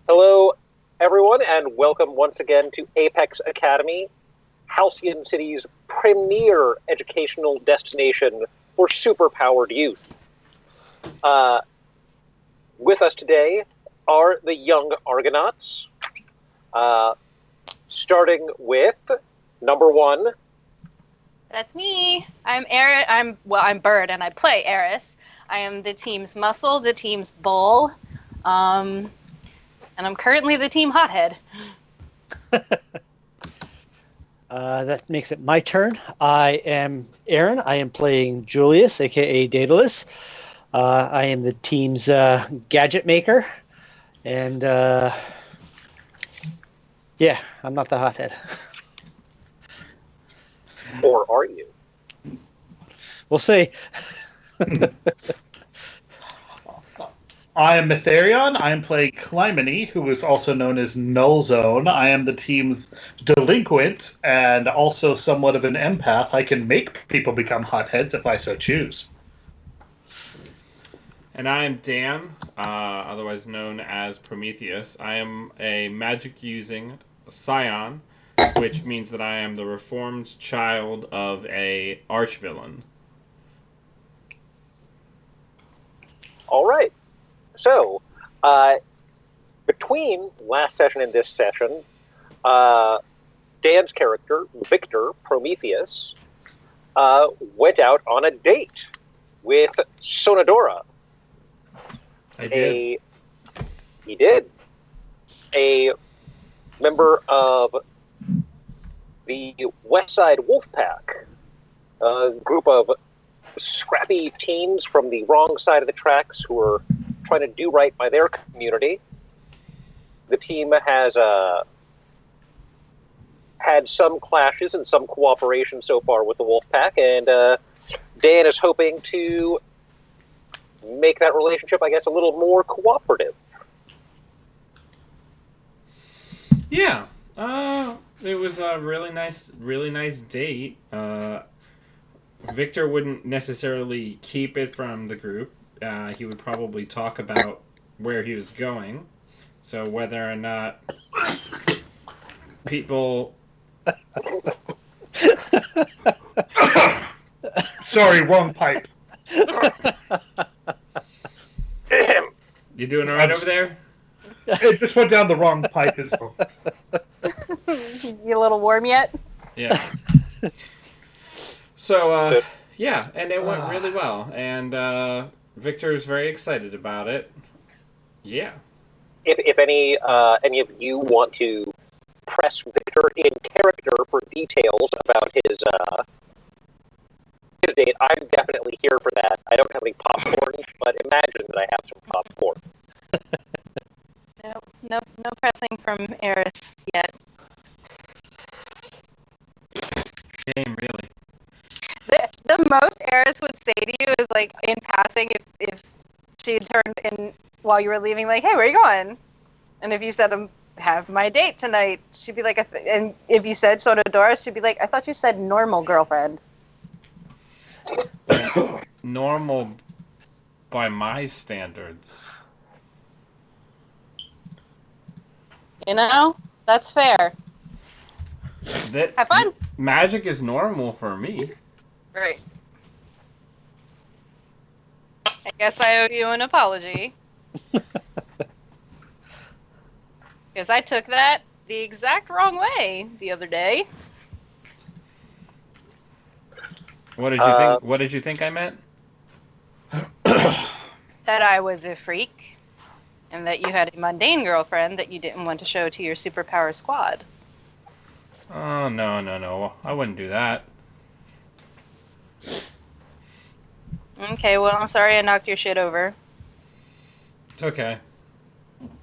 Hello, everyone, and welcome once again to Apex Academy, Halcyon City's premier educational destination for superpowered youth. With us today are the young Argonauts, starting with number one. That's me. I'm Eris. I'm Bird, and I play Eris. I am the team's muscle, the team's bull, and I'm currently the team hothead. That makes it my turn. I am Aaron. I am playing Julius, aka Daedalus. I am the team's gadget maker, and yeah, I'm not the hothead. Or are you? We'll see. I am Mytharion. I am playing Clymene, who is also known as Null Zone. I am the team's delinquent and also somewhat of an empath. I can make people become hotheads if I so choose. And I am Dan, otherwise known as Prometheus. I am a magic-using scion, which means that I am the reformed child of a archvillain. All right. So, between last session and this session, Dan's character, Victor Prometheus, went out on a date with Sonadora. I did. He did. A member of the West Side Wolfpack, a group of scrappy teens from the wrong side of the tracks who are trying to do right by their community. The team has had some clashes and some cooperation so far with the Wolfpack, and Dan is hoping to make that relationship, I guess, a little more cooperative. Yeah. It was a really nice date. Victor wouldn't necessarily keep it from the group. He would probably talk about where he was going. So whether or not people... Sorry, wrong pipe. You doing all right over there? It just went down the wrong pipe. You a little warm yet? Yeah. So, yeah, and it went really well. And Victor's very excited about it. Yeah. If any of you want to press Victor in character for details about his date, I'm definitely here for that. I don't have any popcorn, but imagine that I have some popcorn. No pressing from Eris yet. Shame, really. The most Eris would say to you is, like, in passing, if she had turned in while you were leaving, like, hey, where are you going? And if you said, have my date tonight, she'd be like, and if you said Sonadora, she'd be like, I thought you said normal girlfriend. Normal by my standards. You know? That's fair. Have fun. Magic is normal for me. Right. I guess I owe you an apology. Because I took that the exact wrong way the other day. What did you think? What did you think I meant? That I was a freak, and that you had a mundane girlfriend that you didn't want to show to your superpower squad. Oh, no. I wouldn't do that. Okay, well, I'm sorry I knocked your shit over. It's okay.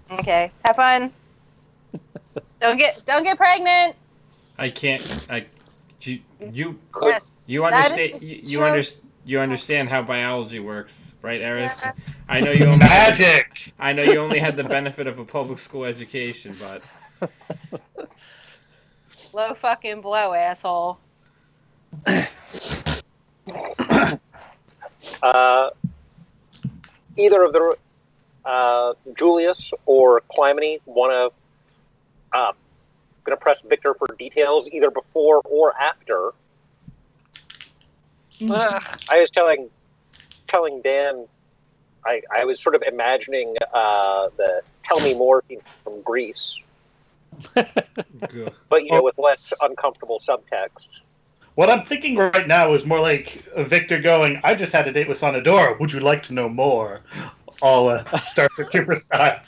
Okay, have fun. Don't get pregnant. I can't. You Yes. You understand? You understand how biology works, right, Eris? Yes. I know you only Magic. I know you only had the benefit of a public school education, but Blow fucking blow, asshole. Either of the Julius or Clymene want to going to press Victor for details either before or after. I was telling Dan, I was sort of imagining the "Tell Me More" scene from Grease, but with less uncomfortable subtext. What I'm thinking right now is more like Victor going, "I just had a date with Sonadora. Would you like to know more?" All Starship Trooper style.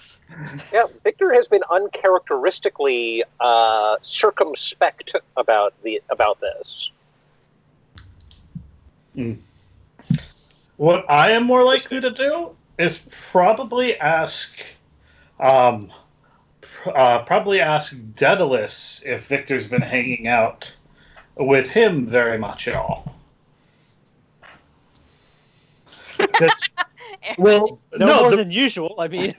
Yeah, Victor has been uncharacteristically circumspect about this. What I am more likely to do is probably ask Daedalus if Victor's been hanging out with him very much at all. Well, no more than usual. I mean,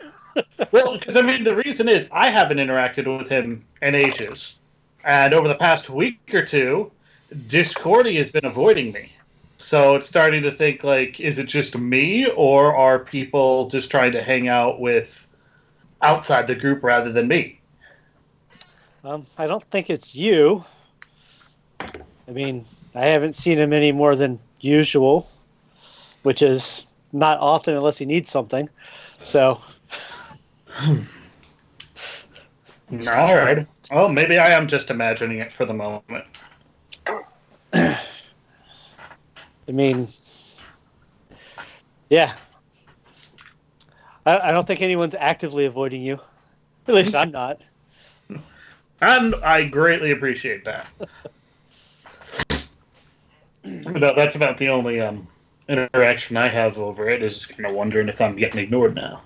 well, because the reason is I haven't interacted with him in ages, and over the past week or two, Discordy has been avoiding me. So it's starting to think like, is it just me, or are people just trying to hang out with outside the group rather than me? I don't think it's you. I mean, I haven't seen him any more than usual, which is not often unless he needs something. So. All right. Well, maybe I am just imagining it for the moment. I mean, yeah. I don't think anyone's actively avoiding you. At least I'm not. And I greatly appreciate that. No, that's about the only interaction I have over it, is kind of wondering if I'm getting ignored now.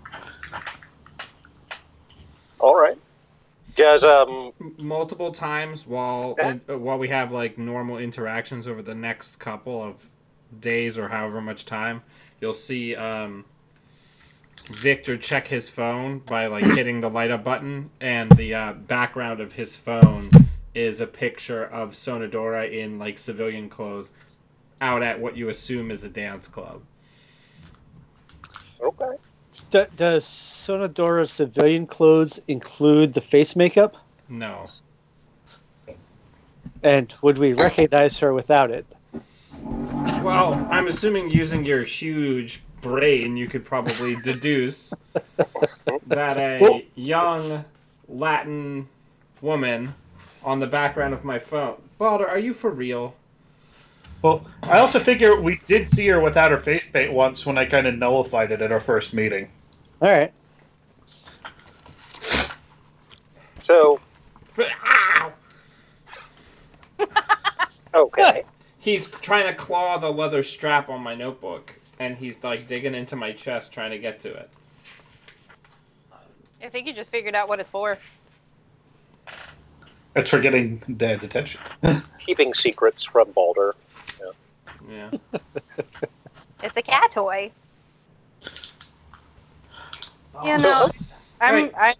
All right. Does multiple times while we have like normal interactions over the next couple of days or however much time, you'll see Victor check his phone by like hitting the light up button, and the background of his phone is a picture of Sonadora in like civilian clothes out at what you assume is a dance club. Okay. Does Sonadora's civilian clothes include the face makeup? No. And would we recognize her without it? Well, I'm assuming using your huge brain, you could probably deduce that a young Latin woman on the background of my phone. Balder, are you for real? Well, I also figure we did see her without her face paint once when I kind of nullified it at our first meeting. All right. So. Ow! Okay. He's trying to claw the leather strap on my notebook, and he's like digging into my chest trying to get to it. I think you just figured out what it's for. It's for getting Dad's attention. Keeping secrets from Balder. Yeah. It's a cat toy. You know, I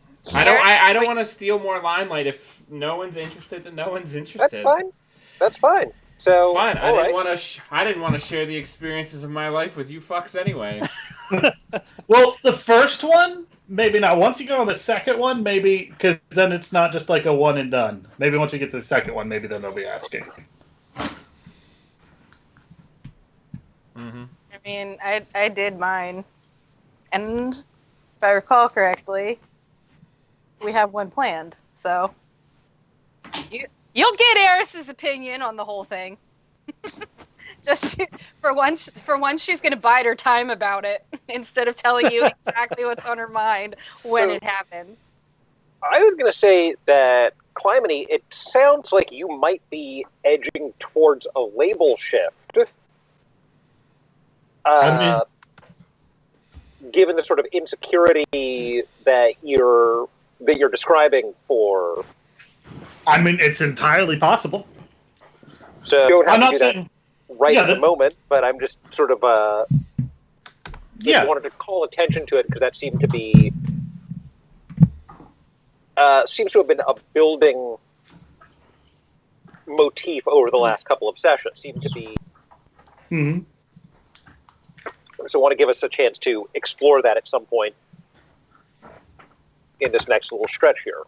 don't want to steal more limelight. If no one's interested, then no one's interested. That's fine. So fine. I didn't want to share the experiences of my life with you fucks anyway. Well, the first one, maybe not. Once you go on the second one, maybe, because then it's not just like a one and done. Maybe once you get to the second one, maybe then they'll be asking. Mm-hmm. I mean, I did mine, and if I recall correctly, we have one planned. So you'll get Eris's opinion on the whole thing. Just for once, she's going to bide her time about it instead of telling you exactly what's on her mind when it happens. I was going to say that, Clymene, it sounds like you might be edging towards a label shift. Given the sort of insecurity that you're describing for. I mean, it's entirely possible. So you don't have to do that right at the moment, but I'm just sort of wanted to call attention to it because that seemed to be seems to have been a building motif over the last couple of sessions. Seems to be. Mm-hmm. So I want to give us a chance to explore that at some point. in this next little stretch here.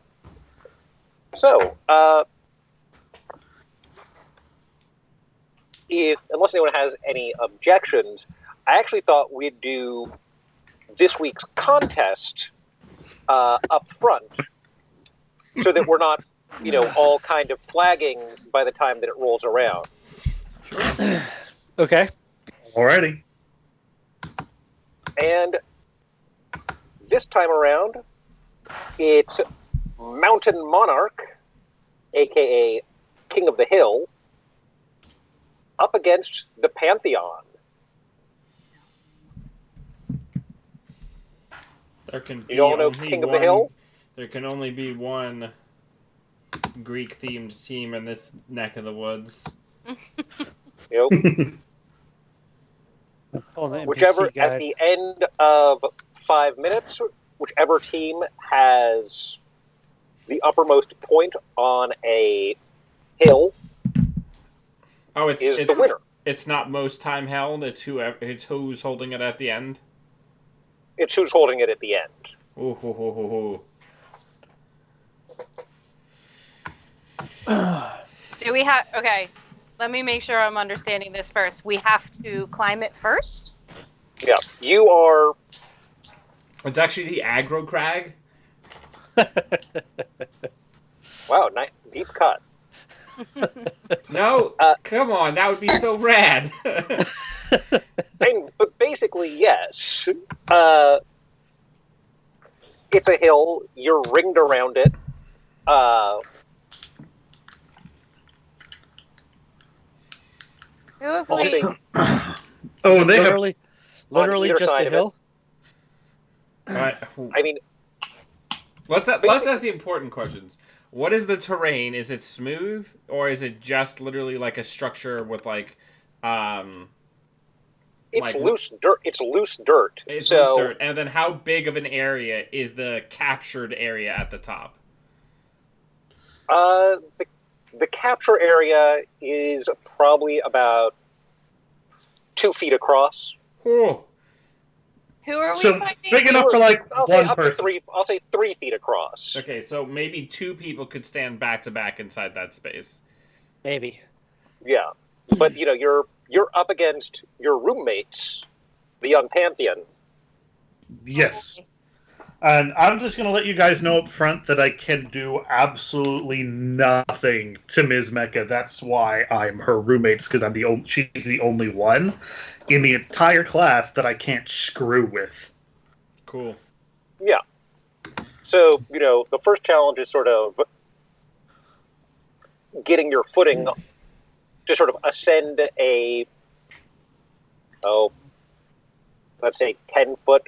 So, unless anyone has any objections, I actually thought we'd do this week's contest up front, so that we're not, all kind of flagging by the time that it rolls around. Okay. Alrighty. And this time around, it's Mountain Monarch, aka King of the Hill, up against the Pantheon. There can be You all know only King of one, the Hill? There can only be one Greek-themed team in this neck of the woods. Oh, the NPC Whichever, guide. at the end of 5 minutes, whichever team has the uppermost point on a hill is the winner. It's not most time held. It's who's holding it at the end. It's who's holding it at the end. Ooh, hoo, hoo, hoo, hoo. Do we have... Okay, let me make sure I'm understanding this first. We have to climb it first? Yeah, you are... It's actually the aggro crag. Wow, nice, deep cut. No, come on, that would be so rad. But basically, yes. It's a hill. You're ringed around it. Who have I'll we... say Oh, they have. literally either just side a of hill. Right. I mean, Let's ask the important questions. What is the terrain? Is it smooth, or is it just literally like a structure with like, it's like, loose dirt. It's loose dirt. It's so, loose dirt. And then how big of an area is the captured area at the top? the capture area is probably about 2 feet across. Oh, Who are we So fighting? big enough for like I'll say one up to person. 3. I'll say 3 feet across. okay. So maybe 2 people could stand back to back inside that space. Maybe. Yeah, but you're up against your roommates, the young Pantheon. Yes. And I'm just going to let you guys know up front that I can do absolutely nothing to Ms. Mecca. That's why I'm her roommate, because she's the only one in the entire class that I can't screw with. Cool. Yeah. So the first challenge is sort of getting your footing to sort of ascend a, let's say 10-foot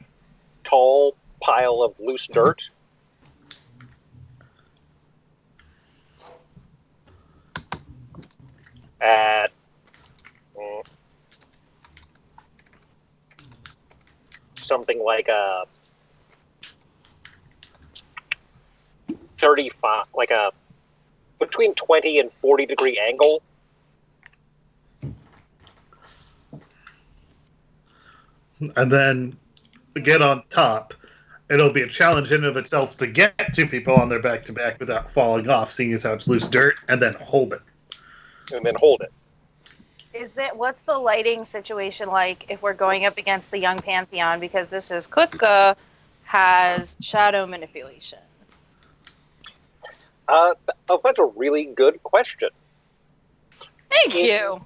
tall pile of loose dirt. At something like a 35, like a between 20 and 40 degree angle. And then get on top. It'll be a challenge in and of itself to get 2 people on their back to back without falling off, seeing as how it's loose dirt, and then hold it. And then hold it. What's the lighting situation like if we're going up against the young Pantheon? Because this is Kuthka has shadow manipulation. That's a really good question. Thank you.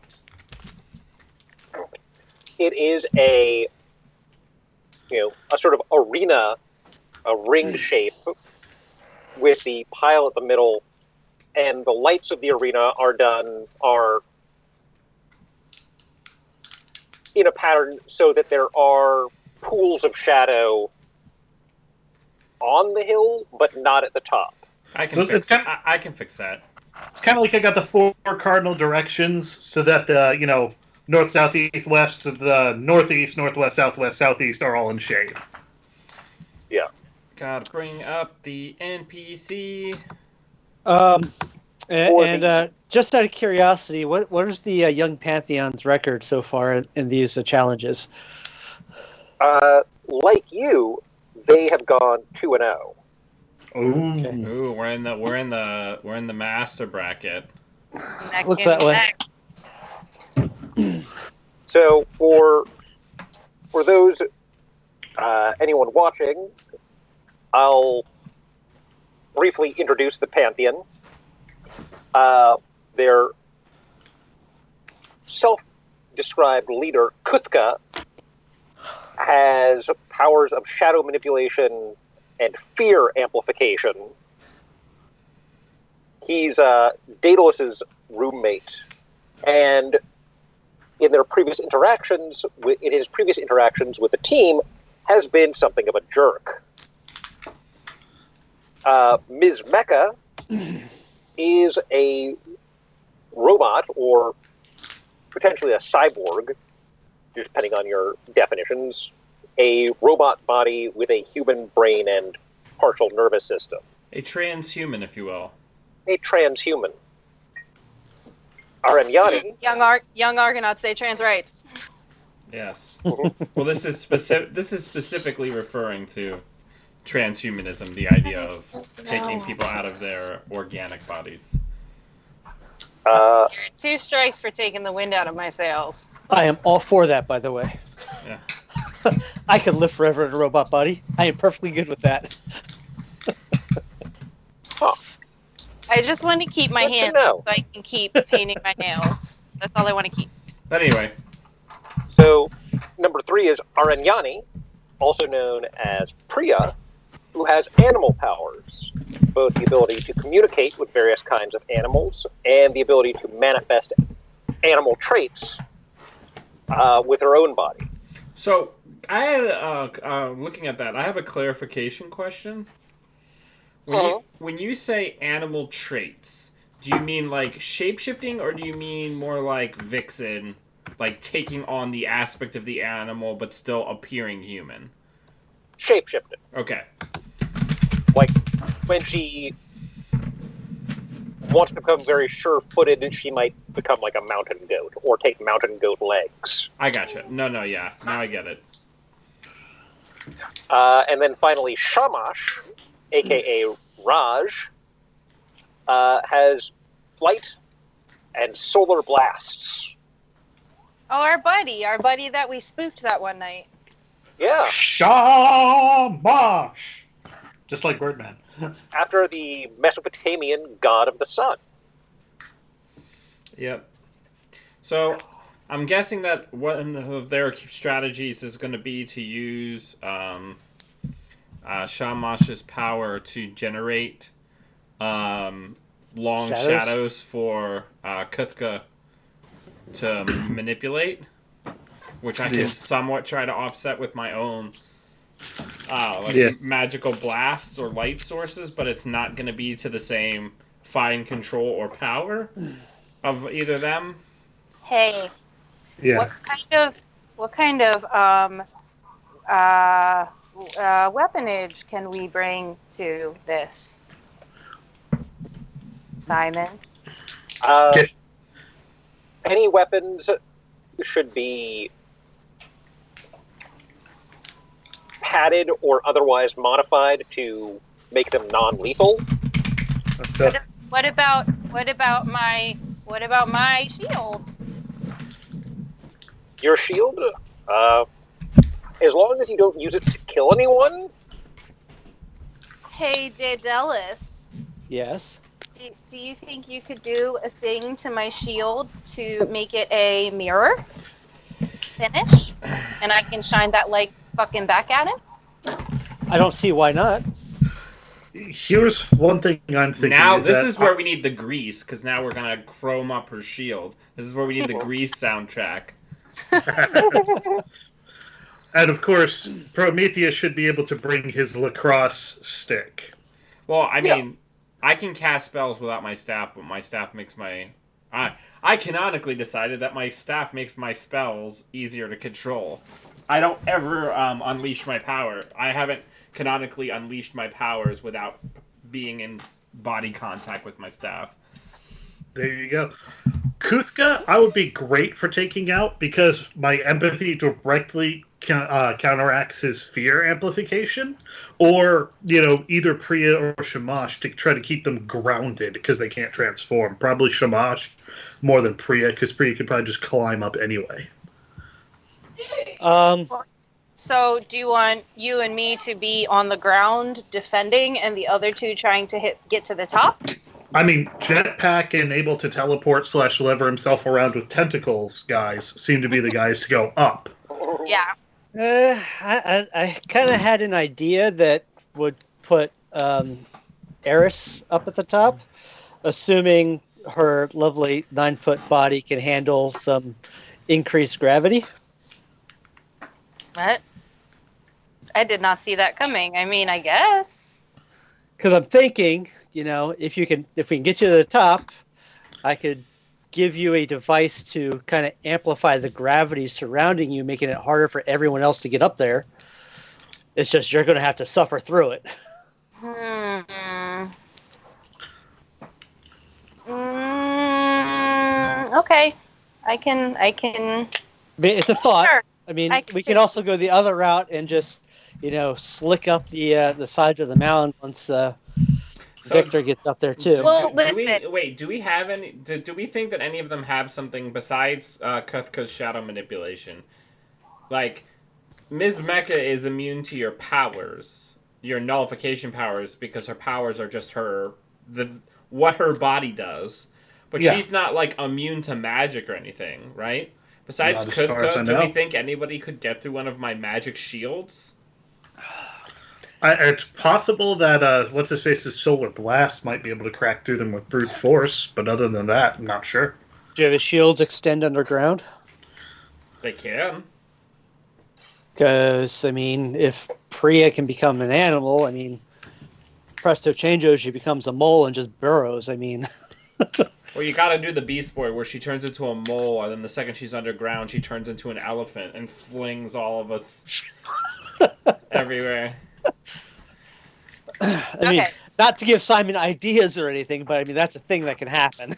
It is a sort of arena, a ring shape with the pile at the middle, and the lights of the arena are in a pattern so that there are pools of shadow on the hill, but not at the top. I can fix that. It's kind of like I got the 4 cardinal directions so that the, north, south, east, west, the northeast, northwest, southwest, southeast are all in shade. Yeah. Gotta bring up the NPC. Just out of curiosity, what is the Young Pantheon's record so far in these challenges? Like you, they have gone 2-0. Ooh. Ooh, we're in the master bracket. Neck Looks and that way. neck. So for those anyone watching, I'll briefly introduce the Pantheon. Their self-described leader, Kuthka, has powers of shadow manipulation and fear amplification. He's Daedalus's roommate, and in his previous interactions with the team, has been something of a jerk. Ms. Mecca is a robot, or potentially a cyborg, depending on your definitions, a robot body with a human brain and partial nervous system. A transhuman, if you will. A transhuman. Aranyani. Young Argonauts say trans rights. Yes. Well, this is specifically referring to transhumanism, the idea of taking people out of their organic bodies. Two strikes for taking the wind out of my sails. I am all for that, by the way. Yeah. I can live forever in a robot body. I am perfectly good with that. I just want to keep my Good to hands know. so I can keep painting my nails. That's all I want to keep. But anyway, So, number 3 is Aranyani, also known as Priya, who has animal powers, both the ability to communicate with various kinds of animals and the ability to manifest animal traits with her own body. so I had looking at that, I have a clarification question. When you say animal traits, do you mean like shapeshifting, or do you mean more like Vixen, like taking on the aspect of the animal but still appearing human? Shapeshifting. Okay. Like, when she wants to become very sure-footed, she might become like a mountain goat, or take mountain goat legs. I gotcha. No, yeah. Now I get it. And then finally, Shamash, a.k.a. Raj, has flight and solar blasts. Oh, our buddy that we spooked that one night. Yeah, Shamash! Just like Birdman. after the Mesopotamian god of the sun. Yep. So, I'm guessing that one of their strategies is going to be to use Shamash's power to generate long shadows for Kuthka to manipulate, which I can somewhat try to offset with my own magical blasts or light sources, but it's not going to be to the same fine control or power of either of them. Hey, Yeah. what kind of weaponage can we bring to this, Simon? Any weapons should be padded or otherwise modified to make them non-lethal. What about my shield? Your shield, as long as you don't use it to kill anyone. Hey, Daedalus, Yes. do you think you could do a thing to my shield to make it a mirror finish, and I can shine that light fucking back at him? I don't see why not. Here's one thing I'm thinking. Now, this is where we need the grease, because now we're going to chrome up her shield. This is where we need the grease soundtrack. And of course, Prometheus should be able to bring his lacrosse stick. Well, I mean, I can cast spells without my staff, but my staff makes my... I canonically decided that my staff makes my spells easier to control. I don't ever unleash my power. I haven't canonically unleashed my powers without being in body contact with my staff. There you go. Kuthka, I would be great for taking out because my empathy directly counteracts his fear amplification, or either Priya or Shamash to try to keep them grounded because they can't transform. Probably Shamash more than Priya, because Priya could probably just climb up anyway. So, do you want you and me to be on the ground defending, and the other two trying to get to the top? I mean, jetpack and able to teleport / lever himself around with tentacles guys seem to be the guys to go up. Yeah. I kind of had an idea that would put Eris up at the top, assuming her lovely 9-foot body can handle some increased gravity. What? I did not see that coming. I mean, I guess. Because I'm thinking, if we can get you to the top, I could give you a device to kind of amplify the gravity surrounding you, making it harder for everyone else to get up there. It's just you're going to have to suffer through it. Okay. I can. It's a thought. Sure. I mean, we can also go the other route and just, slick up the sides of the mountain once Victor gets up there too. Well, do we have any? Do we think that any of them have something besides Kuthka's shadow manipulation? Like, Ms. Mecha is immune to your powers, your nullification powers, because her powers are just what her body does. But she's not immune to magic or anything, right? Besides Kuthka, do we think anybody could get through one of my magic shields? It's possible that what's-his-face's Solar Blast might be able to crack through them with brute force, but other than that, I'm not sure. Do his shields extend underground? They can. Because, if Priya can become an animal, presto changeo, she becomes a mole and just burrows. Well, you gotta do the Beast Boy where she turns into a mole, and then the second she's underground, she turns into an elephant and flings all of us everywhere. Not to give Simon ideas or anything, but that's a thing that can happen.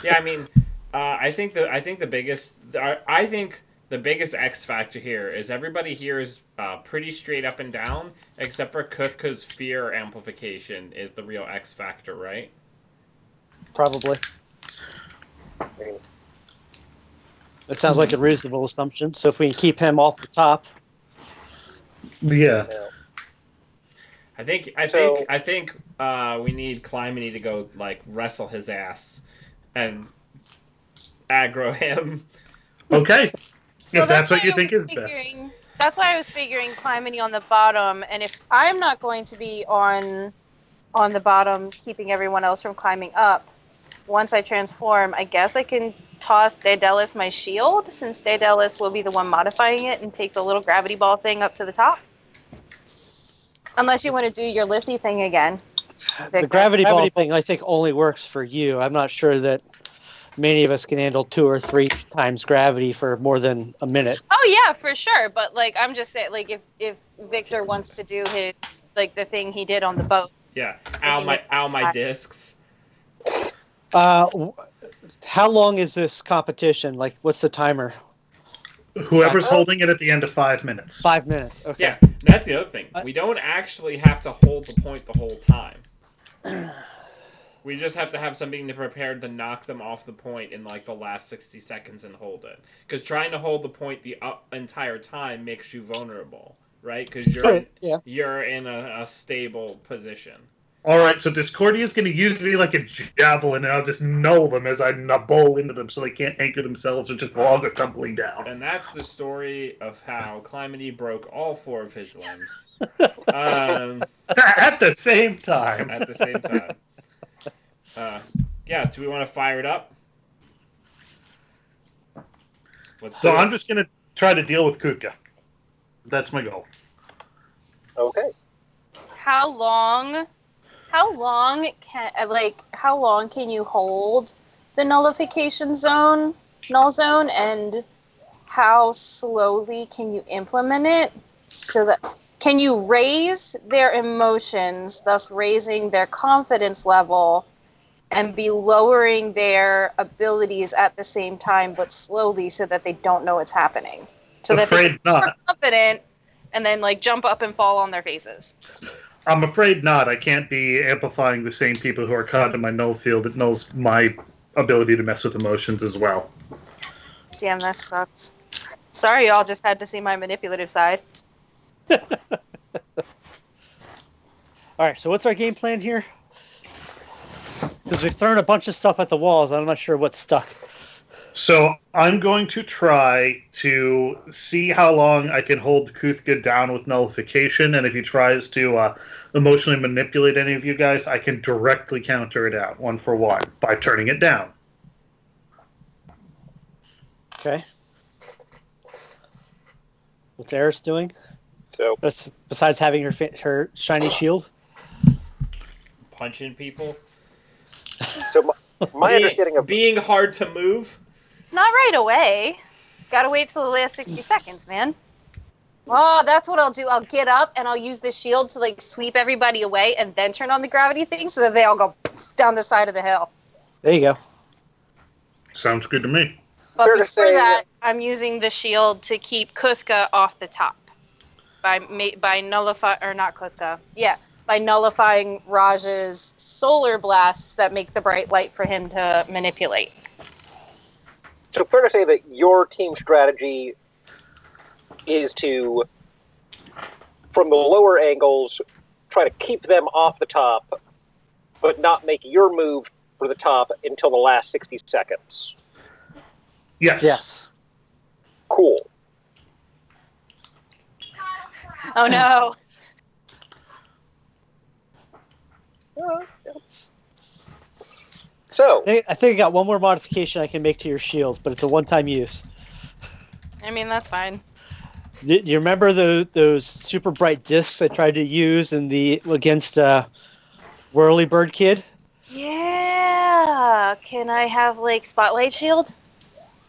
Yeah, I think the biggest X factor here is everybody here is pretty straight up and down, except for Kuthka's fear amplification is the real X factor, right? Probably. It sounds like a reasonable assumption. So if we can keep him off the top. Yeah. I think we need Clymene to go wrestle his ass and aggro him. Okay. If that's what you think is best. That's why I was figuring Clymene on the bottom, and if I'm not going to be on the bottom keeping everyone else from climbing up, once I transform, I guess I can toss Daedalus my shield, since Daedalus will be the one modifying it and take the little gravity ball thing up to the top. Unless you want to do your lifty thing again. The gravity ball thing, I think, only works for you. I'm not sure that many of us can handle 2 or 3 times gravity for more than a minute. Oh yeah, for sure. But I'm just saying, if Victor wants to do his the thing he did on the boat. Yeah, ow my discs. How long is this competition? What's the timer? Whoever's holding it at the end of 5 minutes. 5 minutes. Okay. Yeah, that's the other thing. We don't actually have to hold the point the whole time. We just have to have something to prepare to knock them off the point in the last 60 seconds and hold it. Because trying to hold the point the entire time makes you vulnerable, right? Because you're in a stable position. All right, so Discordia's going to use me like a javelin, and I'll just null them as I bowl into them so they can't anchor themselves or just all go tumbling down. And that's the story of how Clymene broke all 4 of his limbs. At the same time. At the same time. Do we want to fire it up? I'm just going to try to deal with Kutka. That's my goal. Okay. How long can you hold the nullification zone, null zone, and how slowly can you implement it? So that can you raise their emotions, thus raising their confidence level, and be lowering their abilities at the same time, but slowly, so that they don't know what's happening? so that they Afraid can be more not. confident and then like jump up and fall on their faces. I'm afraid not. I can't be amplifying the same people who are caught in my null field that knows my ability to mess with emotions as well. Damn, that sucks. Sorry, y'all just had to see my manipulative side. All right, so what's our game plan here? Because we've thrown a bunch of stuff at the walls. I'm not sure what's stuck. So I'm going to try to see how long I can hold Kuthka down with nullification, and if he tries to emotionally manipulate any of you guys, I can directly counter it out, 1-for-1, by turning it down. Okay. What's Eris doing? So Besides having her shiny shield? Punching people. my understanding of being hard to move. Not right away. Gotta wait till the last 60 seconds, man. Oh, that's what I'll do. I'll get up and I'll use the shield to like sweep everybody away and then turn on the gravity thing so that they all go down the side of the hill. There you go. Sounds good to me. But Fair to before say that, I'm using the shield to keep Kuthka off the top by nullify or not Kuthka. Yeah, by nullifying Raj's solar blasts that make the bright light for him to manipulate. So fair to say that your team strategy is to, from the lower angles, try to keep them off the top, but not make your move for the top until the last 60 seconds. Yes. Yes. Cool. Oh no. So, I think I got one more modification I can make to your shield, but it's a one-time use. I mean, that's fine. You remember those super bright discs I tried to use against Whirly Bird Kid? Yeah. Can I have like spotlight shield?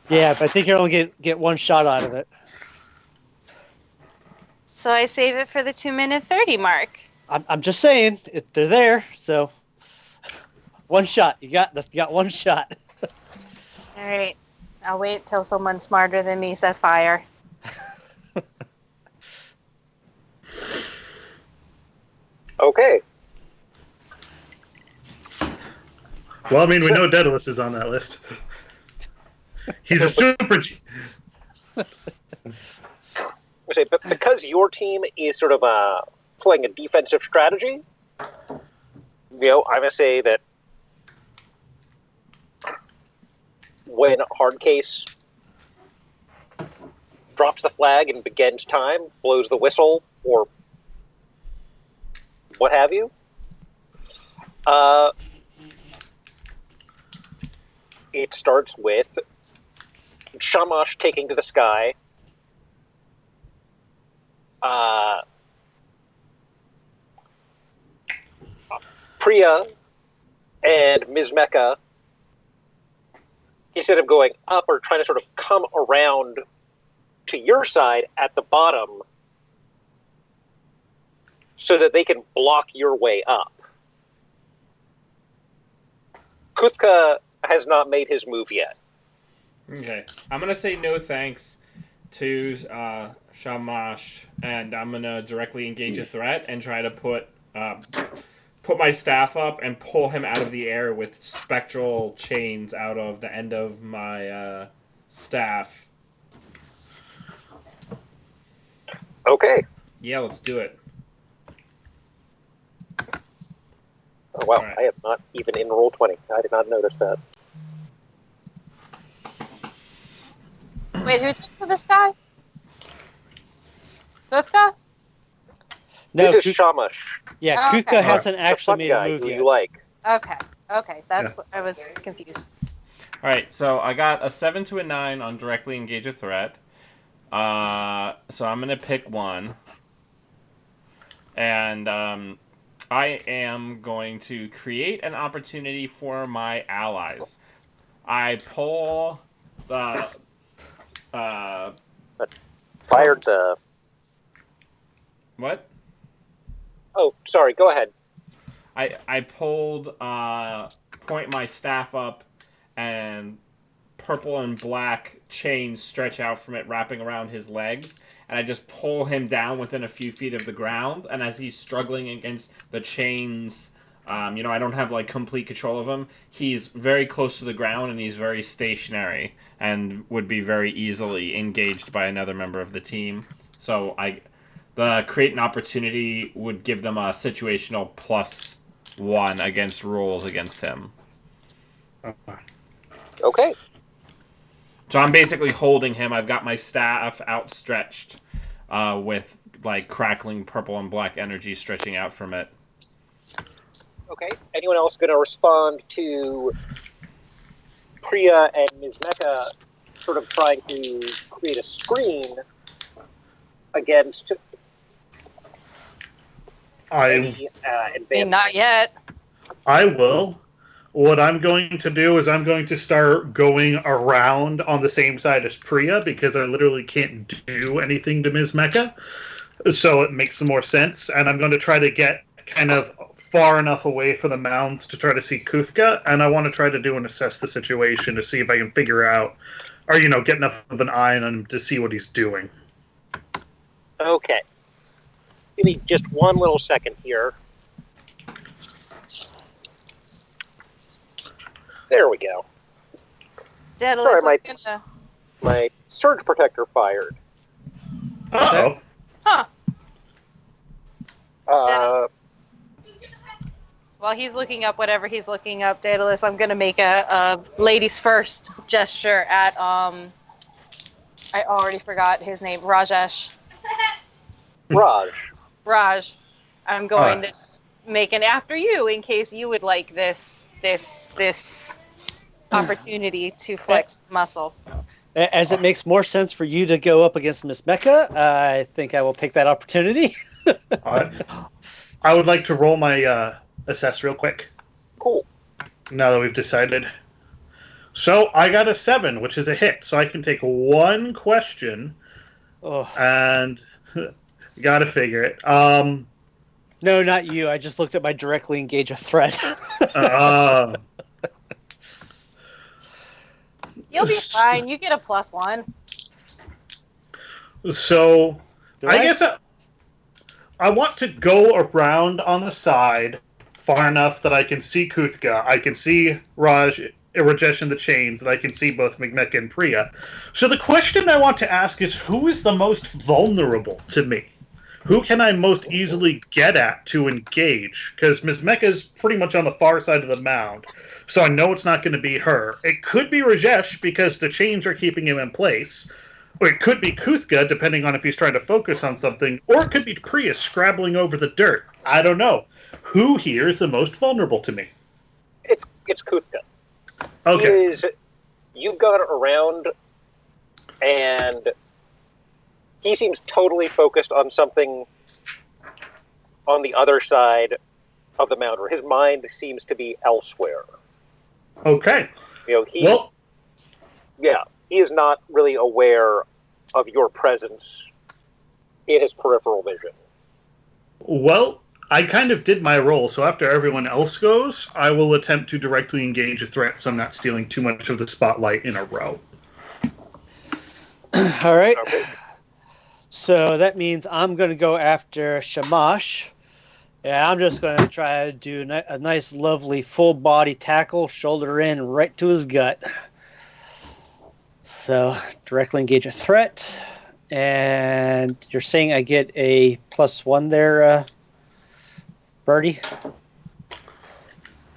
Yeah, but I think you only get one shot out of it. So I save it for the 2-minute 30 mark. I'm just saying, they're there, so one shot. You got one shot. All right. I'll wait till someone smarter than me says fire. okay. Well, I mean, we know Daedalus is on that list. He's a super G. But because your team is sort of playing a defensive strategy, I'm going to say that when Hardcase drops the flag and begins time, blows the whistle, or what have you, it starts with Shamash taking to the sky, Priya and Ms. Mecca, instead of going up or trying to sort of come around to your side at the bottom so that they can block your way up. Kuthka has not made his move yet. Okay. I'm going to say no thanks to Shamash, and I'm going to directly engage a threat and try to put my staff up and pull him out of the air with spectral chains out of the end of my staff. Okay. Yeah, let's do it. Oh, wow. Right. I am not even in Roll20. I did not notice that. Wait, who took to this guy? Kuthka? No, This is Shamash. yeah, Oh, Kuthka okay. hasn't The actually fun made guy a move who yet. you like. Okay. That's Yeah. what I was confused. All right, so I got a 7 to a 9 on directly engage a threat. So I'm going to pick one. And I am going to create an opportunity for my allies. I pull the... Fired the... What? Oh, sorry. Go ahead. I pulled... point my staff up and purple and black chains stretch out from it, wrapping around his legs, and I just pull him down within a few feet of the ground. And as he's struggling against the chains, I don't have like complete control of him. He's very close to the ground and he's very stationary and would be very easily engaged by another member of the team. So the create an opportunity would give them a situational +1 against rolls against him. Okay. So I'm basically holding him. I've got my staff outstretched with like crackling purple and black energy stretching out from it. Okay. Anyone else going to respond to Priya and Ms. Mecca sort of trying to create a screen against any advantage? Not yet. I will. What I'm going to do is I'm going to start going around on the same side as Priya because I literally can't do anything to Ms. Mecca. So it makes some more sense. And I'm going to try to get kind of far enough away from the mound to try to see Kuthka. And I want to try to do and assess the situation to see if I can figure out or, get enough of an eye on him to see what he's doing. Okay. Give me just one little second here. There we go. Daedalus, Sorry, I'm gonna... My surge protector fired. Uh-oh. Huh. Uh, While he's looking up whatever he's looking up, Daedalus, I'm gonna make a ladies first gesture at I already forgot his name, Rajesh. Raj. I'm going to make an after you in case you would like this opportunity to flex muscle. As it makes more sense for you to go up against Miss Mecca, I think I will take that opportunity. I would like to roll my assess real quick. Cool. Now that we've decided. So I got a 7, which is a hit. So I can take one question and gotta figure it. No, not you. I just looked at my directly engage a threat. You'll be fine. You get a +1. So I I? guess I want to go around on the side far enough that I can see Kuthka, I can see Rajesh in the chains, and I can see both Mecca and Priya. So the question I want to ask is, who is the most vulnerable to me? Who can I most easily get at to engage? Because Ms. Mecca is pretty much on the far side of the mound, so I know it's not going to be her. It could be Rajesh because the chains are keeping him in place. Or it could be Kuthka, depending on if he's trying to focus on something. Or it could be Priya scrabbling over the dirt. I don't know. Who here is the most vulnerable to me? It's Kuthka. Okay. You've gone around, and he seems totally focused on something on the other side of the mound, or his mind seems to be elsewhere. Okay. He is not really aware of your presence in his peripheral vision. Well, I kind of did my role, so after everyone else goes, I will attempt to directly engage a threat so I'm not stealing too much of the spotlight in a row. All right. Okay. So that means I'm going to go after Shamash. Yeah, I'm just going to try to do a nice, lovely full body tackle, shoulder in, right to his gut. So directly engage a threat. And you're saying I get a +1 there, Birdie?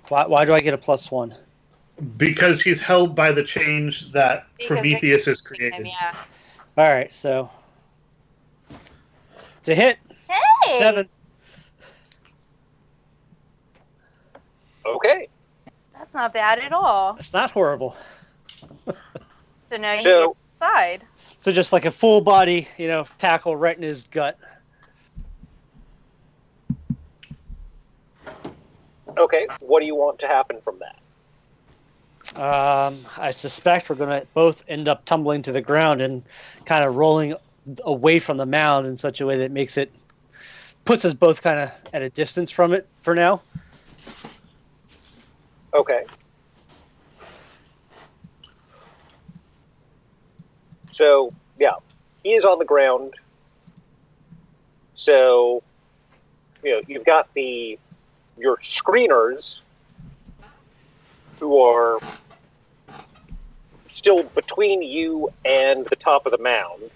Why do I get a +1? Because he's held by the change that Prometheus has created. Him, yeah. All right, so it's a hit. Hey! 7. Okay. That's not bad at all. It's not horrible. So now you get inside. So just like a full body, tackle right in his gut. Okay. What do you want to happen from that? I suspect we're going to both end up tumbling to the ground and kind of rolling away from the mound in such a way that puts us both kind of at a distance from it for now. Okay. So, yeah, he is on the ground. So, you've got your screeners who are still between you and the top of the mound.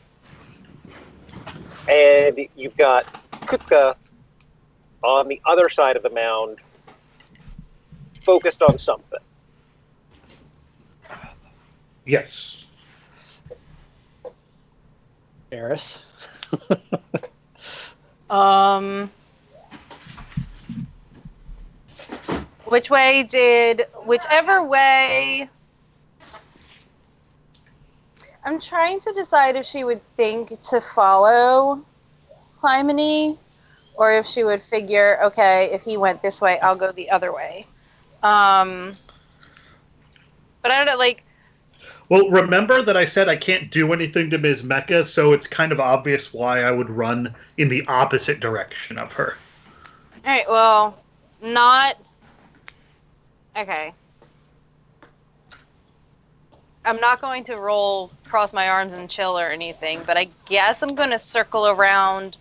And you've got Kutka on the other side of the mound, focused on something. Yes. Eris. Whichever way. I'm trying to decide if she would think to follow Clymene, or if she would figure, okay, if he went this way, I'll go the other way. But I don't know, like. Well, remember that I said I can't do anything to Ms. Mecca, so it's kind of obvious why I would run in the opposite direction of her. All right, well, not. Okay. I'm not going to cross my arms and chill or anything, but I guess I'm going to circle around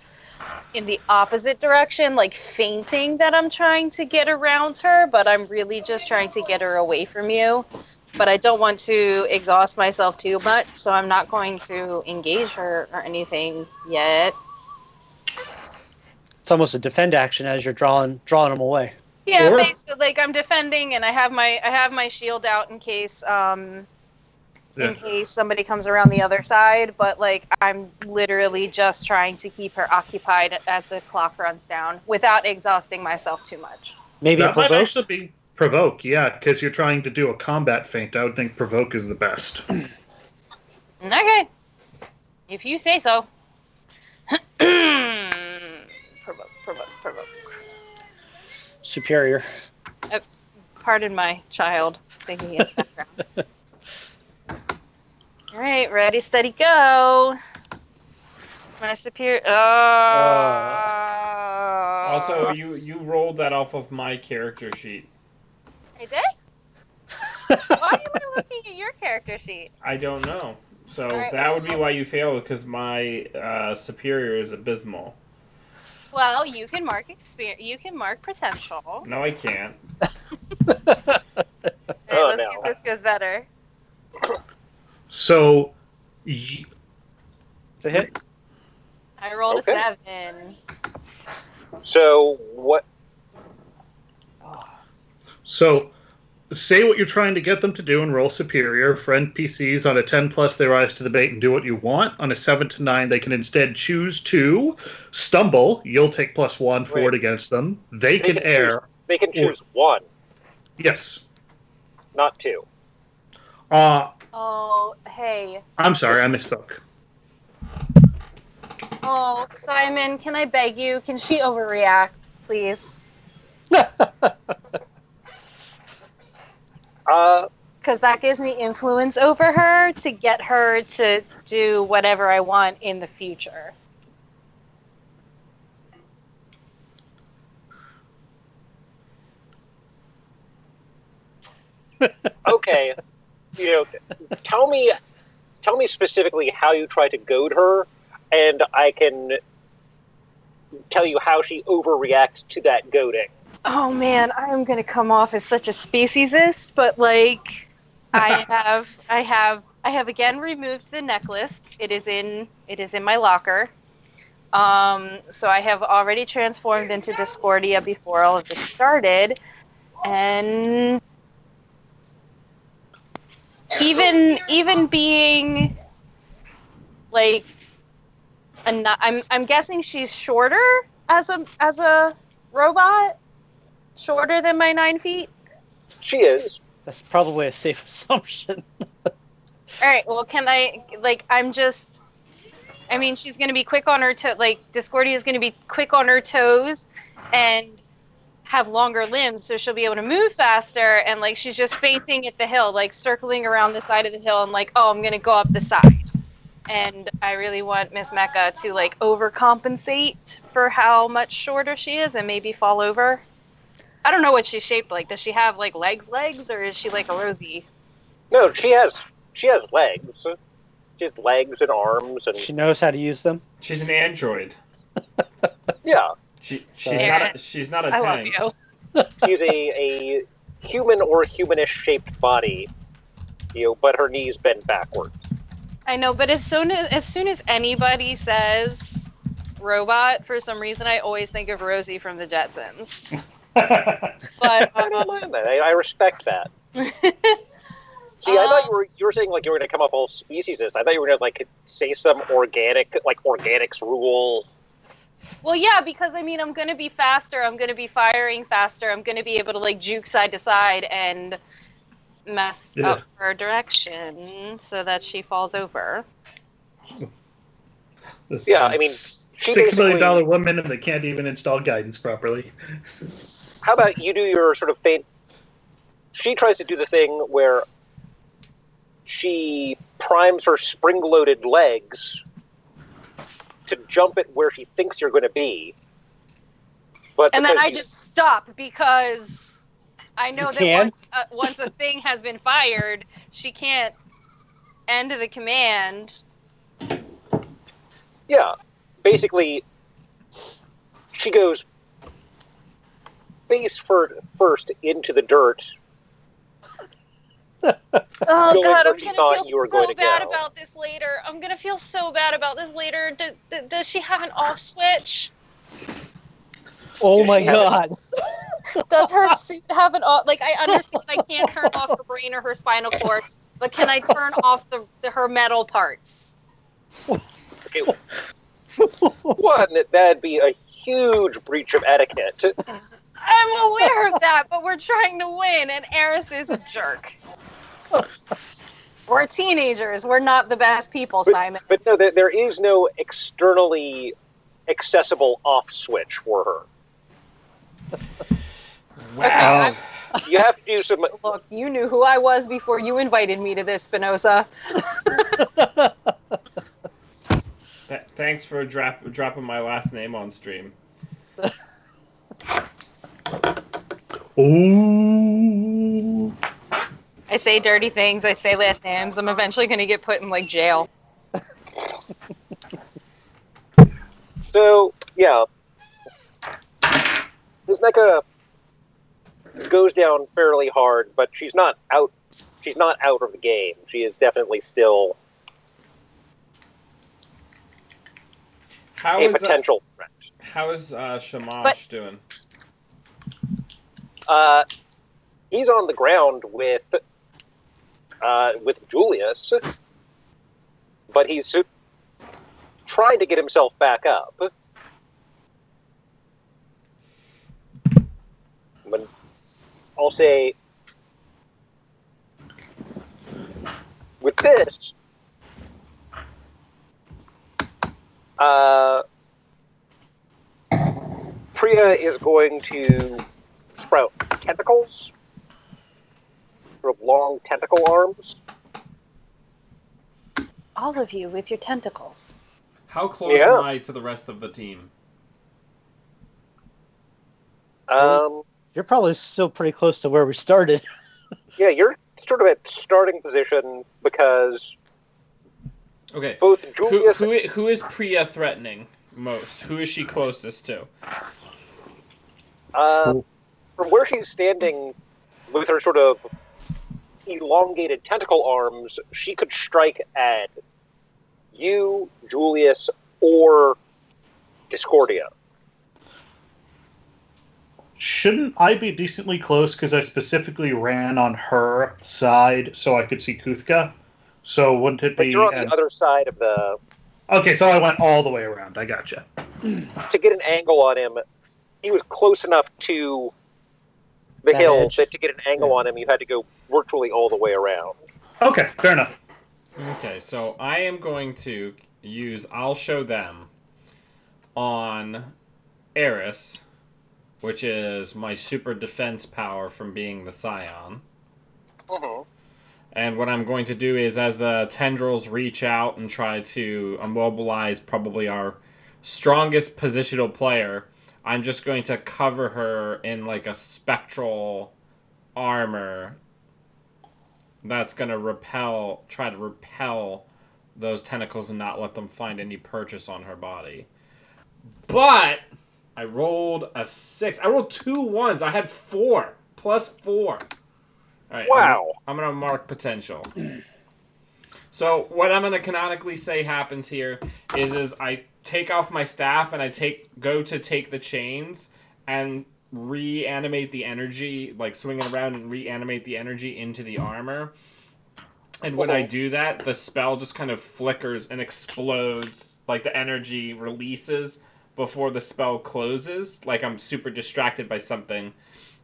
in the opposite direction, like feinting that I'm trying to get around her, but I'm really just trying to get her away from you. But I don't want to exhaust myself too much, so I'm not going to engage her or anything yet. It's almost a defend action as you're drawing them away. Yeah, Or- basically, like I'm defending, and I have my shield out in case Yeah. in case somebody comes around the other side. But like I'm literally just trying to keep her occupied as the clock runs down without exhausting myself too much. Maybe a That might provoke. actually be provoke, yeah, because you're trying to do a combat feint. I would think provoke is the best. Okay, if you say so. Provoke. Superior. Pardon my child singing in the background. All right, ready, steady, go. My superior. Also, you rolled that off of my character sheet. I did? Why am I looking at your character sheet? I don't know. So Alright, that would be why you failed, because my superior is abysmal. Well, you can mark experience. You can mark potential. No, I can't. Alright, Oh, let's no. see if this goes better. So, It's a hit. I rolled Okay. a 7. So, what? so say what you're trying to get them to do and roll superior. For NPCs on a 10 plus, they rise to the bait and do what you want. On a 7 to 9, they can instead choose to stumble. You'll take +1 for Right. it against them. They can err. They can choose one, Yes. not two. Oh, hey. I'm sorry, I misspoke. Oh, Simon, can I beg you? Can she overreact, please? Because that gives me influence over her to get her to do whatever I want in the future. Okay, tell me specifically how you try to goad her, and I can tell you how she overreacts to that goading. Oh man, I am gonna come off as such a speciesist, but like, I have again removed the necklace. It is in my locker. So I have already transformed into Discordia before all of this started, and even being like I'm guessing she's shorter as a robot, shorter than my 9 feet. She is. That's probably a safe assumption. All right. Well, can I I mean, she's going to be quick on her Discordia is going to be quick on her toes and have longer limbs, so she'll be able to move faster. And like, she's just facing at the hill, like circling around the side of the hill, and like, oh, I'm going to go up the side. And I really want Miss Mecca to like overcompensate for how much shorter she is and maybe fall over. I don't know what she's shaped like. Does she have like legs, or is she like a Rosie? No, she has legs. She has legs and arms, and She knows how to use them. She's an android. yeah, She's Yeah. not. She's not a I love tank. you. she's a human or humanish shaped body, but her knees bend backwards. I know, but as soon as anybody says robot, for some reason I always think of Rosie from the Jetsons. But I don't mind that. I respect that. See, I thought you were saying like you were going to come up all speciesist. I thought you were going to like say some organics rule. well, yeah, because I mean, I'm going to be faster. I'm going to be firing faster. I'm going to be able to like juke side to side and mess Yeah. up her direction so that she falls over. Yeah, I mean, she $6 million basically- woman and they can't even install guidance properly. How about you do your sort of feint? She tries to do the thing where she primes her spring-loaded legs to jump at where she thinks you're going to be. But And then because I you- just stop because I know You that can? once a thing has been fired, she can't end the command. Yeah, basically, she goes face first into the dirt. Oh Going God, where I'm she gonna thought feel you were so going to bad go. about this later. I'm gonna feel so bad about this later. Does she have an off switch? Oh my She has- god. Does her suit have an off? Like, I understand I can't turn off her brain or her spinal cord, but can I turn off her metal parts? Okay. One, that'd be a huge breach of etiquette. I'm aware of that, but we're trying to win, and Eris is a jerk. We're teenagers. We're not the best people, Simon. But no, there is no externally accessible off switch for her. Wow. You have to do some. Look, you knew who I was before you invited me to this, Spinoza. Thanks for dropping my last name on stream. Ooh. I say dirty things. I say last names. I'm eventually going to get put in, like, jail. So yeah, Kuzneka goes down fairly hard, but she's not out. She's not out of the game. She is definitely still How a is potential threat. how is Shamash But- doing? He's on the ground with Julius, but he's trying to get himself back up. But I'll say, with this, Priya is going to sprout tentacles, sort of long tentacle arms. All of you with your tentacles. How close Yeah. am I to the rest of the team? You're probably still pretty close to where we started. Yeah, you're sort of at starting position because Okay. both Julius Who is Priya threatening most? Who is she closest to? from where she's standing with her sort of elongated tentacle arms, she could strike at you, Julius, or Discordia. Shouldn't I be decently close because I specifically ran on her side so I could see Kuthka? So wouldn't it But be... you're on the other side of the... Okay, so I went all the way around. I gotcha. To get an angle on him, he was close enough to the That hill edge. that to get an angle on him, you had to go virtually all the way around. Okay, fair enough. Okay, so I am going to use I'll show them on Eris, which is my super defense power from being the Scion. Mm-hmm. And what I'm going to do is, as the tendrils reach out and try to immobilize probably our strongest positional player, I'm just going to cover her in like a spectral armor that's going to try to repel those tentacles and not let them find any purchase on her body. But I rolled a 6. I rolled 2 ones. I had 4 plus 4. All right. Wow. I'm gonna mark potential. So what I'm gonna canonically say happens here is I take off my staff and I go to take the chains and reanimate the energy, like swing it around and reanimate the energy into the armor. And when I do that, the spell just kind of flickers and explodes, like the energy releases before the spell closes, like I'm super distracted by something.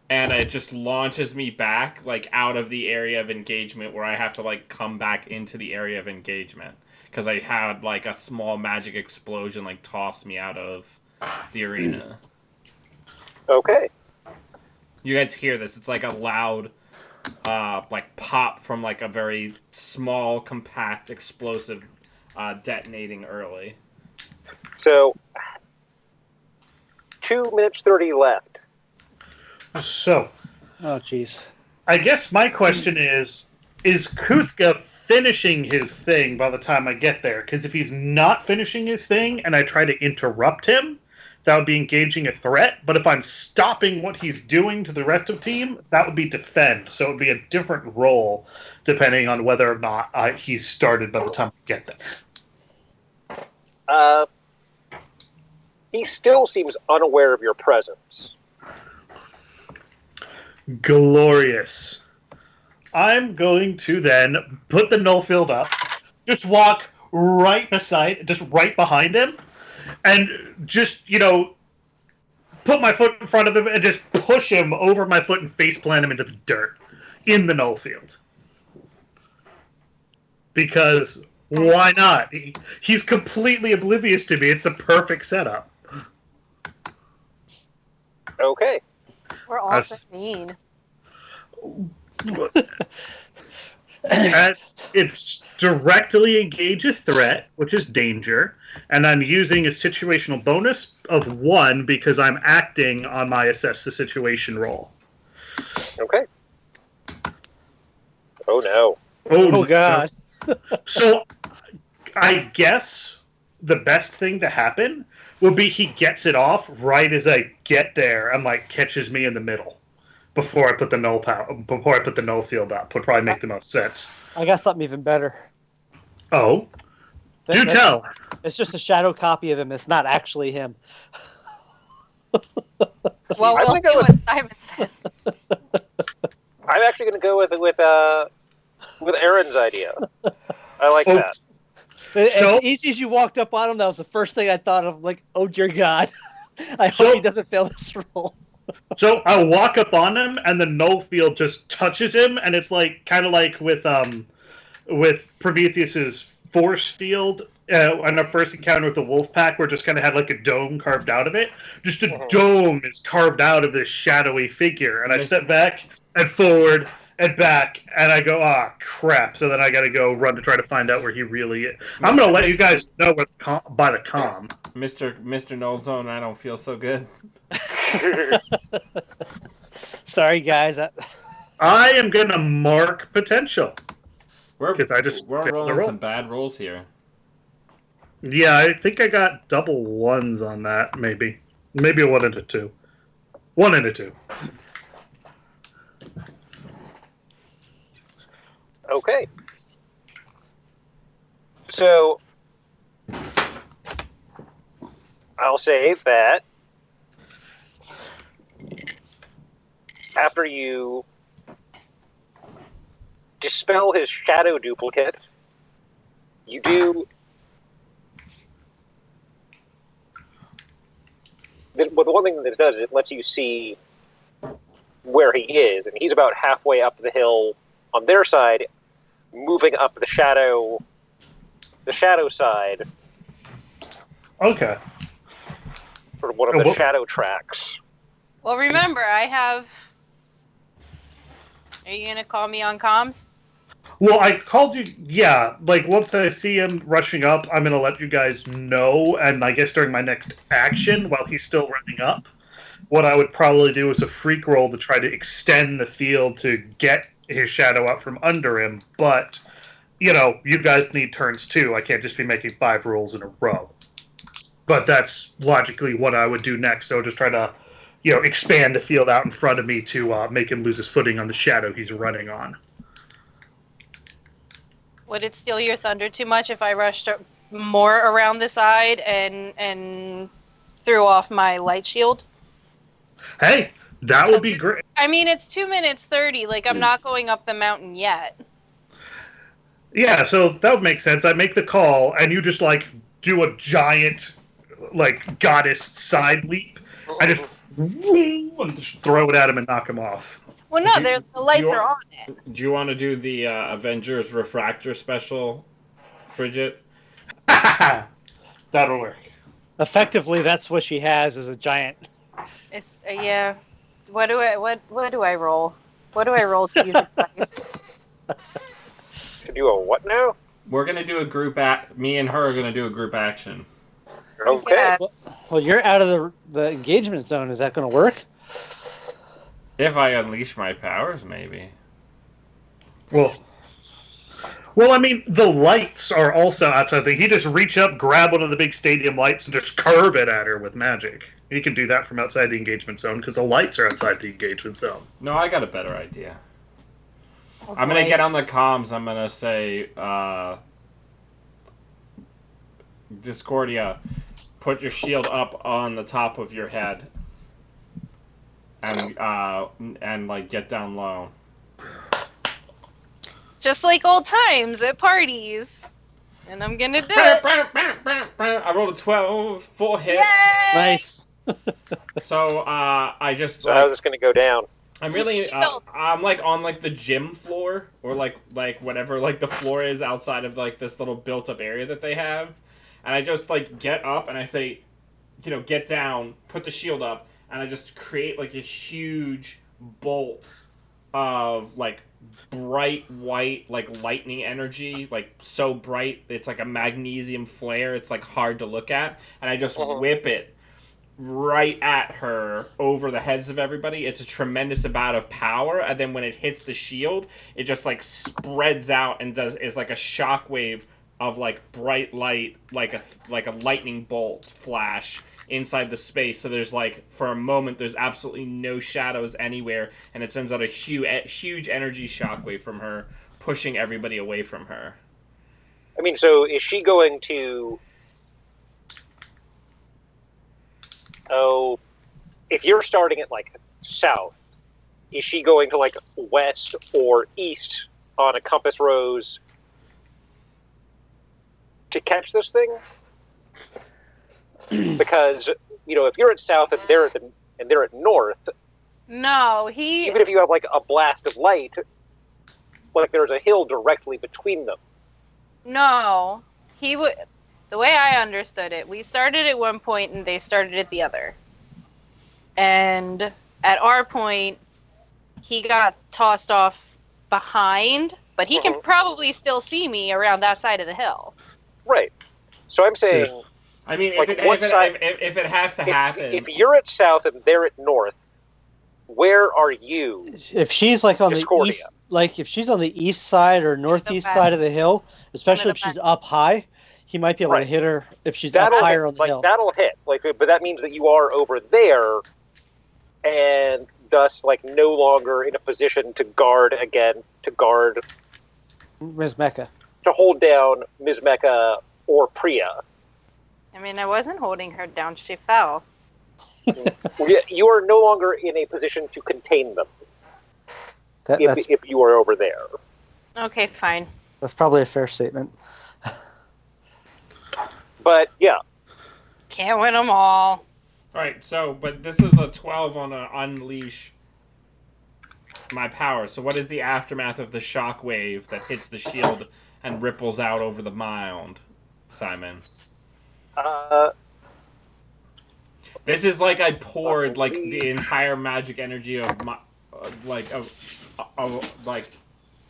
And it just launches me back, like, out of the area of engagement where I have to, like, come back into the area of engagement. Because I had, like, a small magic explosion, like, toss me out of the arena. Okay. You guys hear this. It's, like, a loud, like, pop from, like, a very small, compact, explosive detonating early. So, 2 minutes 30 left. So, Oh, jeez. I guess my question is Kuthka finishing his thing by the time I get there? Because if he's not finishing his thing and I try to interrupt him, that would be engaging a threat. But if I'm stopping what he's doing to the rest of the team, that would be defend. So it would be a different role depending on whether or not he's started by the time I get there. He still seems unaware of your presence. Glorious. I'm going to then put the null field up, just walk right behind him, and just, put my foot in front of him and just push him over my foot and faceplant him into the dirt in the null field. Because why not? He's completely oblivious to me. It's the perfect setup. Okay. We're all so mean. And it's directly engage a threat, which is danger, and I'm using a situational bonus of 1 because I'm acting on my assess the situation roll. Okay. Oh no. Oh God. So I guess the best thing to happen would be he gets it off right as I get there and like catches me in the middle before I put the null field up. Would probably make the most sense. I got something even better. Oh, do tell. It's just a shadow copy of him. It's not actually him. Well, we'll see what Simon says. I'm actually going to go with Aaron's idea. I like that. As easy as you walked up on him, that was the first thing I thought of. Like, oh dear God, I hope he doesn't fail this roll. So I walk up on him, and the null field just touches him, and it's like kind of like with Prometheus's force field on our first encounter with the wolf pack, where it just kind of had like a dome carved out of it. Just a dome is carved out of this shadowy figure, and I step back and forward and back, and I go, crap. So then I got to go run to try to find out where he really is. I'm going to let you guys know by the comm. Mr. Nullzone, I don't feel so good. Sorry, guys. I am going to mark potential. We're rolling roll. some bad rolls here. Yeah, I think I got double 1s on that, maybe. Maybe a 1 and a 2. 1 and a 2. Okay. So, I'll say that after you dispel his shadow duplicate, you do... The one thing that it does is it lets you see where he is, and he's about halfway up the hill on their side, moving up the shadow side. Okay. Sort of one of the shadow tracks. Well, remember, I have... Are you going to call me on comms? Well, I called you, yeah. Like, once I see him rushing up, I'm going to let you guys know, and I guess during my next action, while he's still running up, what I would probably do is a freak roll to try to extend the field to get his shadow out from under him, but you guys need turns too. I can't just be making 5 rolls in a row. But that's logically what I would do next. So just try to, expand the field out in front of me to make him lose his footing on the shadow he's running on. Would it steal your thunder too much if I rushed more around the side and threw off my light shield? Hey, that would be great. I mean, it's 2 minutes 30. Like, I'm not going up the mountain yet. Yeah, so that would make sense. I make the call, and you just do a giant goddess side leap. I just and just throw it at him and knock him off. Well, no, the lights are on it. Do you want to do the Avengers Refractor special, Bridget? That'll work. Effectively, that's what she has is a giant. It's yeah. What do I roll? What do I roll to use the dice? To do a what now? We're gonna do a group Me and her are gonna do a group action. Okay. Yes. Well, you're out of the engagement zone. Is that going to work? If I unleash my powers, maybe. Well, I mean, the lights are also outside. He just reach up, grab one of the big stadium lights, and just curve it at her with magic. He can do that from outside the engagement zone because the lights are outside the engagement zone. No, I got a better idea. Oh, I'm gonna boy. get on the comms. I'm gonna say, Discordia, put your shield up on the top of your head, and like get down low. Just like old times at parties. And I'm gonna do it. I rolled a 12, full hit. Yay! Nice. So I just So how's this going to go down? I'm really Shield. I'm like on like the gym floor or like whatever like the floor is outside of like this little built up area that they have, and I just like get up and I say, get down, put the shield up, and I just create like a huge bolt of like bright white like lightning energy, like so bright it's like a magnesium flare. It's like hard to look at, and I just whip it right at her over the heads of everybody. It's a tremendous amount of power, and then when it hits the shield, it just like spreads out and is like a shockwave of like bright light, like a lightning bolt flash inside the space. So there's like for a moment there's absolutely no shadows anywhere, and it sends out a huge energy shockwave from her, pushing everybody away from her. I mean, so is she going to... Oh, if you're starting at, like, south, is she going to, like, west or east on a compass rose to catch this thing? Because, if you're at south and they're at north, No, even if you have, like, a blast of light, like, there's a hill directly between them. No, he would. The way I understood it, we started at one point and they started at the other. And at our point, he got tossed off behind, but he can probably still see me around that side of the hill. Right. So I'm saying... I mean, Like, if it has to happen, If you're at south and they're at north, where are you? If she's like on Discordia. the east, like if she's on the east side or northeast west. side of the hill, especially if the she's west. up high, he might be able to Right. hit her if she's up That'll higher hit, on the hill. that'll hit. But that means that you are over there, and thus no longer in a position to guard Ms. Mecca. to hold down Ms. Mecca or Priya. I mean, I wasn't holding her down; she fell. You are no longer in a position to contain them That's if you are over there. Okay, fine. probably a fair statement. But yeah, Can't win them all. Right, so, but this is a 12 on a unleash my power. So what is the aftermath of the shockwave that hits the shield and ripples out over the mound, Simon? This is like I poured like the entire magic energy of my,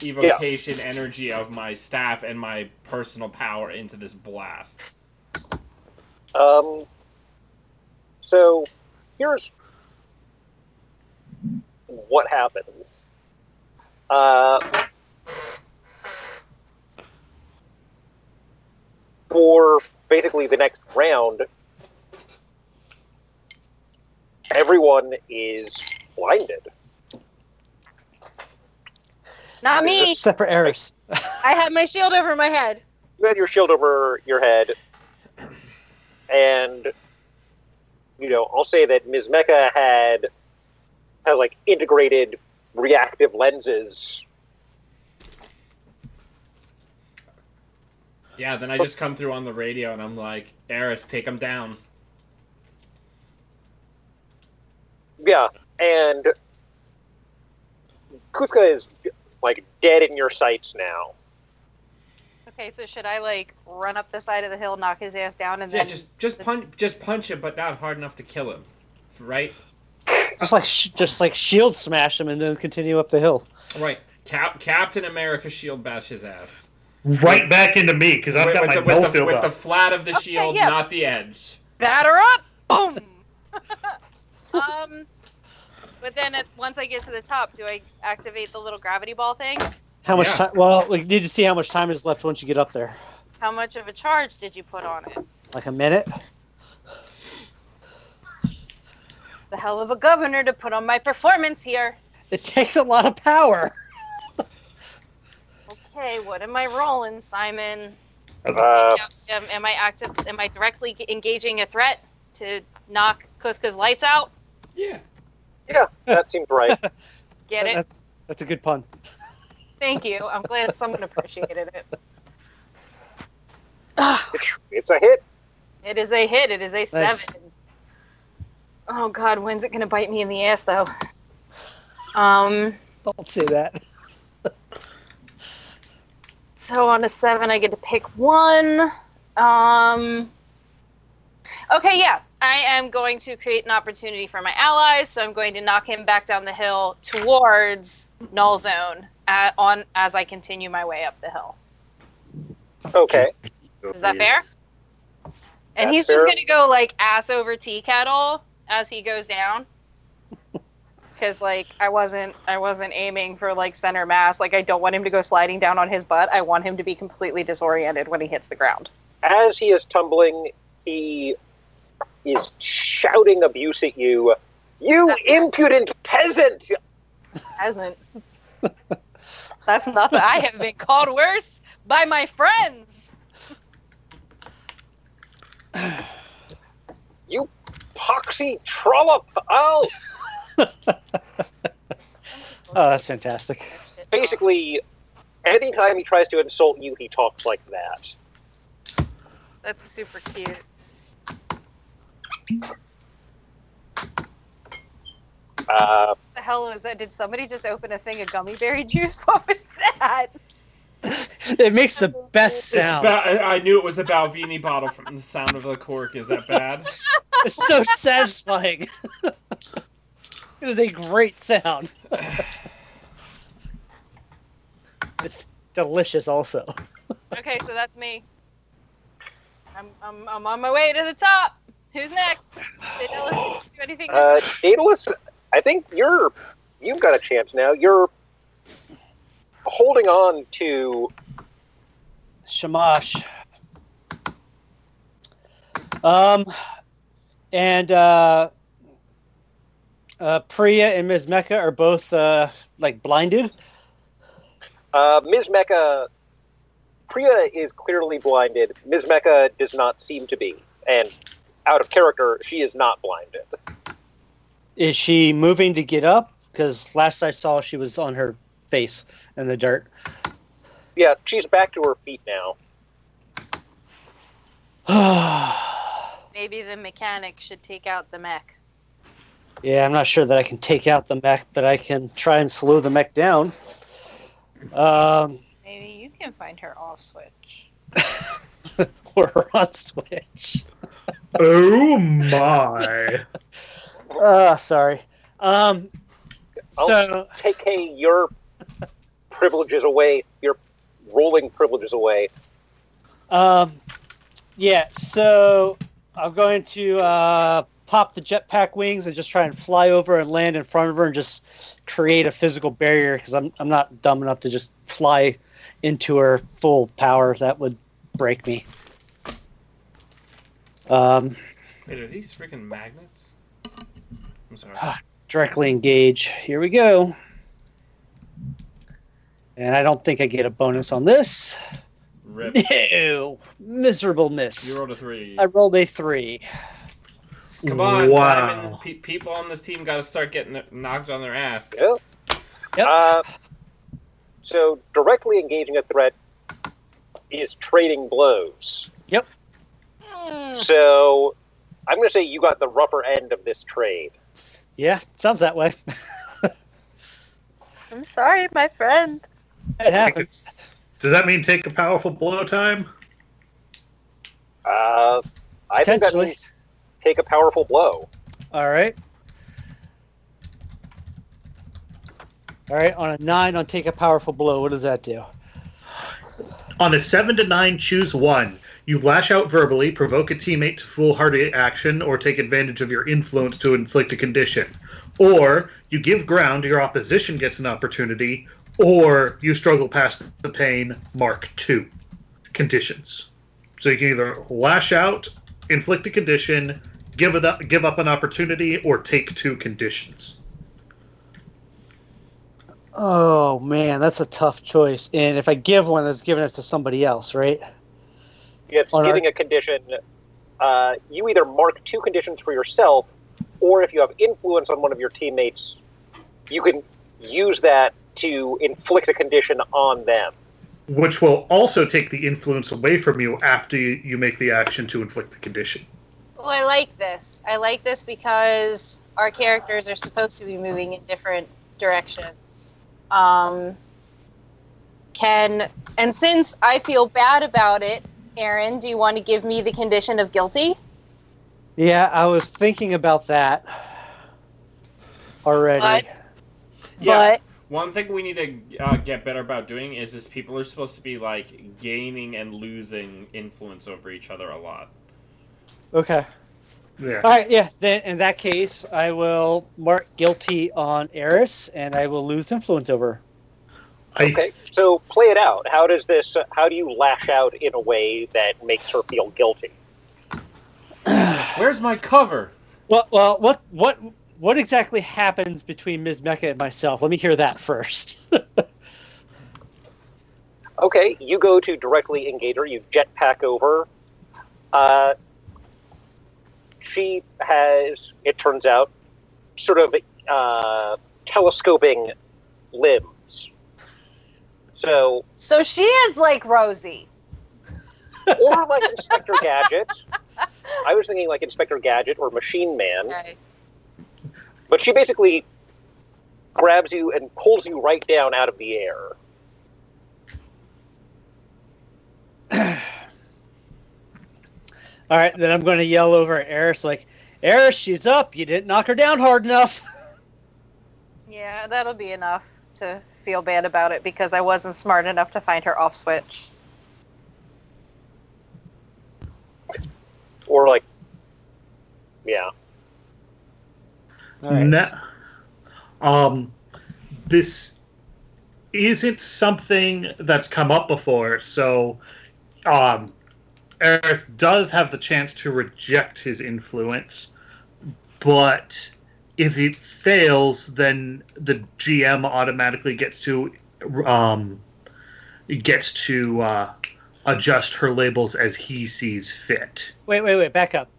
evocation energy of my staff and my personal power into this blast. So here's what happens. for basically the next round, everyone is blinded. Not me. Except for Eris. I have my shield over my head. You had your shield over your head, and I'll say that Ms. Mecha had like integrated reactive lenses. Yeah, then I just come through on the radio and I'm like, Eris, take him down. Yeah, and Kuthka is like dead in your sights now. Okay, so should I like run up the side of the hill, knock his ass down, and Yeah, then just punch him, but not hard enough to kill him, right? Just like shield smash him and then continue up the hill. Right. Captain America shield bash his ass. Right back into me, because I've got my no field with up. the flat of the shield, yeah. not the edge. batter up, boom. But then once I get to the top, do I activate the little gravity ball thing? How much time? Well, we need to see how much time is left once you get up there. How much of a charge did you put on it? Like a minute? The hell of a governor to put on my performance here. It takes a lot of power. Okay, what am I rolling, Simon? Am I active? Am I directly engaging a threat to knock Kuthka's lights out? Yeah. Yeah, that seems right. Get it? That's a good pun. Thank you. I'm glad someone appreciated it. It's a hit. It is a hit. It is a Nice. 7. Oh God, when's it gonna bite me in the ass though? Don't say that. So on a 7, I get to pick one. Okay, yeah. I am going to create an opportunity for my allies, so I'm going to knock him back down the hill towards Null Zone as I continue my way up the hill. Okay. Is that fair? And That's he's fair. just going to go like ass over tea kettle as he goes down. Because like I wasn't aiming for like center mass. Like I don't want him to go sliding down on his butt. I want him to be completely disoriented when he hits the ground. As he is tumbling, he is shouting abuse at you. You impudent peasant! Hasn't. That's nothing. I have been called worse by my friends. You poxy trollop! Oh! Oh, that's fantastic. Basically, anytime he tries to insult you, he talks like that. That's super cute. What the hell was that? Did somebody just open a thing of gummy berry juice? What was that? It makes the best sound. I knew it was about Vini Bottle from the sound of the cork. Is that bad? It's so satisfying. It is a great sound. It's delicious also. Okay, so that's me. I'm on my way to the top. Who's next? Did Ellis do anything this week? Daedalus, I think you've got a chance now. You're holding on to Shamash. And Priya and Ms. Mecha are both like blinded. Ms. Mecha. Priya is clearly blinded. Ms. Mecha does not seem to be. And out of character, she is not blinded. Is she moving to get up? Because last I saw, she was on her face in the dirt. Yeah, she's back to her feet now. Maybe the mechanic should take out the mech. Yeah, I'm not sure that I can take out the mech, but I can try and slow the mech down. Maybe you can find her off switch. Or on switch. Oh my. Sorry. So Take your privileges away, your rolling privileges away. yeah, so I'm going to pop the jetpack wings and just try and fly over and land in front of her and just create a physical barrier because I'm not dumb enough to just fly into her full power. That would break me. Um, Wait, are these freaking magnets? I'm sorry. directly engage. Here we go. And I don't think I get a bonus on this. Rip. No, miserable You miss. rolled a 3. I rolled a 3. Come on, Simon. Wow. People on this team got to start getting knocked on their ass. Yeah. Yep. So directly engaging a threat is trading blows. Yep. So I'm going to say you got the rougher end of this trade. Yeah, sounds that way. I'm sorry, my friend. It happens. Does that mean take a powerful blow time? I think that Potentially. means take a powerful blow. All right. All right, on a 9 on take a powerful blow, what does that do? On a 7 to 9, choose one. You lash out verbally, provoke a teammate to foolhardy action, or take advantage of your influence to inflict a condition. Or you give ground, your opposition gets an opportunity, or you struggle past the pain, mark 2 conditions. So you can either lash out, inflict a condition, give up an opportunity, or take 2 conditions. Oh, man, that's a tough choice. And if I give one, it's giving it to somebody else, right? It's On giving a condition. You either mark 2 conditions for yourself, or if you have influence on one of your teammates, you can use that to inflict a condition on them. Which will also take the influence away from you after you make the action to inflict the condition. Well, I like this. I like this because our characters are supposed to be moving in different directions. And since I feel bad about it, Aaron, do you want to give me the condition of guilty? Yeah, I was thinking about that already. Yeah. But One thing we need to get better about doing is people are supposed to be like gaining and losing influence over each other a lot. Okay. Yeah. All right, yeah. Then in that case, I will mark guilty on Eris, and I will lose influence over her. Okay, so play it out. How do you lash out in a way that makes her feel guilty? Where's my cover? Well, what exactly happens between Ms. Mecca and myself? Let me hear that first. Okay, you go to directly engage her. You jetpack over. She has, it turns out, sort of telescoping limbs. So she is like Rosie. or like Inspector Gadget. I was thinking like Inspector Gadget or Machine Man. Okay. But she basically grabs you and pulls you right down out of the air. All right, then I'm going to yell over at Eris, like, Eris, she's up. You didn't knock her down hard enough. Yeah, that'll be enough to feel bad about it because I wasn't smart enough to find her off switch. Or like, yeah. All right. This isn't something that's come up before, so Eris does have the chance to reject his influence, but if it fails, then the GM automatically gets to adjust her labels as he sees fit. Wait, back up.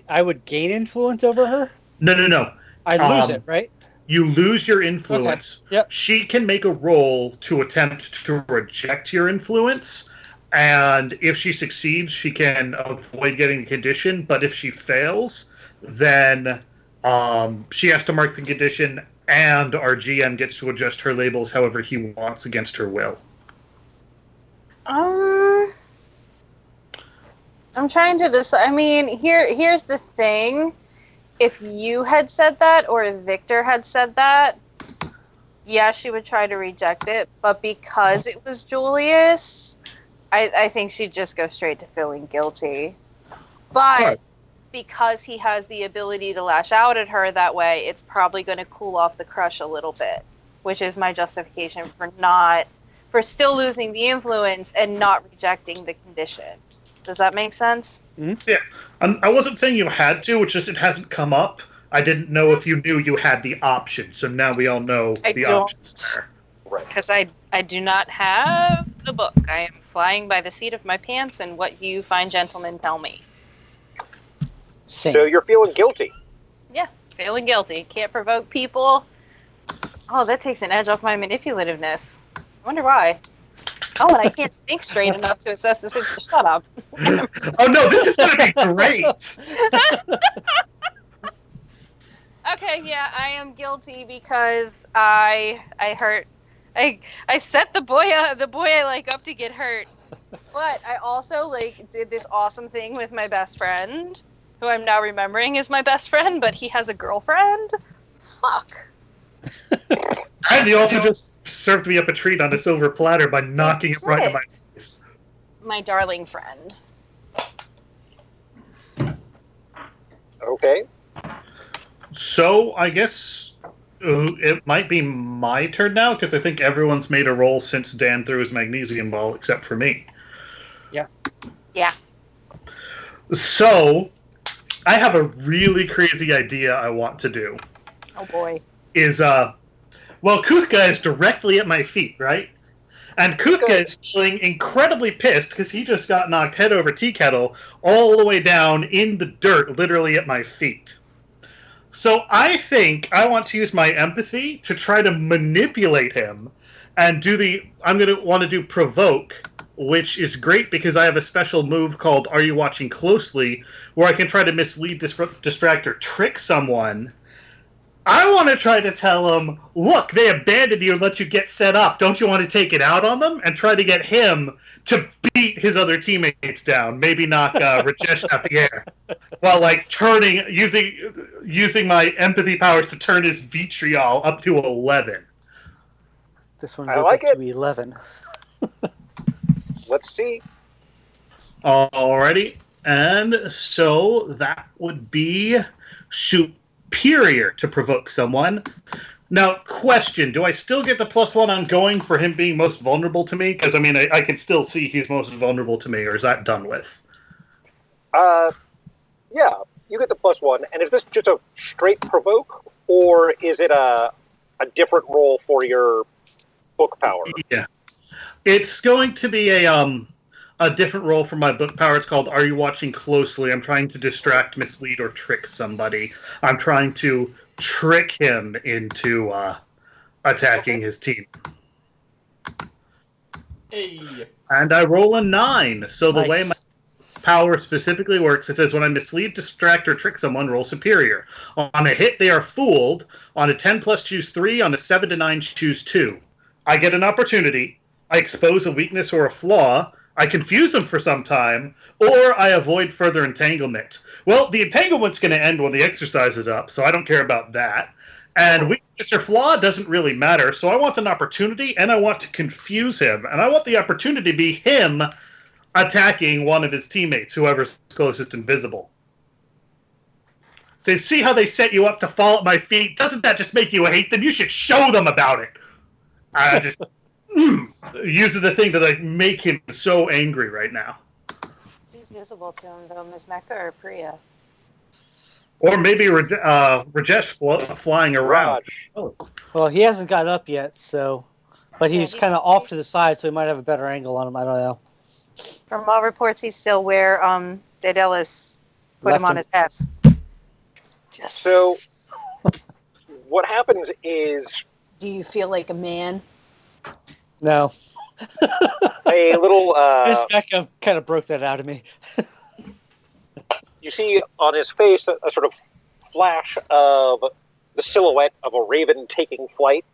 I would gain influence over her? No. I lose it, right? You lose your influence. Okay. Yep. She can make a roll to attempt to reject your influence, and if she succeeds, she can avoid getting the condition. But if she fails, then she has to mark the condition, and our GM gets to adjust her labels however he wants against her will. I'm trying to decide. I mean, here's the thing. If you had said that, or if Victor had said that, yeah, she would try to reject it. But because it was Julius, I think she'd just go straight to feeling guilty. But Right. because he has the ability to lash out at her that way, it's probably going to cool off the crush a little bit, which is my justification for still losing the influence and not rejecting the condition. Does that make sense? Yeah, I wasn't saying you had to. It's just it hasn't come up. I didn't know if you knew you had the option. So now we all know I the don't. options there. Right. Because I do not have the book. I am flying by the seat of my pants and what you fine gentlemen tell me. Same. So you're feeling guilty. Yeah, feeling guilty. Can't provoke people. Oh, that takes an edge off my manipulativeness. I wonder why. Oh, and I can't think straight enough to assess this. Shut up. Oh no, this is going to be great. Okay, yeah, I am guilty because I hurt. I set the boy I like up to get hurt. But I also like did this awesome thing with my best friend, who I'm now remembering is my best friend, but he has a girlfriend. Fuck. And you also just served me up a treat on a silver platter by knocking it That's right in it. my face. My darling friend. Okay. So I guess it might be my turn now because I think everyone's made a roll since Dan threw his magnesium ball, except for me. Yeah. So I have a really crazy idea I want to do. Oh boy. Is well, Kuthka is directly at my feet, right? And Kuthka is feeling incredibly pissed because he just got knocked head over tea kettle all the way down in the dirt, literally at my feet. So I think I want to use my empathy to try to manipulate him and I'm going to want to do provoke, which is great because I have a special move called Are You Watching Closely, where I can try to mislead, distract, or trick someone. I want to try to tell him, look, they abandoned you and let you get set up. Don't you want to take it out on them? And try to get him to beat his other teammates down. Maybe knock Rajesh out the air. While like using my empathy powers to turn his vitriol up to 11. This one I goes like up it. to 11. Let's see. Alrighty. And so that would be superior to provoke someone. Now, question, do I still get the +1 on going for him being most vulnerable to me? Because, I mean, I can still see he's most vulnerable to me, or is that done with? Yeah, you get the +1. And is this just a straight provoke, or is it a different roll for your book power? Yeah. It's going to be a different role for my book power. It's called Are You Watching Closely? I'm trying to distract, mislead, or trick somebody. I'm trying to trick him into attacking his team. Hey. And I roll a 9. So the Nice. way my power specifically works, it says when I mislead, distract, or trick someone, roll superior. On a hit, they are fooled. On a 10 plus, choose 3. On a 7 to 9, choose 2. I get an opportunity. I expose a weakness or a flaw. I confuse them for some time, or I avoid further entanglement. Well, the entanglement's going to end when the exercise is up, so I don't care about that. And weakness or flaw doesn't really matter, so I want an opportunity, and I want to confuse him. And I want the opportunity to be him attacking one of his teammates, whoever's closest and visible. Say, see how they set you up to fall at my feet? Doesn't that just make you hate them? You should show them about it. I just using the thing to like make him so angry right now. Who's visible to him though, Ms. Mecca or Priya? Or maybe Rajesh flying around. Raj. Well, he hasn't got up yet, so. But Yeah, he's he- kind of off to the side, so he might have a better angle on him. I don't know. From all reports, he's still where Daedalus put Left him on him. his ass. Yes. So what happens is Do you feel like a man? No. a little. Miss Becca kind of broke that out of me. You see on his face a sort of flash of the silhouette of a raven taking flight,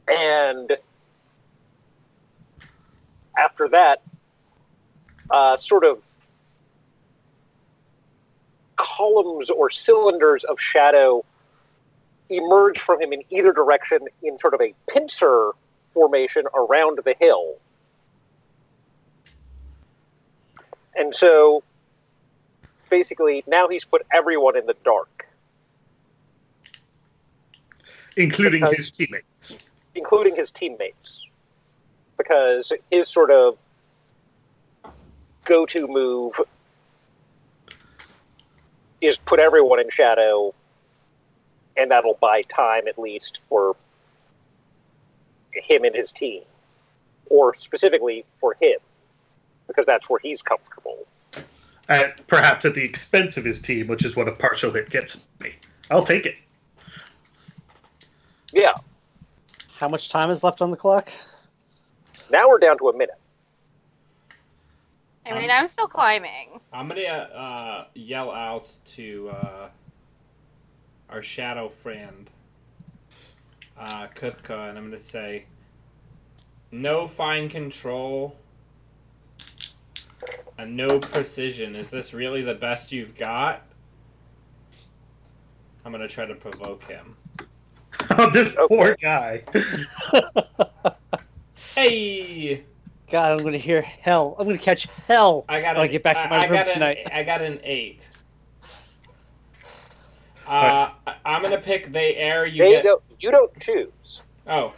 and after that, sort of columns or cylinders of shadow emerge from him in either direction in sort of a pincer formation around the hill. And so, basically, now he's put everyone in the dark. Including his teammates. Including his teammates. Because his sort of go-to move is put everyone in shadow, and that'll buy time at least for him and his team, or specifically for him, because that's where he's comfortable. Perhaps at the expense of his team, which is what a partial hit gets me. I'll take it. Yeah. How much time is left on the clock? Now we're down to a minute. I mean, I'm still climbing. I'm gonna yell out to our shadow friend, Kuthka, and I'm gonna say, no fine control and no precision. Is this really the best you've got? I'm gonna try to provoke him. Oh, this poor guy. Hey! God, I'm going to hear hell. I'm going to catch hell when I get back to my room tonight. I got an 8. I'm gonna pick they air. You don't choose. Oh.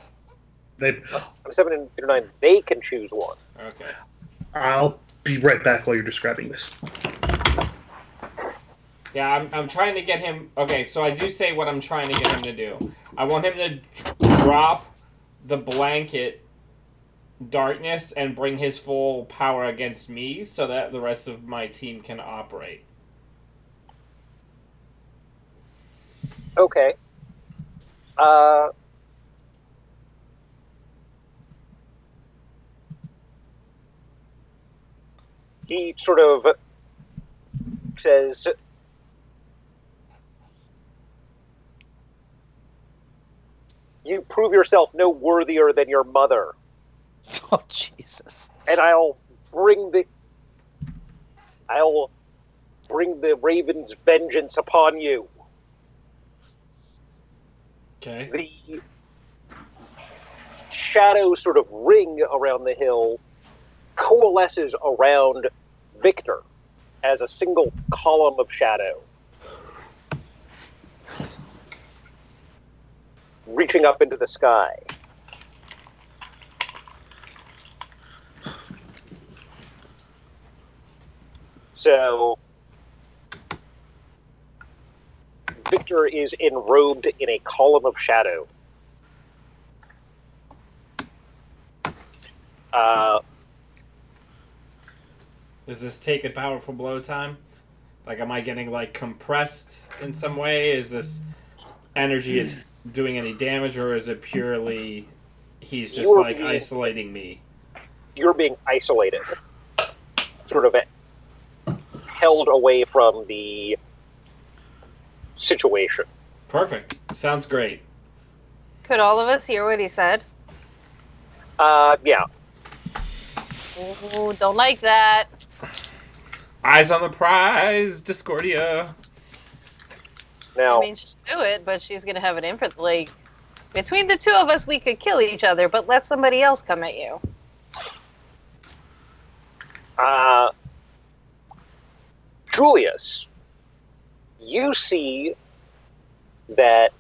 They. 7 through 9. They can choose one. Okay. I'll be right back while you're describing this. Yeah, I'm trying to get him. Okay, so I do say what I'm trying to get him to do. I want him to drop the blanket darkness and bring his full power against me so that the rest of my team can operate. Okay. He sort of says, you prove yourself no worthier than your mother. Oh, Jesus. And I'll bring the raven's vengeance upon you. Okay. The shadow sort of ring around the hill coalesces around Victor as a single column of shadow, reaching up into the sky. So Victor is enrobed in a column of shadow. Does this take a powerful blow time? Like, am I getting, like, compressed in some way? Is this energy doing any damage, or is it purely he's just, like, isolating me? You're being isolated. Sort of held away from the situation. Perfect. Sounds great. Could all of us hear what he said? Yeah. Ooh, don't like that. Eyes on the prize, Discordia. Now, I mean, she'll do it, but she's gonna have an input. Like, between the two of us, we could kill each other, but let somebody else come at you. Julius, you see that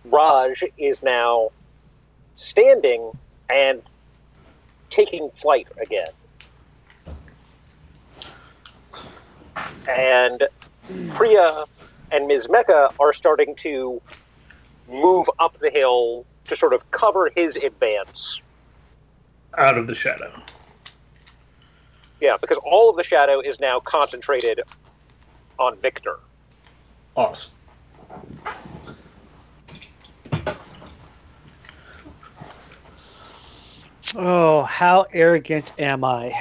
Raj is now standing and taking flight again. And Priya and Ms. Mecca are starting to move up the hill to sort of cover his advance. Out of the shadow. Yeah, because all of the shadow is now concentrated on Victor. Awesome. Oh, how arrogant am I?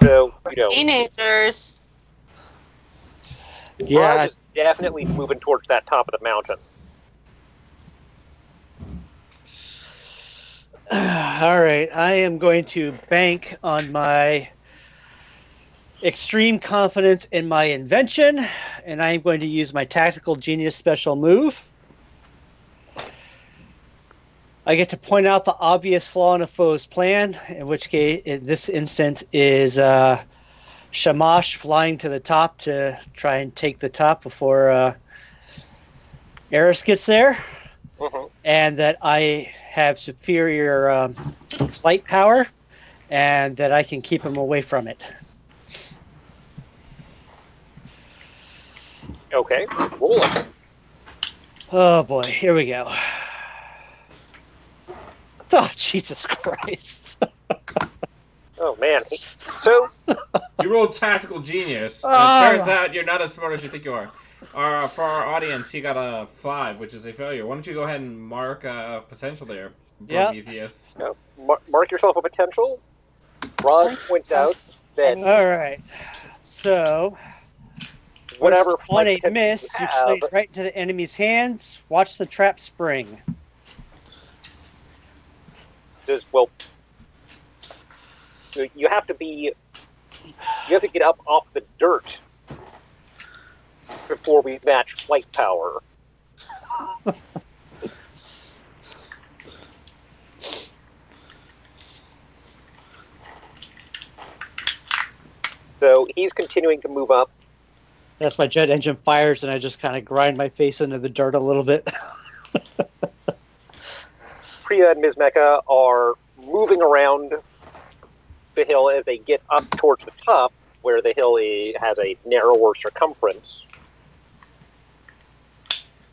So, Teenagers. Yeah. Raj is definitely moving towards that top of the mountain. All right, I am going to bank on my extreme confidence in my invention, and I am going to use my tactical genius special move. I get to point out the obvious flaw in a foe's plan, in which case, in this instance, is Shamash flying to the top to try and take the top before Eris gets there. Mm-hmm. And that I have superior flight power, and that I can keep him away from it. Okay, roll it. Oh boy, here we go. Oh, Jesus Christ. Oh man. So You rolled tactical genius, and Oh. it turns out you're not as smart as you think you are. For our audience, he got a 5, which is a failure. Why don't you go ahead and mark potential there, Yep. Prometheus? mark yourself a potential. Raj points out that All right. So, whatever on flight a potential miss, you you play have, it right into the enemy's hands. Watch the trap spring. is, well, you have to get up off the dirt before we match flight power. So he's continuing to move up. That's my jet engine fires, and I just kind of grind my face into the dirt a little bit. Priya and Ms. Mecca are moving around the hill as they get up towards the top, where the hill has a narrower circumference.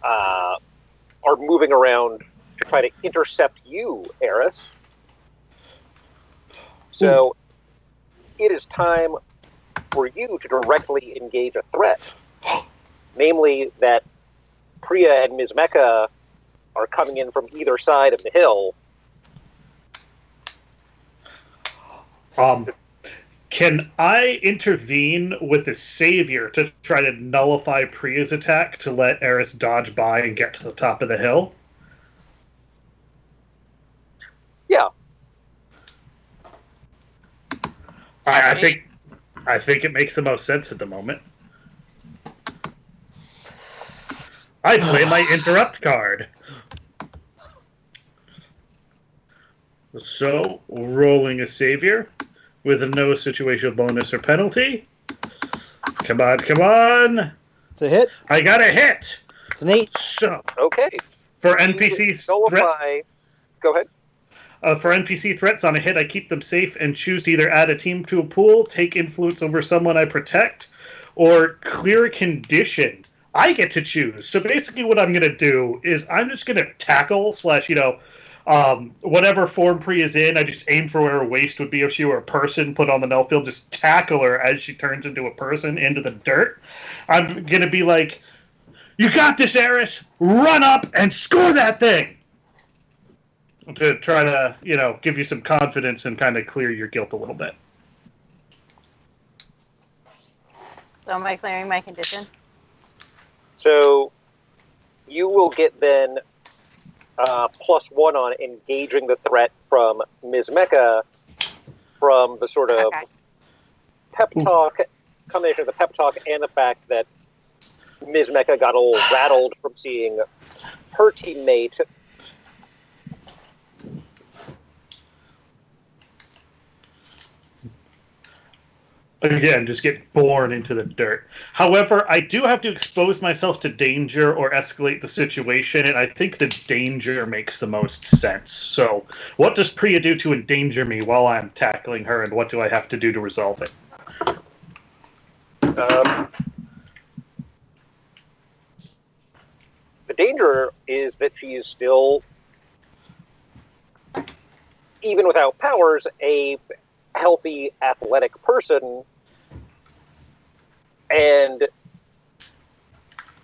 Are moving around to try to intercept you, Eris. So it is time for you to directly engage a threat. Namely, that Priya and Ms. Mecca are coming in from either side of the hill. Can I intervene with the Savior to try to nullify Priya's attack to let Eris dodge by and get to the top of the hill? Yeah. I think it makes the most sense at the moment. I play my interrupt card. So, rolling a Savior with no situational bonus or penalty. Come on. It's a hit. I got a hit. It's an 8. So, Okay. for NPC threats, Go ahead. for NPC threats on a hit, I keep them safe and choose to either add a team to a pool, take influence over someone I protect, or clear a condition. I get to choose. So basically what I'm going to do is I'm just going to tackle / whatever form Priya is in, I just aim for where her waist would be if she were a person put on the null field, just tackle her as she turns into a person into the dirt. I'm going to be like, you got this, Eris! Run up and score that thing! To try to, give you some confidence and kind of clear your guilt a little bit. So am I clearing my condition? So you will get then +1 on engaging the threat from Ms. Mecca from the sort of pep talk, combination of the pep talk and the fact that Ms. Mecca got a little rattled from seeing her teammate again, just get born into the dirt. However, I do have to expose myself to danger or escalate the situation, and I think the danger makes the most sense. So, what does Priya do to endanger me while I'm tackling her, and what do I have to do to resolve it? the danger is that she is still, even without powers, a healthy, athletic person, and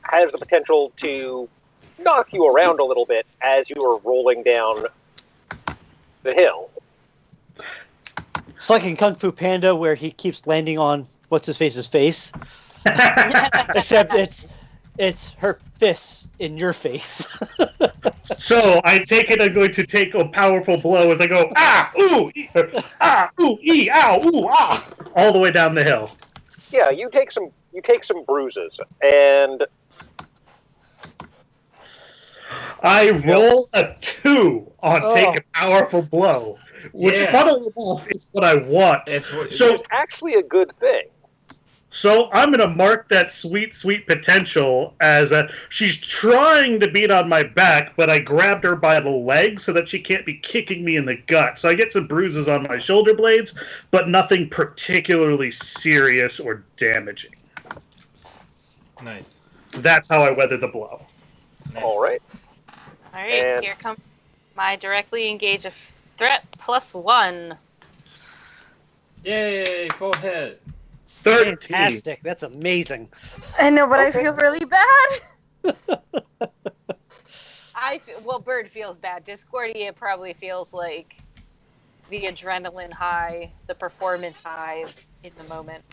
has the potential to knock you around a little bit as you are rolling down the hill. It's like in Kung Fu Panda where he keeps landing on what's-his-face's face. Except it's her fists in your face. So, I take it I'm going to take a powerful blow as I go, ooh, ee, ow, ooh, ah, all the way down the hill. Yeah, you take some bruises, and I roll a 2 on take a powerful blow, which funnily enough is what I want. It's actually a good thing. So I'm going to mark that sweet, sweet potential as she's trying to beat on my back, but I grabbed her by the leg so that she can't be kicking me in the gut. So I get some bruises on my shoulder blades, but nothing particularly serious or damaging. Nice. That's how I weather the blow. Nice. All right. All right, And- here comes my directly engage a threat +1. Yay! Full hit. 13. Fantastic. That's amazing. I know, but I Okay. feel really bad. Well, Bird feels bad. Discordia probably feels like the adrenaline high, the performance high in the moment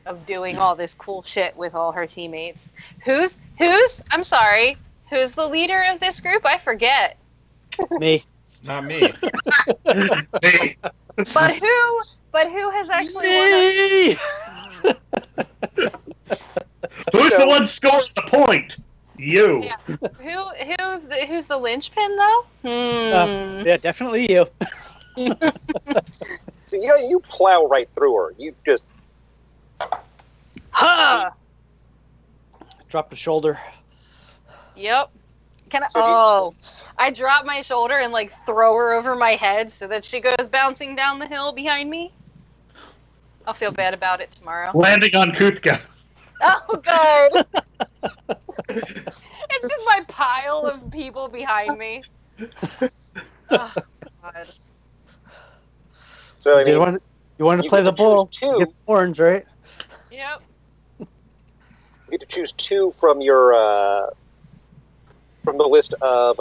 of doing all this cool shit with all her teammates. I'm sorry, who's the leader of this group? I forget. Me. Not me. Hey, But who has actually won Me! who's the one scoring the point? You. Yeah. Who's the linchpin though? Yeah, definitely you. So you plow right through her. You just Huh. Drop the shoulder. Yep. Can I? So do you- Oh, I drop my shoulder and like throw her over my head so that she goes bouncing down the hill behind me. I'll feel bad about it tomorrow. Landing on Kuthka. Oh, good. It's just my pile of people behind me. Oh, God. so I you mean, wanted to you play get the to bull. choose two. Get orange, right? Yep. you get to choose two from your from the list of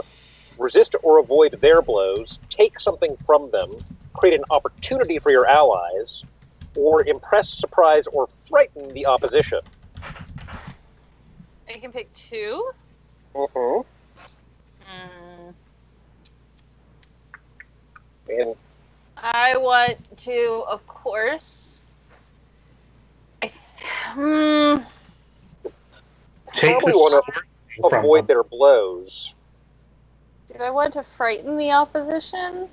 resist or avoid their blows, take something from them, create an opportunity for your allies, or impress, surprise, or frighten the opposition. I can pick two. Mm-hmm. Mm. And I want to, of course. Take probably the want sword to from avoid them. their blows. Do I want to frighten the opposition?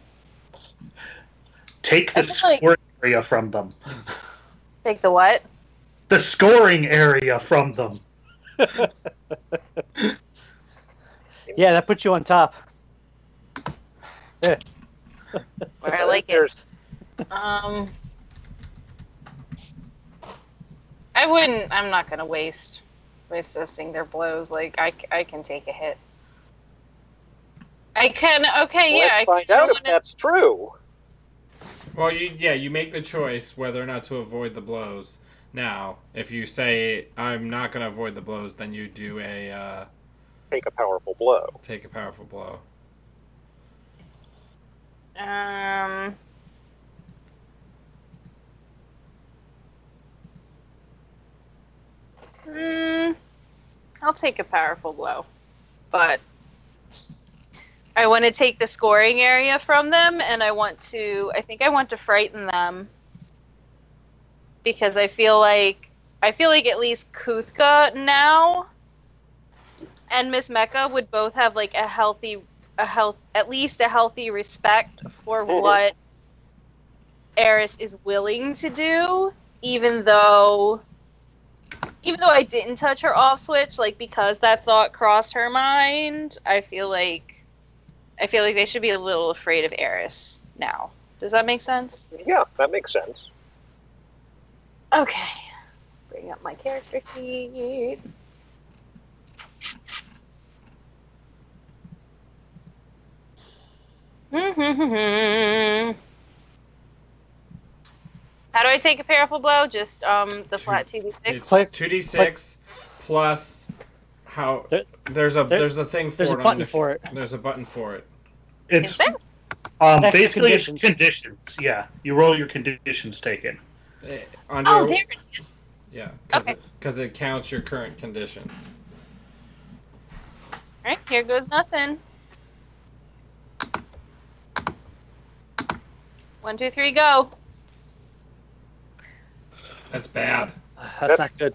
Take the I feel like- scoring area from them. Take the what? The scoring area from them. Yeah, that puts you on top. Where I like it. There's I wouldn't. I'm not gonna waste resisting their blows. Like I can take a hit. I can. Okay, yeah. Let's I find kinda out if wanna- that's true. Well, you make the choice whether or not to avoid the blows. Now, if you say I'm not going to avoid the blows, then you do a Take a powerful blow. take a powerful blow. I'll take a powerful blow, but I want to take the scoring area from them, and I think I want to frighten them because I feel like at least Kuthka now and Miss Mecca would both have like at least a healthy respect for what Eris is willing to do, even though I didn't touch her off switch, like because that thought crossed her mind, I feel like they should be a little afraid of Eris now. Does that make sense? Yeah, that makes sense. Okay. Bring up my character sheet. How do I take a powerful blow? Just the flat 2d6. It's Click, 2d6 plus how there's a thing for There's it. a button for it. There's a button for it. It's Is there? Extra basically it's conditions. conditions. Yeah, you roll your conditions taken. Under, Oh, there it is. Yeah, Okay. because it counts your current conditions. All right, here goes nothing. 1, 2, 3, go. That's bad. That's not good.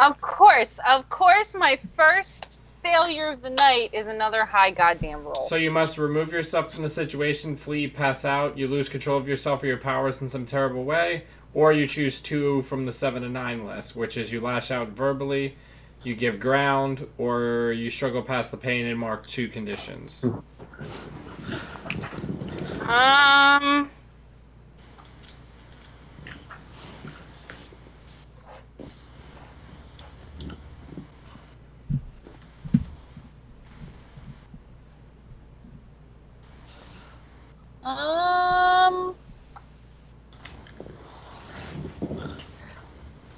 Of course, my first failure of the night is another high goddamn roll. So you must remove yourself from the situation, flee, pass out, you lose control of yourself or your powers in some terrible way, or you choose 2 from the 7 to 9 list, which is you lash out verbally, you give ground, or you struggle past the pain and mark 2 conditions. Um.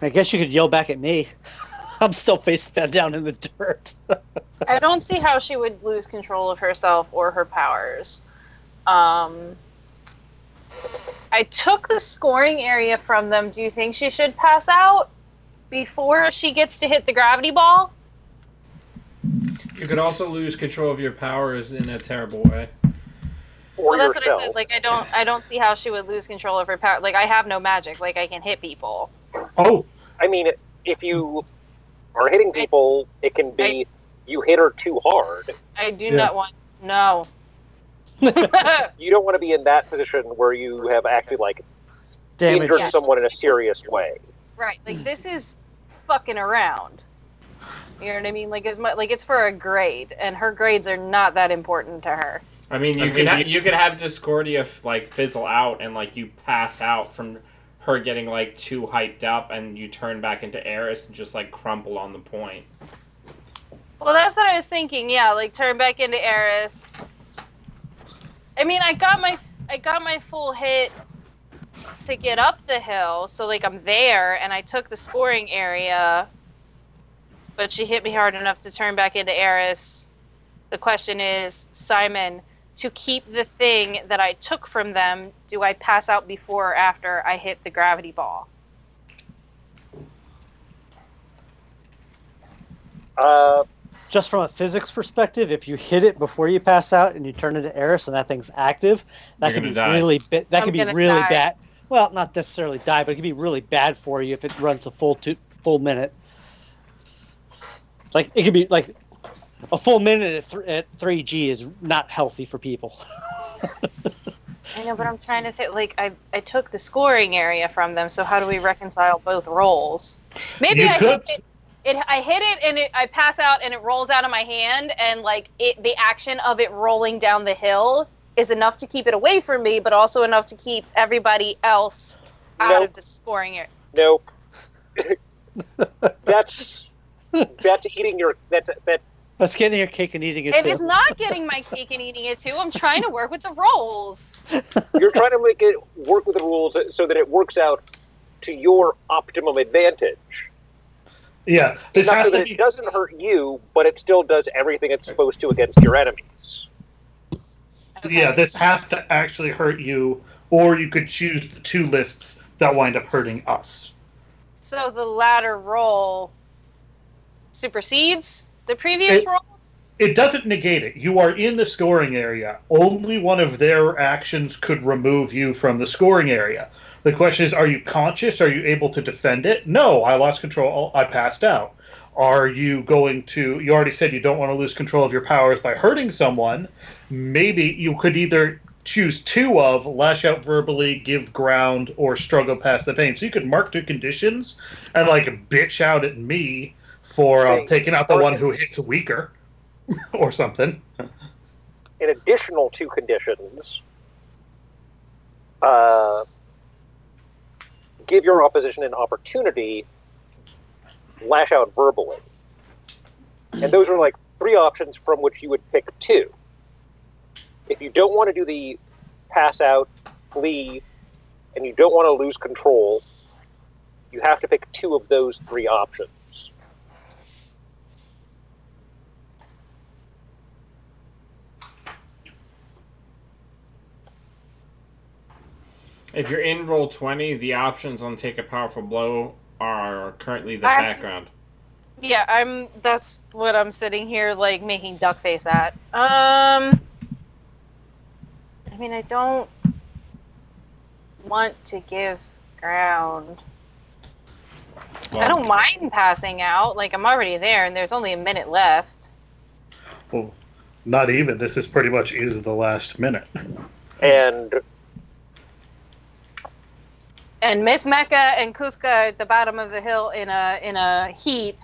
I guess you could yell back at me. I'm still face down in the dirt. I don't see how she would lose control of herself or her powers. I took the scoring area from them. Do you think she should pass out before she gets to hit the gravity ball? You could also lose control of your powers in a terrible way. Or Well, that's yourself. what I said. Like, I don't see how she would lose control of her power. Like, I have no magic. Like, I can hit people. Oh, I mean, if you are hitting people, it can be you hit her too hard. I do not want. No. You don't want to be in that position where you have actually Damage. injured someone in a serious way. Right. Like, this is fucking around. You know what I mean? Like, it's for a grade, and her grades are not that important to her. I mean, you could have Discordia fizzle out and you pass out from her getting too hyped up, and you turn back into Eris and just crumple on the point. Well, that's what I was thinking. Yeah, turn back into Eris. I mean, I got my full hit to get up the hill, so I'm there, and I took the scoring area, but she hit me hard enough to turn back into Eris. The question is, Simon, to keep the thing that I took from them, do I pass out before or after I hit the gravity ball? Just from a physics perspective, if you hit it before you pass out and you turn into Eris and that thing's active, that could be really bad. Well, not necessarily die, but it could be really bad for you if it runs the full minute. It could be a full minute at 3G is not healthy for people. I know, but I'm trying to think. I took the scoring area from them, so how do we reconcile both rolls? Maybe I hit it. I hit it and I pass out and it rolls out of my hand, and the action of it rolling down the hill is enough to keep it away from me, but also enough to keep everybody else out of the scoring area. Nope. That's eating your That's getting your cake and eating it too. It is not getting my cake and eating it too. I'm trying to work with the rolls. You're trying to make it work with the rules so that it works out to your optimum advantage. Yeah, this not has so to that be. It doesn't hurt you, but it still does everything it's supposed to against your enemies. Okay. Yeah, this has to actually hurt you, or you could choose the 2 lists that wind up hurting us. So the latter roll supersedes the previous roll? It doesn't negate it. You are in the scoring area. Only one of their actions could remove you from the scoring area. The question is, are you conscious? Are you able to defend it? No, I lost control. I passed out. Are you going to... You already said you don't want to lose control of your powers by hurting someone. Maybe you could either choose 2 of lash out verbally, give ground, or struggle past the pain. So you could mark 2 conditions and bitch out at me for taking out the one who hits weaker or something. In additional 2 conditions, give your opposition an opportunity, lash out verbally. And those are 3 options from which you would pick 2. If you don't want to do the pass out, flee, and you don't want to lose control, you have to pick 2 of those 3 options. If you're in roll 20, the options on take a powerful blow are currently the background. Yeah, that's what I'm sitting here making duck face at. I mean, I don't want to give ground. Well, I don't mind passing out. I'm already there, and there's only a minute left. Well, not even. This is pretty much the last minute. And And Miss Mecca and Kuthka are at the bottom of the hill in a heap.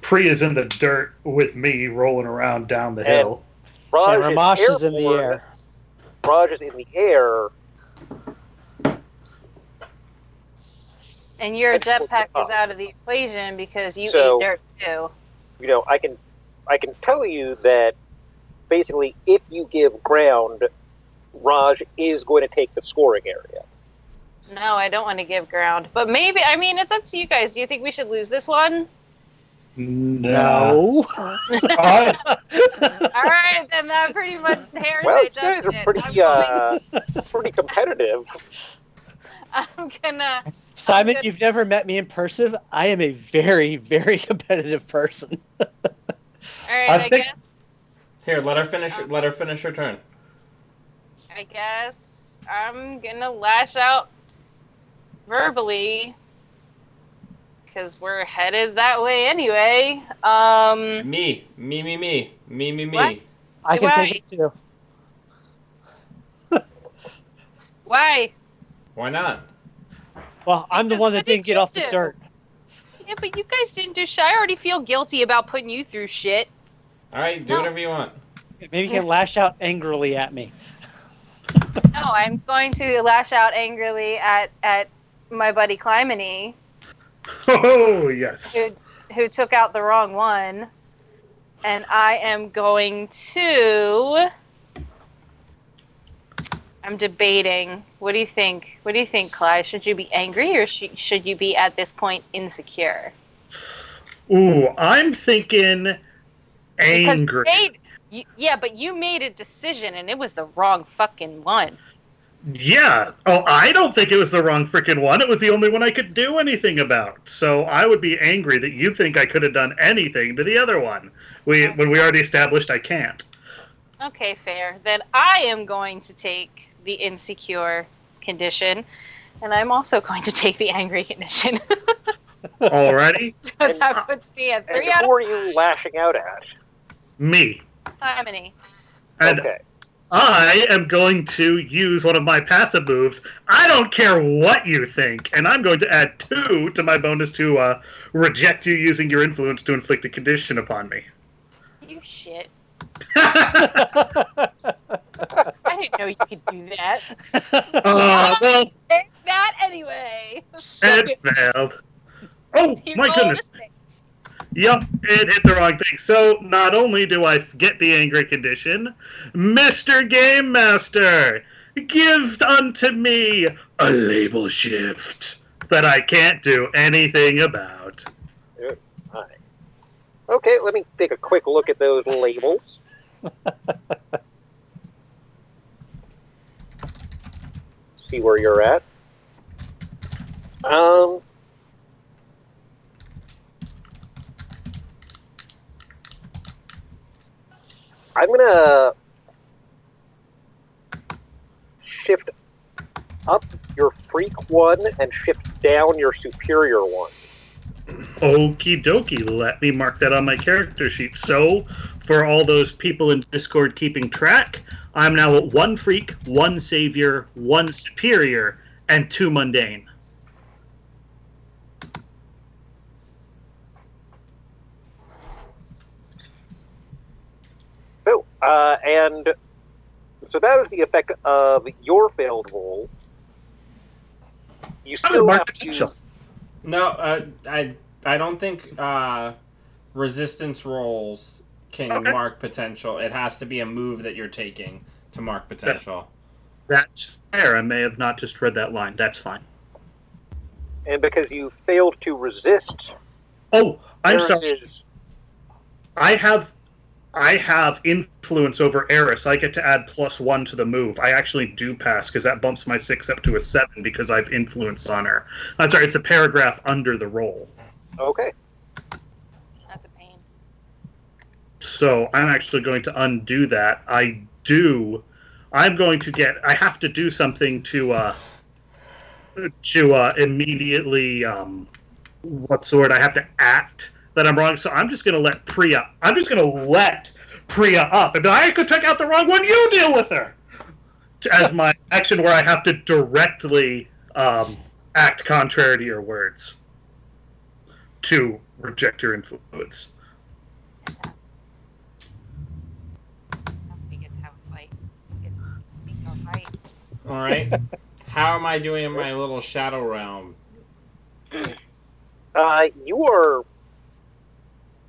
Priya's in the dirt with me rolling around down the And hill. And Raj Ramash is in the airborne. air. Raj is in the air. And your And jetpack Kuthka is out of the equation because you So- ate dirt too. I can tell you that basically, if you give ground, Raj is going to take the scoring area. No, I don't want to give ground. But maybe, I mean, it's up to you guys. Do you think we should lose this one? No. I, All right, then that pretty much tears Well, you it, guys doesn't are it? pretty competitive. I'm gonna. Simon, good. you've never met me in person. I am a very, very competitive person. All right, I I think- guess. Here, let her finish. Let her finish her turn. I guess I'm gonna lash out verbally because we're headed that way anyway. Me. What? I can Why? take it too. Why? Why not? Well, I'm the Because one what that didn't did get you off the do? dirt. Yeah, but you guys didn't do shit. I already feel guilty about putting you through shit. All right, do No. whatever you want. Maybe you can lash out angrily at me. No, I'm going to lash out angrily at my buddy Clymene, oh, yes. who took out the wrong one, and I am going to. I'm debating. What do you think? What do you think, Clyde? Should you be angry or should you be at this point insecure? Ooh, I'm thinking Because angry. but you made a decision and it was the wrong fucking one. Yeah. Oh, I don't think it was the wrong freaking one. It was the only one I could do anything about. So I would be angry that you think I could have done anything to the other one. When we already established I can't. Okay, fair. Then I am going to take the insecure condition, and I'm also going to take the angry condition. Alrighty? So that puts me at And 3 out who of are you lashing out at? Me. 5. Many. And Okay. I am going to use one of my passive moves. I don't care what you think, and I'm going to add 2 to my bonus to reject you using your influence to inflict a condition upon me. You shit. I didn't know you could do that. Well, Take that anyway. Suck it it. failed. Oh, You my rolled goodness. a 6. Yep, it hit the wrong thing. So not only do I get the angry condition, Mr. Game Master, give unto me a label shift that I can't do anything about. Hi. Okay, let me take a quick look at those labels. See where you're at. I'm gonna shift up your freak one and shift down your superior one. Okie dokie, let me mark that on my character sheet. So, for all those people in Discord keeping track, I'm now at 1 freak, 1 savior, 1 superior, and 2 mundane. So that was the effect of your failed roll. You How does still mark have potential? to. No, I don't think resistance rolls can Okay. mark potential. It has to be a move that you're taking to mark potential. That's fair. I may have not just read that line. That's fine. And because you failed to resist, Oh, I'm there sorry. is- I have influence over Eris. I get to add +1 to the move. I actually do pass because that bumps my 6 up to a 7 because I've influence on her. I'm sorry, it's the paragraph under the roll. Okay. That's a pain. So I'm actually going to undo that. I'm going to get. I have to do something to immediately. What's the word? I have to act that I'm wrong. So I'm just going to let Priya. I'm just going to let Priya up. And I could take out the wrong one. You deal with her. As my action, where I have to directly act contrary to your words, to reject your influence. We get to have a fight. We can go fight. All right. How am I doing in my little shadow realm?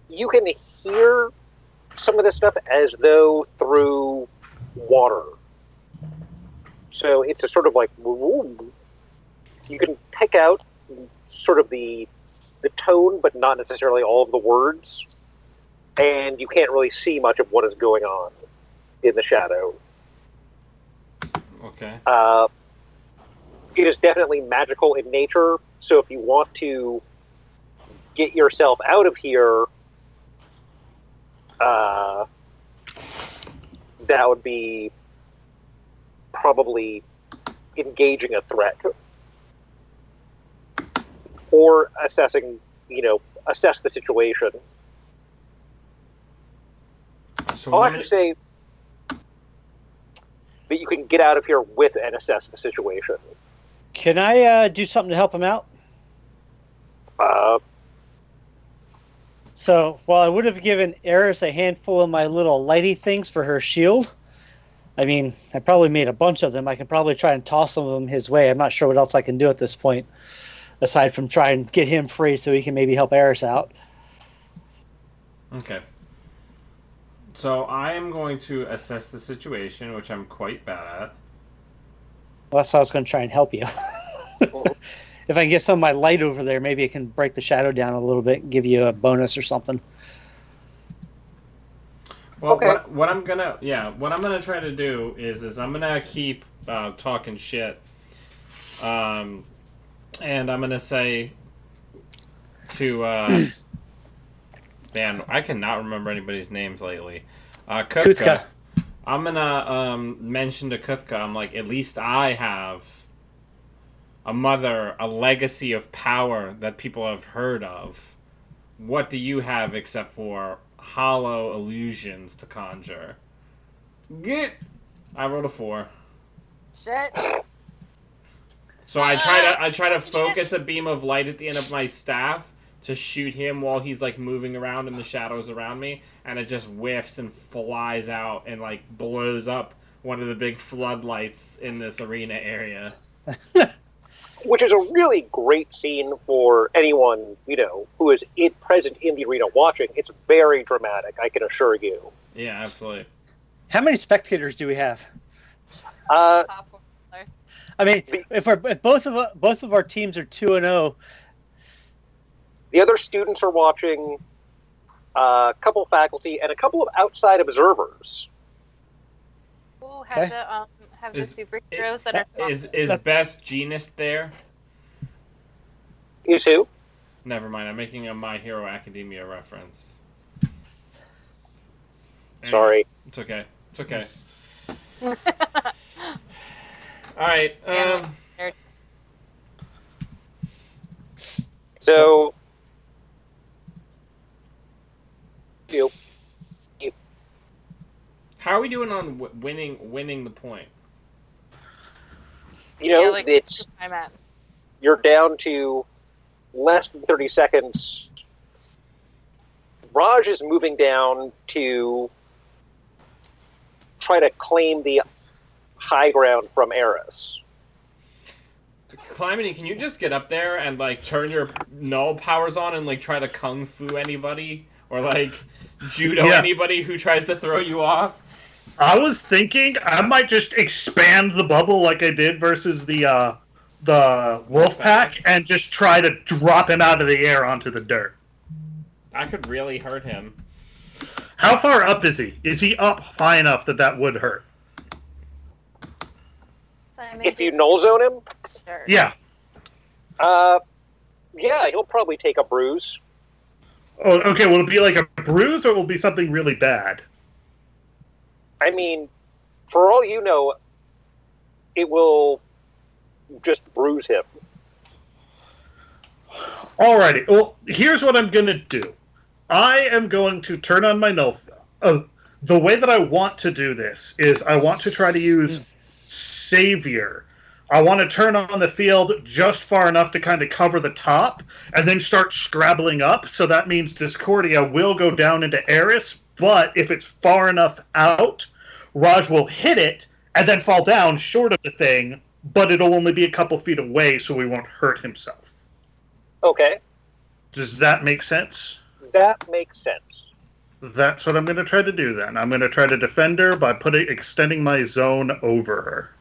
You can hear some of this stuff as though through water. So it's a sort of like, you can pick out sort of the tone, but not necessarily all of the words. And you can't really see much of what is going on in the shadow. Okay. It is definitely magical in nature. So if you want to get yourself out of here, that would be probably engaging a threat or assessing, assess the situation. So I'll actually say that you can get out of here with and assess the situation. Can I do something to help him out? So, while I would have given Eris a handful of my little lighty things for her shield, I mean, I probably made a bunch of them. I can probably try and toss some of them his way. I'm not sure what else I can do at this point, aside from try and get him free so he can maybe help Eris out. Okay. So I am going to assess the situation, which I'm quite bad at. Well, that's why I was going to try and help you. If I can get some of my light over there, maybe it can break the shadow down a little bit and give you a bonus or something. Well, okay. what I'm gonna try to do is I'm gonna keep talking shit, and I'm gonna say to man, I cannot remember anybody's names lately. Kuthka. I'm gonna mention to Kuthka, I'm like, at least I have a mother, a legacy of power that people have heard of. What do you have except for hollow illusions to conjure? I rolled a 4. Shit. So I try to focus a beam of light at the end of my staff to shoot him while he's like moving around in the shadows around me, and it just whiffs and flies out and like blows up one of the big floodlights in this arena area. Which is a really great scene for anyone, who is present in the arena watching. It's very dramatic, I can assure you. Yeah, absolutely. How many spectators do we have? Uh, I mean, if both of our teams are 2-0, the other students are watching, a couple faculty, and a couple of outside observers. We'll have the superheroes that are Is Best Genus there? Is who? Never mind, I'm making a My Hero Academia reference. Sorry. It's okay. It's okay. Alright, So how are we doing on winning the point? it's I'm at. you're down to less than 30 seconds. Raj is moving down to try to claim the high ground from Eris. Calamity, can you just get up there and like turn your null powers on and like try to kung fu anybody or like judo anybody who tries to throw you off? I was thinking I might just expand the bubble like I did versus the wolf pack and just try to drop him out of the air onto the dirt. I could really hurt him. How far up is he? Is he up high enough that would hurt? If you null zone him? Yeah. Yeah, he'll probably take a bruise. Oh, okay. Will it be like a bruise or will it be something really bad? I mean, for all you know, it will just bruise him. Alrighty. Well, here's what I'm going to do. I am going to turn on my null. The way that I want to do this is I want to try to use Savior I want to turn on the field just far enough to kind of cover the top, and then start scrabbling up. So that means Discordia will go down into Eris, but if it's far enough out, Raj will hit it and then fall down short of the thing, but it'll only be a couple feet away, so he won't hurt himself. Okay, Does that make sense? that makes sense. That's what I'm going to try to do then. I'm going to try to defend her by extending my zone over her.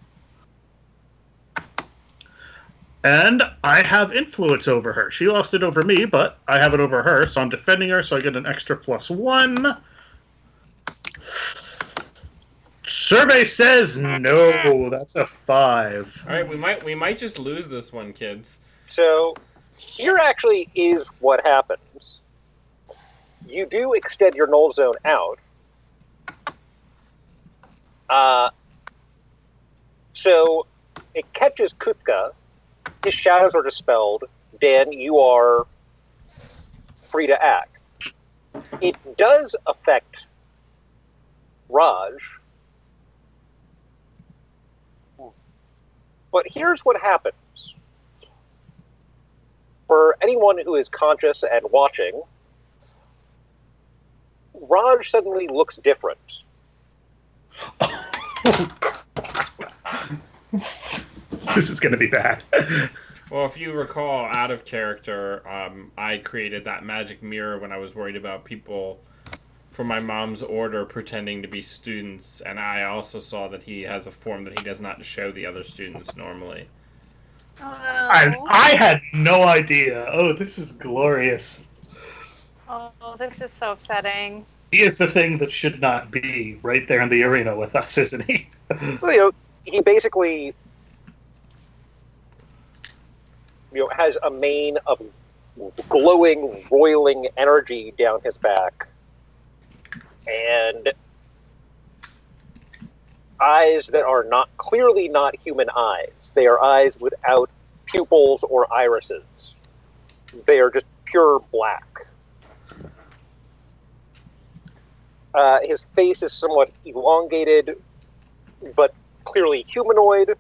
And I have influence over her. She lost it over me, but I have it over her, so I'm defending her, so I get an extra +1. Survey says no. That's a 5. All right, we might just lose this one, kids. So here actually is what happens. You do extend your null zone out. So it catches Kutka. His shadows are dispelled. Dan, you are free to act. It does affect Raj. But here's what happens. For anyone who is conscious and watching, Raj suddenly looks different. This is going to be bad. Well, if you recall, out of character, I created that magic mirror when I was worried about people from my mom's order pretending to be students, and I also saw that he has a form that he does not show the other students normally. I had no idea. Oh, this is glorious. Oh, this is so upsetting. He is the thing that should not be right there in the arena with us, isn't he? Well, he basically has a mane of glowing, roiling energy down his back, and eyes that are clearly not human eyes. They are eyes without pupils or irises. They are just pure black. His face is somewhat elongated, but clearly humanoid.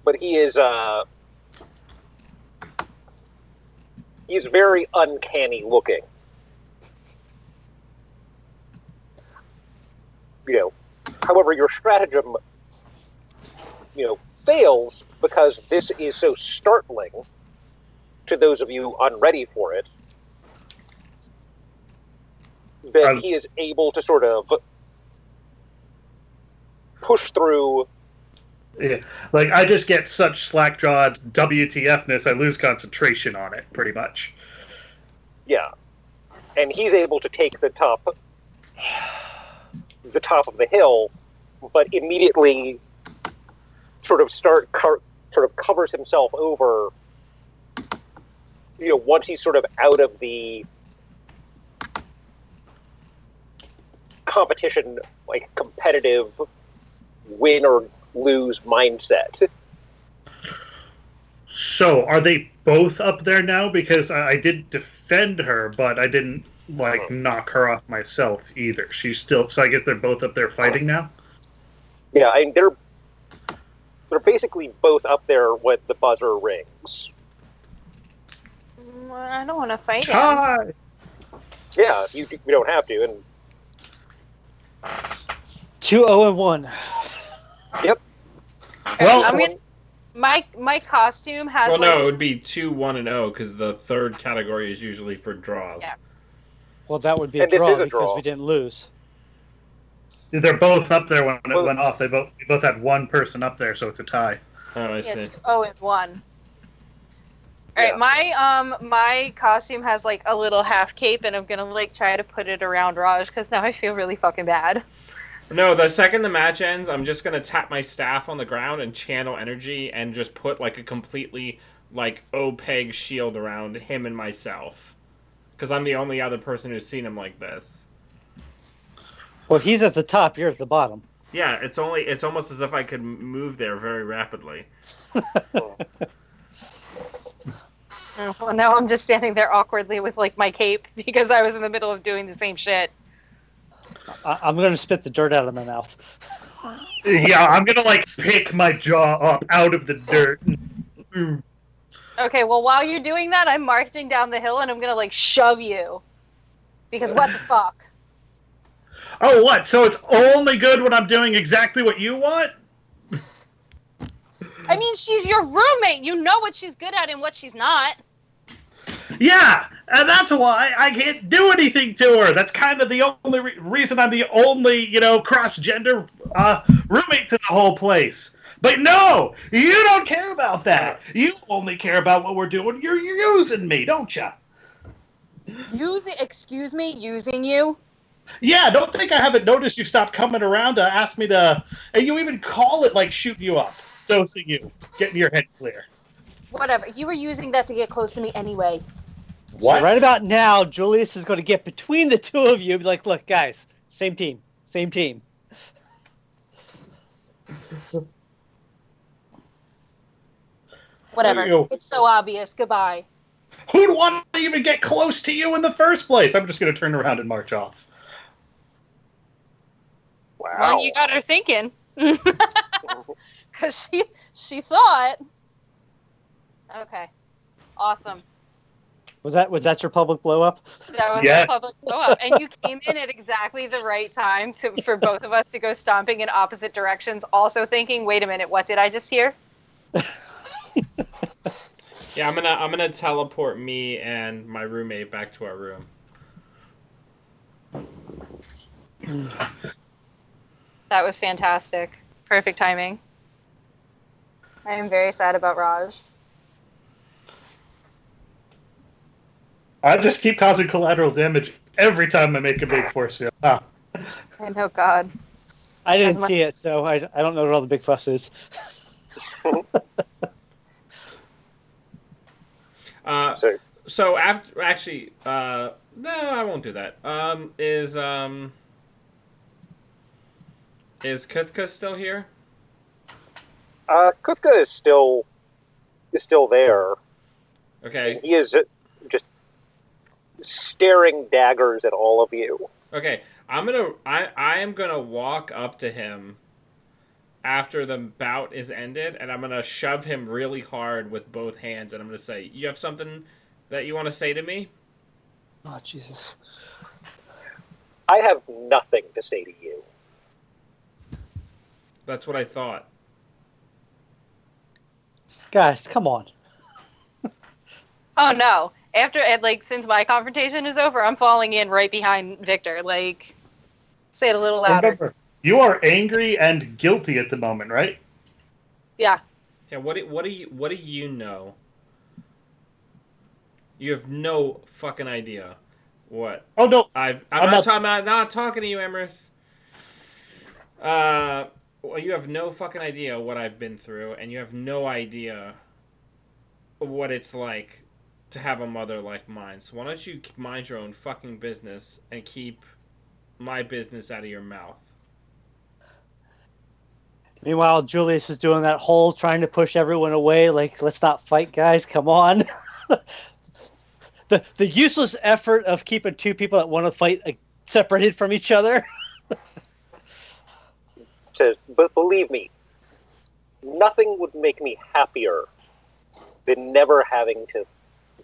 But he is he's very uncanny looking. However, your stratagem, fails because this is so startling to those of you unready for it that he is able to sort of push through. Yeah, like I just get such slack-jawed WTFness, I lose concentration on it, pretty much. Yeah, and he's able to take the top of the hill, but immediately sort of covers himself over. Once he's sort of out of the competition, like competitive win or lose mindset. So, are they both up there now? Because I did defend her, but I didn't knock her off myself either. She's still. So I guess they're both up there fighting now. Yeah, I mean, they're basically both up there when the buzzer rings. I don't want to fight him. Tie! Yeah, you don't have to, and 2-0-1. Yep. Well, I'm gonna. My costume has. Well, no, it would be 2-1-0 because the third category is usually for draws. Yeah. Well, that would be a And this draw is a because draw. we didn't lose. they're both up there when it went off. They both had one person up there, so it's a tie. Oh, I see. It's 0-1. All right, my costume has like a little half cape, and I'm gonna try to put it around Raj because now I feel really fucking bad. No, the second the match ends, I'm just gonna tap my staff on the ground and channel energy and just put a completely opaque shield around him and myself, because I'm the only other person who's seen him like this. Well, he's at the top. You're at the bottom. Yeah, it's almost as if I could move there very rapidly. Well, now I'm just standing there awkwardly with my cape because I was in the middle of doing the same shit. I'm going to spit the dirt out of my mouth. Yeah, I'm gonna like pick my jaw up out of the dirt. Okay, well, while you're doing that, I'm marching down the hill and I'm gonna like shove you. Because what the fuck? Oh, what? So it's only good when I'm doing exactly what you want? I mean, she's your roommate. You know what she's good at and what she's not. Yeah, and that's why I can't do anything to her. That's kind of the only reason I'm the only, cross-gender roommate to the whole place. But no, you don't care about that. You only care about what we're doing. You're using me, don't you? Excuse me, using you? Yeah, don't think I haven't noticed you stopped coming around to ask me to... And you even call it like shooting you up, dosing you, getting your head clear. Whatever. You were using that to get close to me anyway. What? So right about now, Julius is going to get between the two of you and be like, look, guys, same team. Same team. Whatever. It's so obvious. Goodbye. Who'd want to even get close to you in the first place? I'm just going to turn around and march off. Wow. Well, you got her thinking. Because she thought. Okay. Awesome. Was that your public blow up? That was Yes. a public blow up. And you came in at exactly the right time for both of us to go stomping in opposite directions, also thinking, wait a minute, what did I just hear? Yeah, I'm gonna teleport me and my roommate back to our room. That was fantastic. Perfect timing. I am very sad about Raj. I just keep causing collateral damage every time I make a big force field. Ah. I know, God. I didn't see it, so I don't know what all the big fuss is. So after actually, no, I won't do that. Is Kuthka still here? Kuthka is still there. Okay. And he is just staring daggers at all of you. Okay. I am gonna walk up to him after the bout is ended, and I'm gonna shove him really hard with both hands, and I'm gonna say, "You have something that you want to say to me?" Oh, Jesus. I have nothing to say to you. That's what I thought. Guys, come on. Oh, no. Since my confrontation is over, I'm falling in right behind Victor. Say it a little louder. Remember, you are angry and guilty at the moment, right? Yeah. Yeah. What do you know? You have no fucking idea. What? Oh no, I'm not talking to you, Emrys. Well, you have no fucking idea what I've been through, and you have no idea what it's like to have a mother like mine. So why don't you mind your own fucking business and keep my business out of your mouth? Meanwhile, Julius is doing that whole trying to push everyone away. Like, let's not fight, guys. Come on. the useless effort of keeping two people that want to fight separated from each other. But believe me, nothing would make me happier than never having to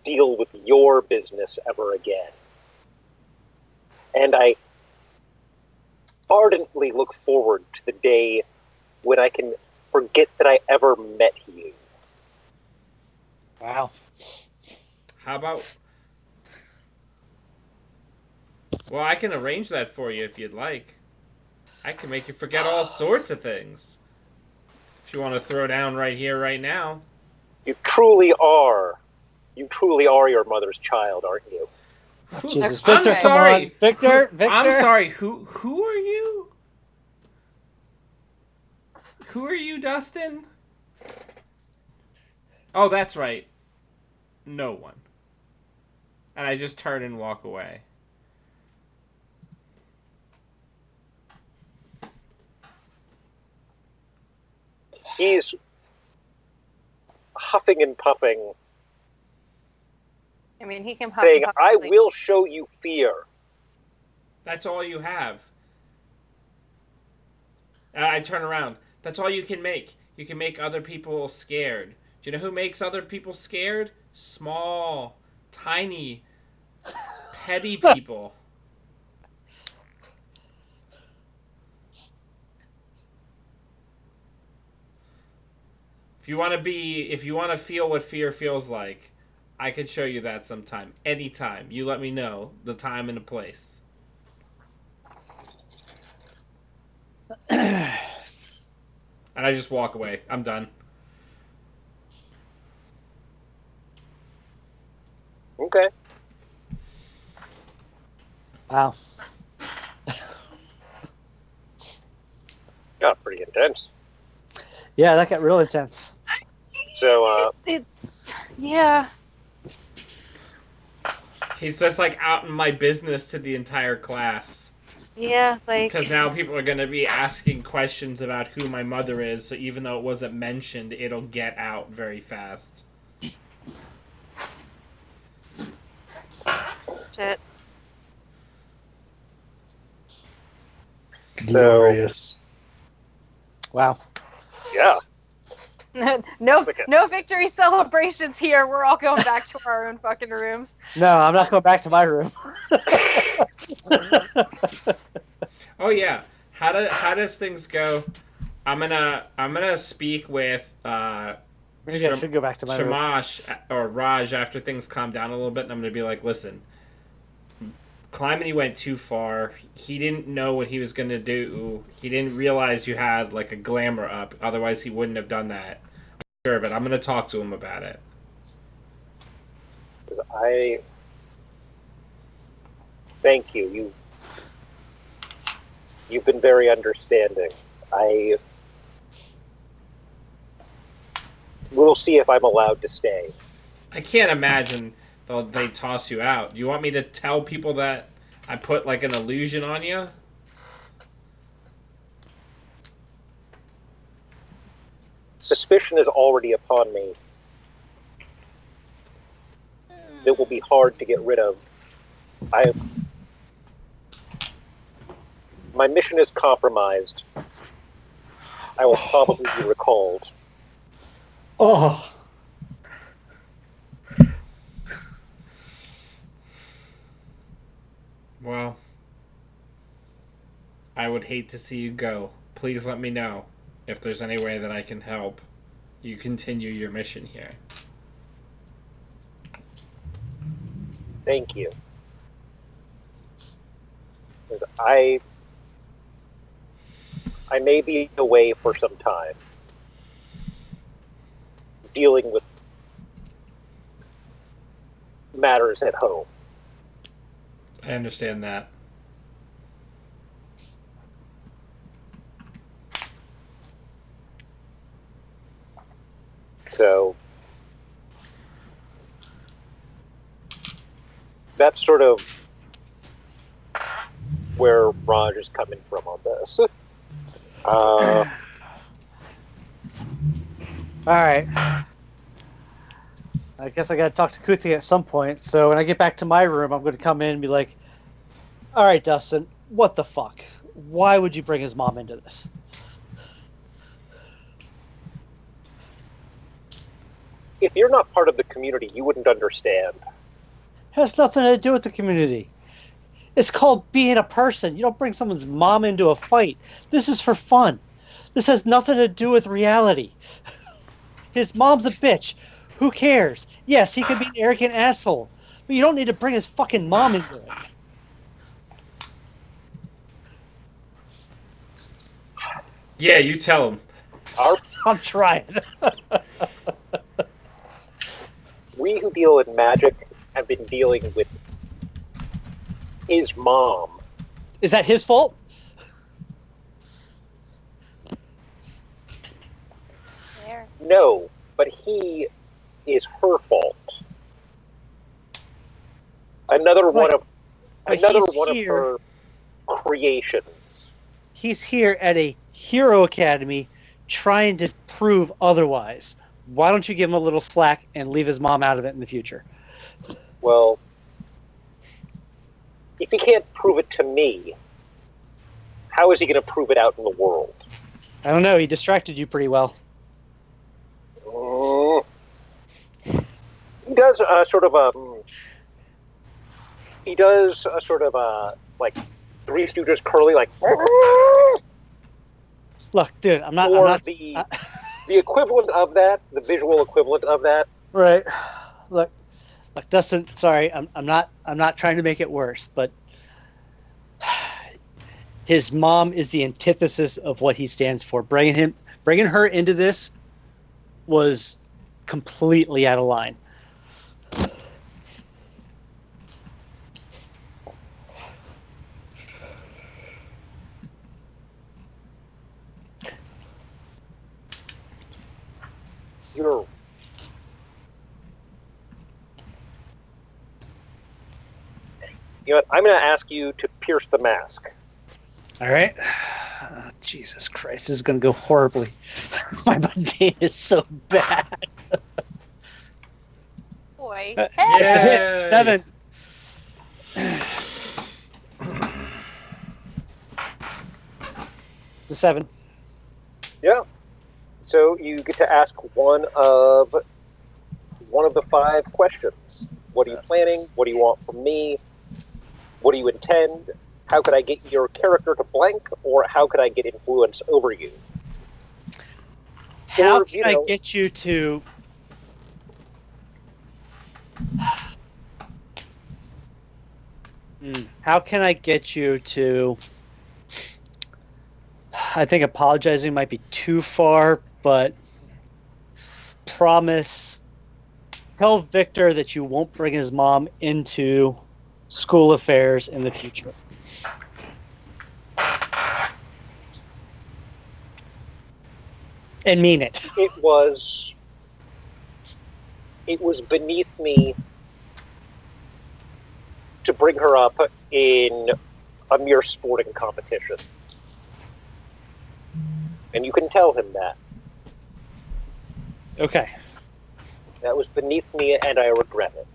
deal with your business ever again. And I ardently look forward to the day when I can forget that I ever met you. Wow. How about... Well, I can arrange that for you if you'd like. I can make you forget all sorts of things. If you want to throw down right here, right now. You truly are. You truly are your mother's child, aren't you? Jesus, I'm Victor, sorry. come on. Victor. I'm sorry. Who are you? Who are you, Dustin? Oh, that's right. No one. And I just turn and walk away. He's huffing and puffing, I mean, he can huff saying, and puff I like- will show you fear. That's all you have. I turn around. That's all you can make. You can make other people scared. Do you know who makes other people scared? Small, tiny, petty people. If you want to feel what fear feels like, I can show you that sometime. Anytime. You let me know the time and the place. And I just walk away. I'm done. Okay. Wow. Got pretty intense. Yeah, that got real intense. So, It's yeah. He's just like out in my business to the entire class. Yeah, like Because now people are going to be asking questions about who my mother is, so even though it wasn't mentioned, it'll get out very fast. shit. Glorious. Wow. yeah. no, Okay. no victory celebrations here. We're all going back to our own fucking rooms. No, I'm not going back to my room. Oh yeah, how does things go? I'm gonna speak with Maybe I should go back to my room. Shamash or Raj after things calm down a little bit, and I'm gonna be like, listen, Calamity went too far. He didn't know what he was gonna do. He didn't realize you had like a glamour up. Otherwise, he wouldn't have done that. I'm sure of it. I'm gonna talk to him about it. I thank you. You've been very understanding. We'll see if I'm allowed to stay. I can't imagine they toss you out. Do you want me to tell people that I put like an illusion on you? Suspicion is already upon me. It will be hard to get rid of. My mission is compromised. I will probably be recalled. Oh, Well, I would hate to see you go. Please let me know if there's any way that I can help you continue your mission here. Thank you. I may be away for some time, dealing with matters at home. I understand that. So that's sort of where Raj is coming from on this. All right. I guess I got to talk to Kuthi at some point. So when I get back to my room, I'm going to come in and be like, all right, Dustin, what the fuck? Why would you bring his mom into this? If you're not part of the community, you wouldn't understand. Has nothing to do with the community. It's called being a person. You don't bring someone's mom into a fight. This is for fun. This has nothing to do with reality. His mom's a bitch. Who cares? Yes, he could be an arrogant asshole, but you don't need to bring his fucking mom into it. Yeah, you tell him. I'm trying. We who deal in magic have been dealing with his mom. Is that his fault? There. No, but he is her fault. Another one of her creations. He's here at a hero academy trying to prove otherwise. Why don't you give him a little slack and leave his mom out of it in the future? Well, if he can't prove it to me, how is he going to prove it out in the world? I don't know. He distracted you pretty well. Mm. He does sort of a. He does a sort of like Three Stooges curly, like. Look, dude, I'm not. Or the equivalent of that, the visual equivalent of that. Right. Look, Dustin. Sorry, I'm not trying to make it worse, but his mom is the antithesis of what he stands for. Bringing her into this was completely out of line. You're. You know what? I'm going to ask you to pierce the mask. All right. Jesus Christ, this is going to go horribly. My mundane is so bad. Boy. It's a hit. Yay! 7. It's a 7. Yeah. So you get to ask one of the 5 questions. What are you planning? What do you want from me? What do you intend? How could I get your character to blank? Or how could I get influence over you? How Or, can I get you to... How can I get you to... I think apologizing might be too far, but promise... Tell Victor that you won't bring his mom into school affairs in the future. And mean it. It was beneath me to bring her up in a mere sporting competition. And you can tell him that. Okay. That was beneath me, and I regret it.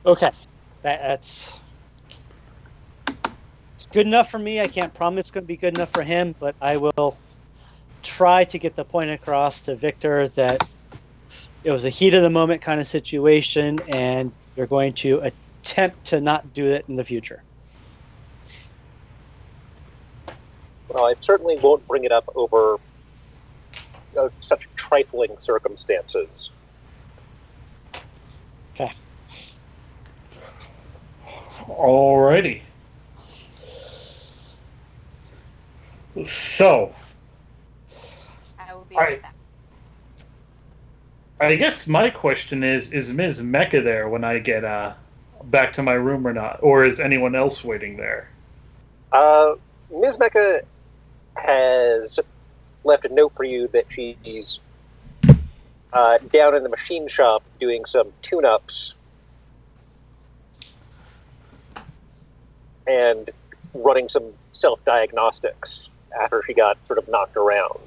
Okay. That's it's good enough for me. I can't promise it's going to be good enough for him, but I will try to get the point across to Victor that it was a heat of the moment kind of situation, and you're going to attempt to not do it in the future. Well, I certainly won't bring it up over such trifling circumstances. Okay. Alrighty. So, I will be right back. I guess my question is Ms. Mecca there when I get back to my room or not? Or is anyone else waiting there? Ms. Mecca has left a note for you that she's down in the machine shop doing some tune-ups and running some self-diagnostics after she got sort of knocked around.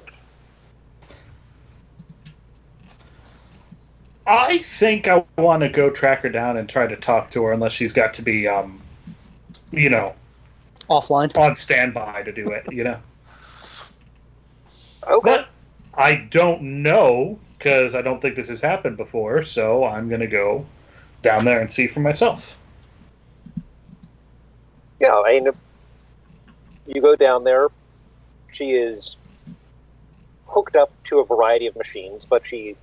I think I want to go track her down and try to talk to her unless she's got to be, Offline. on standby to do it, Okay. But I don't know, because I don't think this has happened before, so I'm going to go down there and see for myself. Yeah, I mean, you go down there. She is hooked up to a variety of machines, but she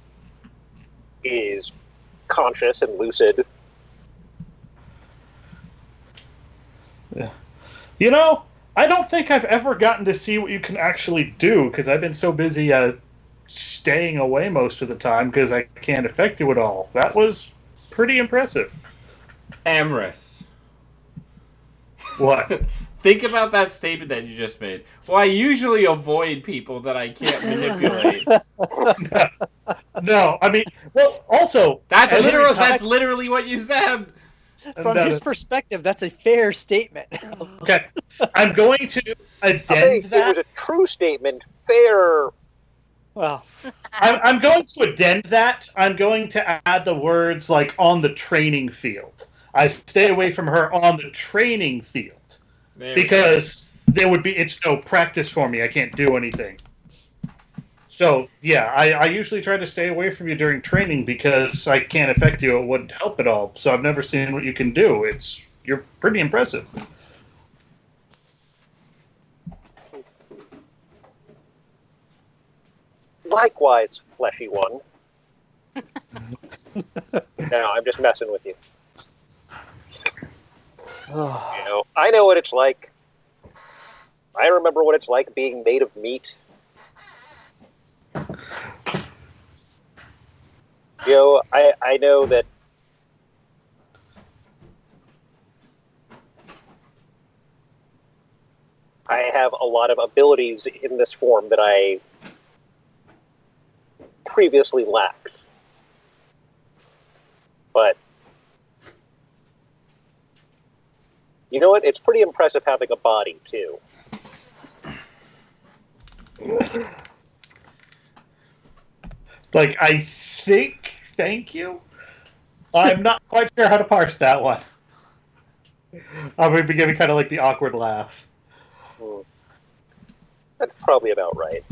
is conscious and lucid. Yeah. I don't think I've ever gotten to see what you can actually do, because I've been so busy staying away most of the time because I can't affect you at all. That was pretty impressive. Amorous. What? Think about that statement that you just made. Well, I usually avoid people that I can't manipulate. No, I mean, well, also... That's And literal. every time- That's literally what you said. From his perspective, that's a fair statement. Okay, I'm going to addend It that. was a true statement. Fair. Well, I'm going to addend that. I'm going to add the words, like, on the training field. I stay away from her on the training field. because it's no practice for me. I can't do anything. So yeah, I usually try to stay away from you during training because I can't affect you. It wouldn't help at all. So I've never seen what you can do. You're pretty impressive. Likewise, fleshy one. No, I'm just messing with you. I know what it's like. I remember what it's like being made of meat. I know that I have a lot of abilities in this form that I previously lacked. But you know what? It's pretty impressive having a body, too. Like, I think, thank you? I'm not quite sure how to parse that one. I'm going to be giving kind of like the awkward laugh. That's probably about right.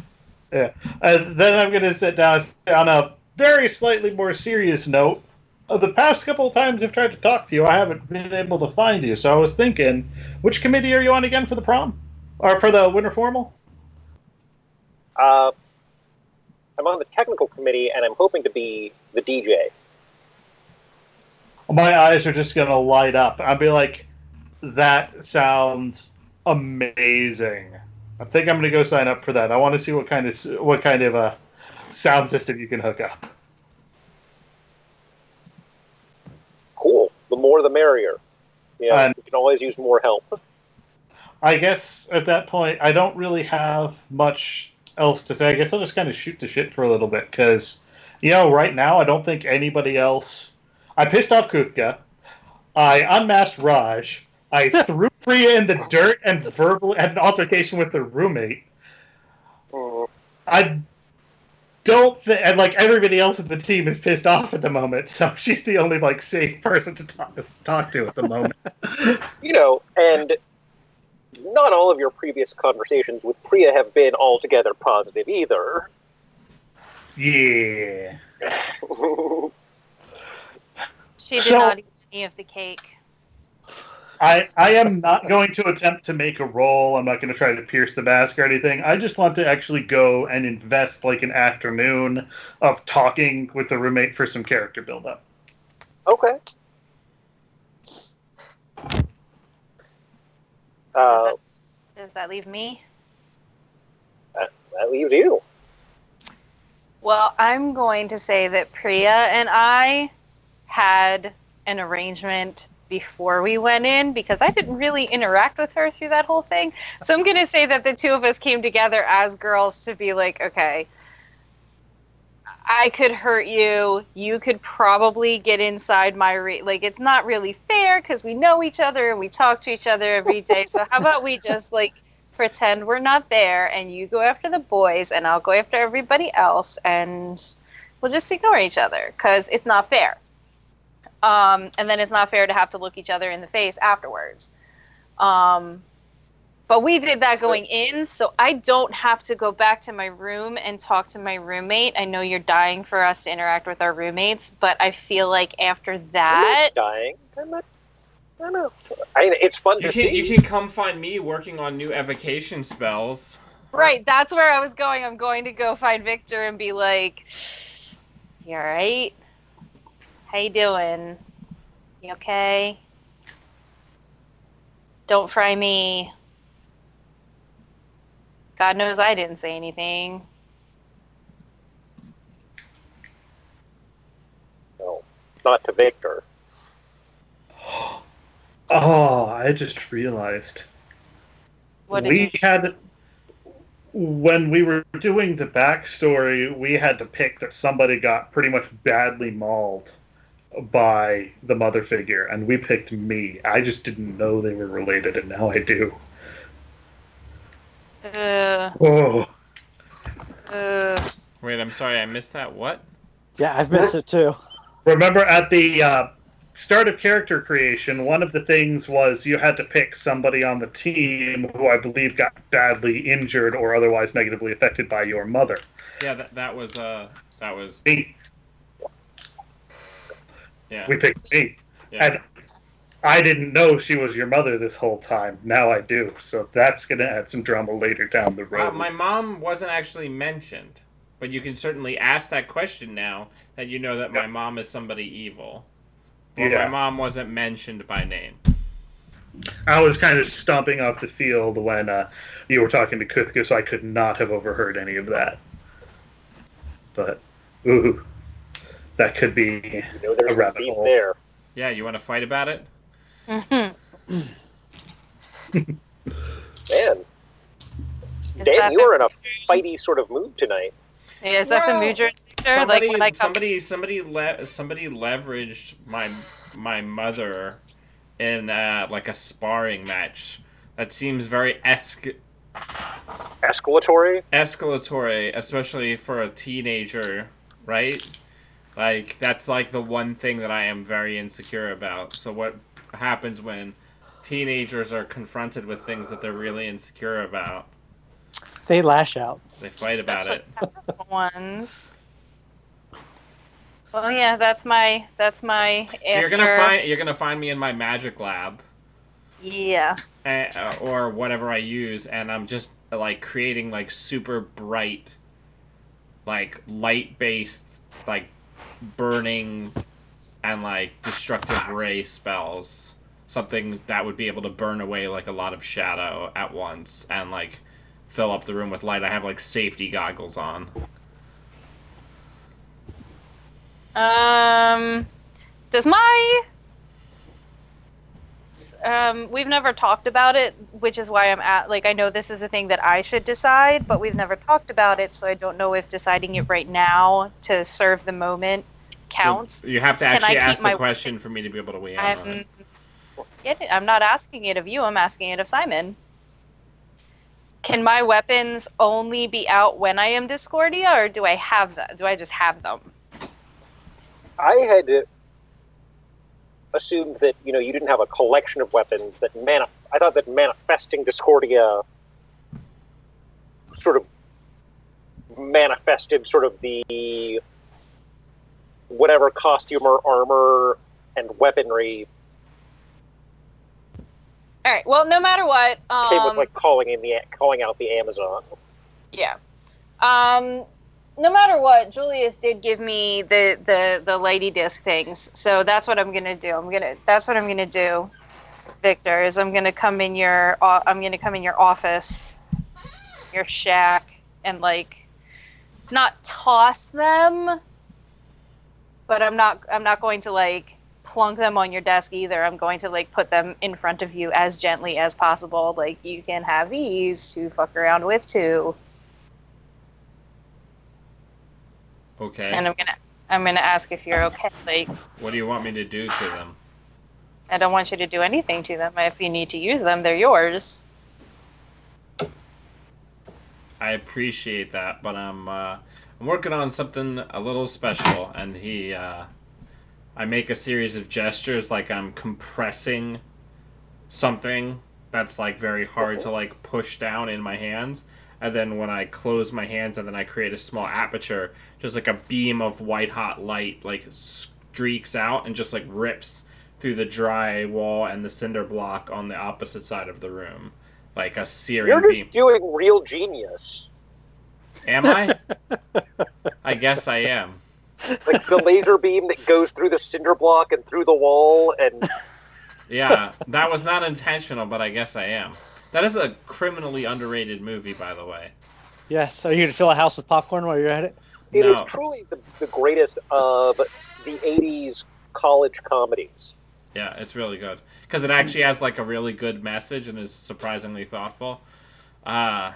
Yeah. Then I'm going to sit down on a very slightly more serious note. The past couple of times I've tried to talk to you, I haven't been able to find you. So I was thinking, which committee are you on again for the prom? Or for the winter formal? I'm on the technical committee, and I'm hoping to be the DJ. My eyes are just going to light up. I'll be like, that sounds amazing. I think I'm going to go sign up for that. I want to see what kind of a sound system you can hook up. Cool. The more the merrier. Yeah, you can always use more help. I guess at that point, I don't really have much else to say. I guess I'll just kind of shoot the shit for a little bit because, right now I don't think anybody else. I pissed off Kuthka. I unmasked Raj. I threw Priya in the dirt and verbally had an altercation with her roommate. I don't think, and like everybody else in the team is pissed off at the moment, so she's the only like safe person to talk to at the moment. And not all of your previous conversations with Priya have been altogether positive either. Yeah. She did not eat any of the cake. I am not going to attempt to make a roll. I'm not going to try to pierce the mask or anything. I just want to actually go and invest like an afternoon of talking with the roommate for some character build-up. Okay. Does that leave me? That leaves you. Well, I'm going to say that Priya and I had an arrangement before we went in because I didn't really interact with her through that whole thing. So I'm going to say that the two of us came together as girls to be like, okay, I could hurt you. You could probably get inside my like, it's not really fair because we know each other and we talk to each other every day. So how about we just like pretend we're not there and you go after the boys and I'll go after everybody else and we'll just ignore each other because it's not fair. And then it's not fair to have to look each other in the face afterwards. But we did that going in, so I don't have to go back to my room and talk to my roommate. I know you're dying for us to interact with our roommates, but I feel like after that... I'm not dying. I don't know. It's fun to see. You can come find me working on new evocation spells. Right, that's where I was going. I'm going to go find Victor and be like, you alright? How you doing? You okay? Don't fry me. God knows I didn't say anything. No, not to Victor. Oh, I just realized. When we were doing the backstory, we had to pick that somebody got pretty much badly mauled by the mother figure, and we picked me. I just didn't know they were related, and now I do. Wait, I'm sorry, I missed that. What? Yeah, I've missed it too. Remember at the start of character creation, one of the things was you had to pick somebody on the team who I believe got badly injured or otherwise negatively affected by your mother. Yeah, that was Me. yeah. We picked me. Yeah. And I didn't know she was your mother this whole time. Now I do. So that's going to add some drama later down the road. My mom wasn't actually mentioned, but you can certainly ask that question now that you know that my mom is somebody evil. But my Yeah. mom wasn't mentioned by name. I was kind of stomping off the field when you were talking to Kuthka, so I could not have overheard any of that. But, ooh, that could be There's a rabbit beef hole. there. Yeah, you want to fight about it? Mhm. Man, Dan, you were in a fighty sort of mood tonight. Yeah, is that the mood you're in, Victor? Like Somebody, when I come. somebody leveraged my mother in like a sparring match. That seems very Escalatory? escalatory, especially for a teenager, right? Like that's like the one thing that I am very insecure about. So what happens when teenagers are confronted with things that they're really insecure about? They lash out. They fight about it. Ones. Well, yeah, that's my. So you're gonna find me in my magic lab, Yeah. or whatever I use, and I'm just like creating like super bright, like light based, like burning and like destructive ray spells. Something that would be able to burn away like a lot of shadow at once and like fill up the room with light. I have like safety goggles on. Does my we've never talked about it, which is why I'm at, like, I know this is a thing that I should decide, but we've never talked about it, so I don't know if deciding it right now to serve the moment counts. You have to Can I actually keep ask the my question for me to be able to weigh in on it. I'm not asking it of you, I'm asking it of Simon. Can my weapons only be out when I am Discordia, or do I have that? Do I just have them? I had assumed that you didn't have a collection of weapons. I thought that manifesting Discordia sort of manifested sort of the whatever costume or armor and weaponry All right. Well, no matter what, came with like calling out the Amazon. Yeah. No matter what, Julius did give me the lady disc things, so that's what I'm gonna do. That's what I'm gonna do, Victor. Is I'm gonna come in your office, your shack, and like not toss them, but I'm not going to like plunk them on your desk either. I'm going to like put them in front of you as gently as possible. Like, you can have these to fuck around with too. Okay. And I'm gonna ask if you're okay. Like, What do you want me to do to them? I don't want you to do anything to them. If you need to use them, they're yours. I appreciate that, but I'm working on something a little special, and I make a series of gestures like I'm compressing something that's like very hard to like push down in my hands, and then when I close my hands and then I create a small aperture, just like a beam of white hot light like streaks out and just like rips through the drywall and the cinder block on the opposite side of the room, like a searing You're just beam. doing real genius. Am I? I guess I am. Like the laser beam that goes through the cinder block and through the wall, and Yeah, that was not intentional, but I guess I am. That is a criminally underrated movie, by the way. Yes. Are you going to fill a house with popcorn while you're at it? it is No. truly the greatest of the 80s college comedies. Yeah, it's really good. Because it actually has, like, a really good message and is surprisingly thoughtful. But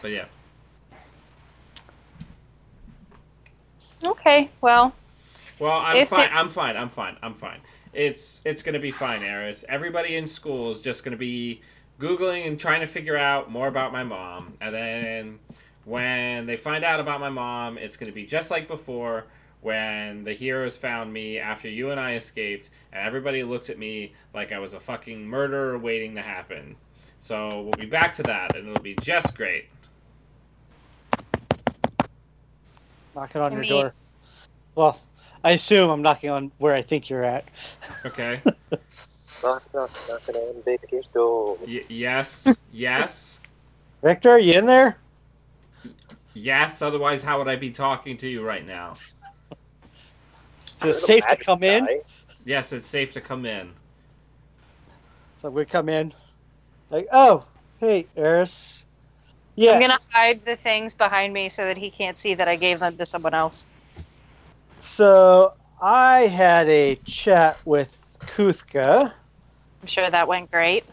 yeah. Okay. Well, Well, I'm If fine. it- I'm fine. It's gonna be fine, Eris. Everybody in school is just gonna be Googling and trying to figure out more about my mom. And then when they find out about my mom, it's gonna be just like before, when the heroes found me after you and I escaped, and everybody looked at me like I was a fucking murderer waiting to happen. So we'll be back to that, and it'll be just great. Knocking on I your mean- door. Well, I assume I'm knocking on where I think you're at. Okay. Knocking on Victor's door. Yes. Yes. Victor, are you in there? Yes. Otherwise, how would I be talking to you right now? Is it safe to come in? Yes, it's safe to come in. So we come in. Like, oh, hey, Eris. Yeah. I'm gonna hide the things behind me so that he can't see that I gave them to someone else. So I had a chat with Kuthka. I'm sure that went great.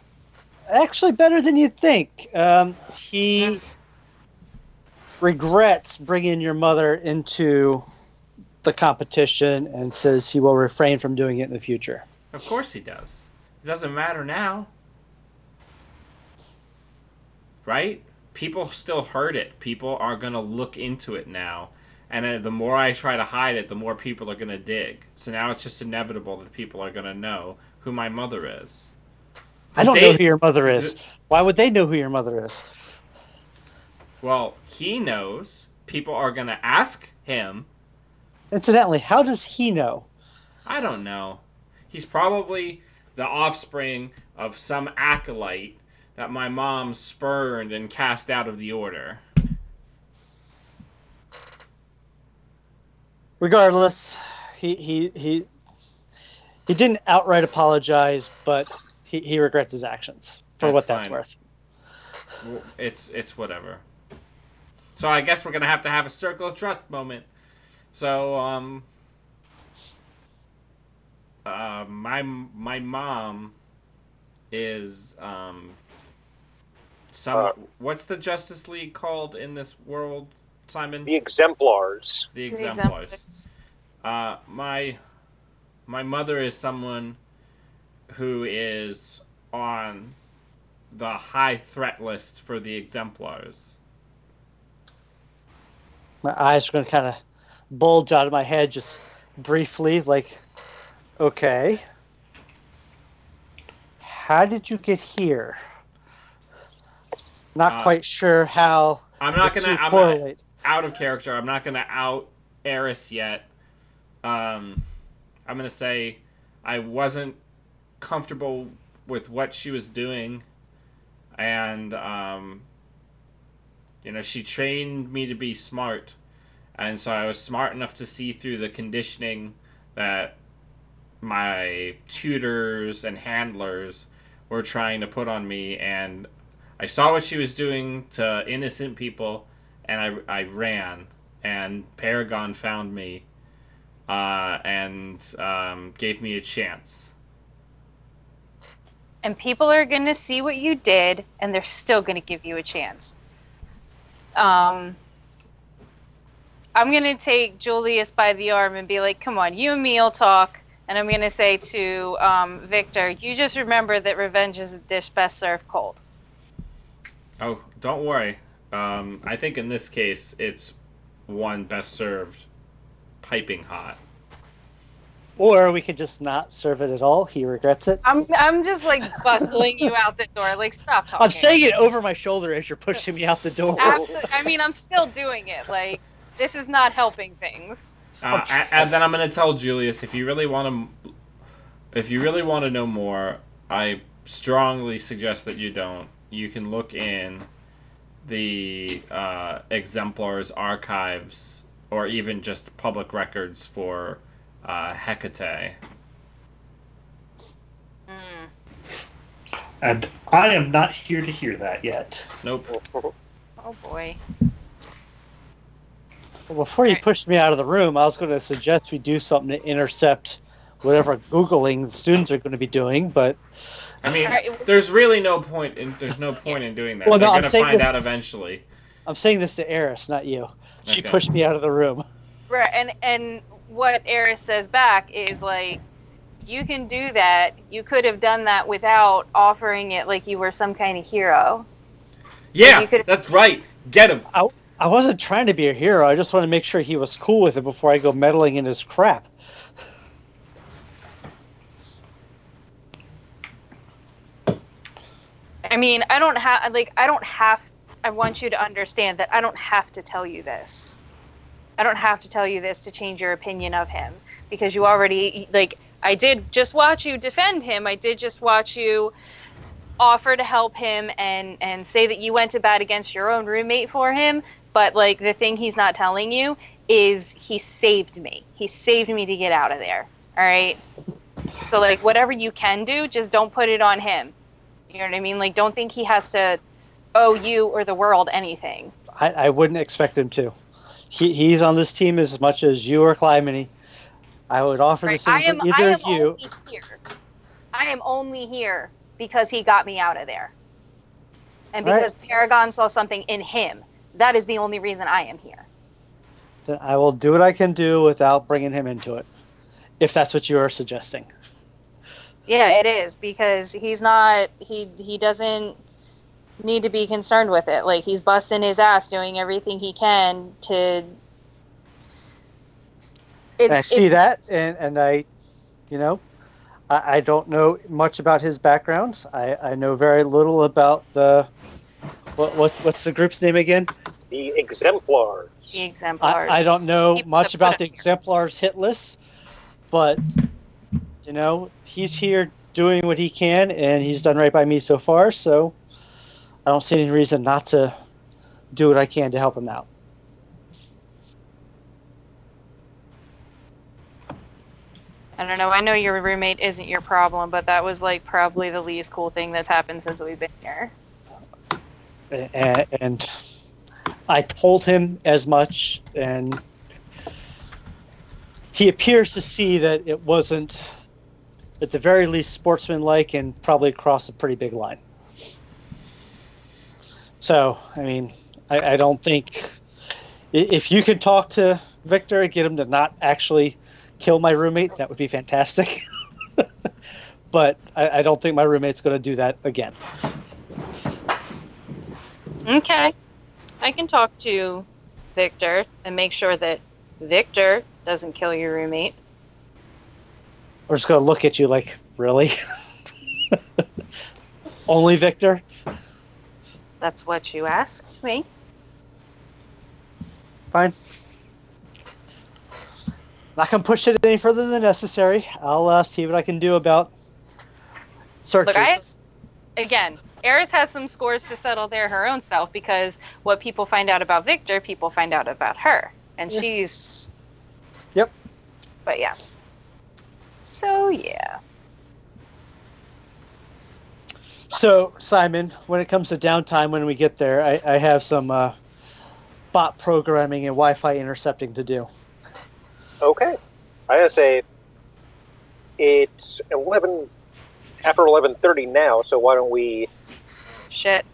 Actually, better than you'd think. He regrets bringing your mother into the competition and says he will refrain from doing it in the future. Of course he does. It doesn't matter now. Right? People still heard it. People are going to look into it now. And the more I try to hide it, the more people are going to dig. So now it's just inevitable that people are going to know who my mother is. I don't know who your mother is. Why would they know who your mother is? Well, he knows. People are going to ask him. Incidentally, how does he know? I don't know. He's probably the offspring of some acolyte that my mom spurned and cast out of the order. Regardless, he didn't outright apologize, but he regrets his actions for That's what that's fine. worth. It's whatever. So I guess we're gonna have to have a circle of trust moment. So my mom is what's the Justice League called in this world, Simon? The Exemplars. The Exemplars. My mother is someone who is on the high threat list for the Exemplars. My eyes are going to kind of bulge out of my head just briefly, like, okay. How did you get here? Not quite sure how I'm not the gonna. two I'm correlate. not out of character. I'm not gonna out Eris yet. I'm gonna say I wasn't comfortable with what she was doing, and she trained me to be smart, and so I was smart enough to see through the conditioning that my tutors and handlers were trying to put on me, and I saw what she was doing to innocent people, and I ran, and Paragon found me, and gave me a chance. And people are going to see what you did, and they're still going to give you a chance. I'm going to take Julius by the arm and be like, come on, you and me will talk. And I'm going to say to Victor, you just remember that revenge is a dish best served cold. Oh, don't worry. I think in this case, it's one best served piping hot. Or we could just not serve it at all. He regrets it. I'm just like bustling you out the door. Like, stop talking. I'm saying it over my shoulder as you're pushing me out the door. I mean, I'm still doing it. Like, this is not helping things. And then I'm going to tell Julius, if you really want to know more, I strongly suggest that you don't. You can look in the Exemplars archives, or even just public records for Hecate. And I am not here to hear that yet. Nope. Oh boy. Well, before you pushed me out of the room, I was going to suggest we do something to intercept whatever Googling the students are going to be doing, but I mean, there's really no point in doing that. Well, no, They're I'm going to saying find this- out eventually. I'm saying this to Eris, not you. She Okay. pushed me out of the room. Right, and what Eris says back is like, you can do that. You could have done that without offering it like you were some kind of hero. Yeah, you could- that's right. Get him. I I wasn't trying to be a hero. I just want to make sure he was cool with it before I go meddling in his crap. I mean, I want you to understand that I don't have to tell you this. I don't have to tell you this to change your opinion of him because you already, like, I did just watch you defend him. I did just watch you offer to help him and say that you went to bat against your own roommate for him. But, like, the thing he's not telling you is he saved me. He saved me to get out of there. All right? So, like, whatever you can do, just don't put it on him. You know what I mean? Like, don't think he has to owe you or the world anything. I wouldn't expect him to. He's on this team as much as you or Clymene. I would offer the Right? same for I either am of you. only here. I am only here because he got me out of there. And All right. because Paragon saw something in him. That is the only reason I am here. Then I will do what I can do without bringing him into it, if that's what you are suggesting. Yeah, it is because he doesn't need to be concerned with it. Like, he's busting his ass doing everything he can to I see that, and I, you know, I don't know much about his background. I know very little about the what's the group's name again? The Exemplars. the exemplars. I don't know People much that put about him the here. exemplars hit list, but he's here doing what he can, and he's done right by me so far. So I don't see any reason not to do what I can to help him out. I don't know. I know your roommate isn't your problem, but that was, like, probably the least cool thing that's happened since we've been here. And I told him as much, and he appears to see that it wasn't, at the very least, sportsmanlike and probably crossed a pretty big line. So, I mean, I don't think, if you could talk to Victor and get him to not actually kill my roommate, that would be fantastic. But I don't think my roommate's going to do that again. Okay. I can talk to Victor and make sure that Victor doesn't kill your roommate. We're just going to look at you like, really? Only Victor? That's what you asked me. Fine. Not going to push it any further than necessary. I'll see what I can do about searches. Look, again, Eris has some scores to settle there her own self because what people find out about Victor, people find out about her. And Yeah. she's... Yep. But yeah. So, yeah. So, Simon, when it comes to downtime when we get there, I have some bot programming and Wi-Fi intercepting to do. Okay. I gotta say, it's after 11:30 now, so why don't we Shit.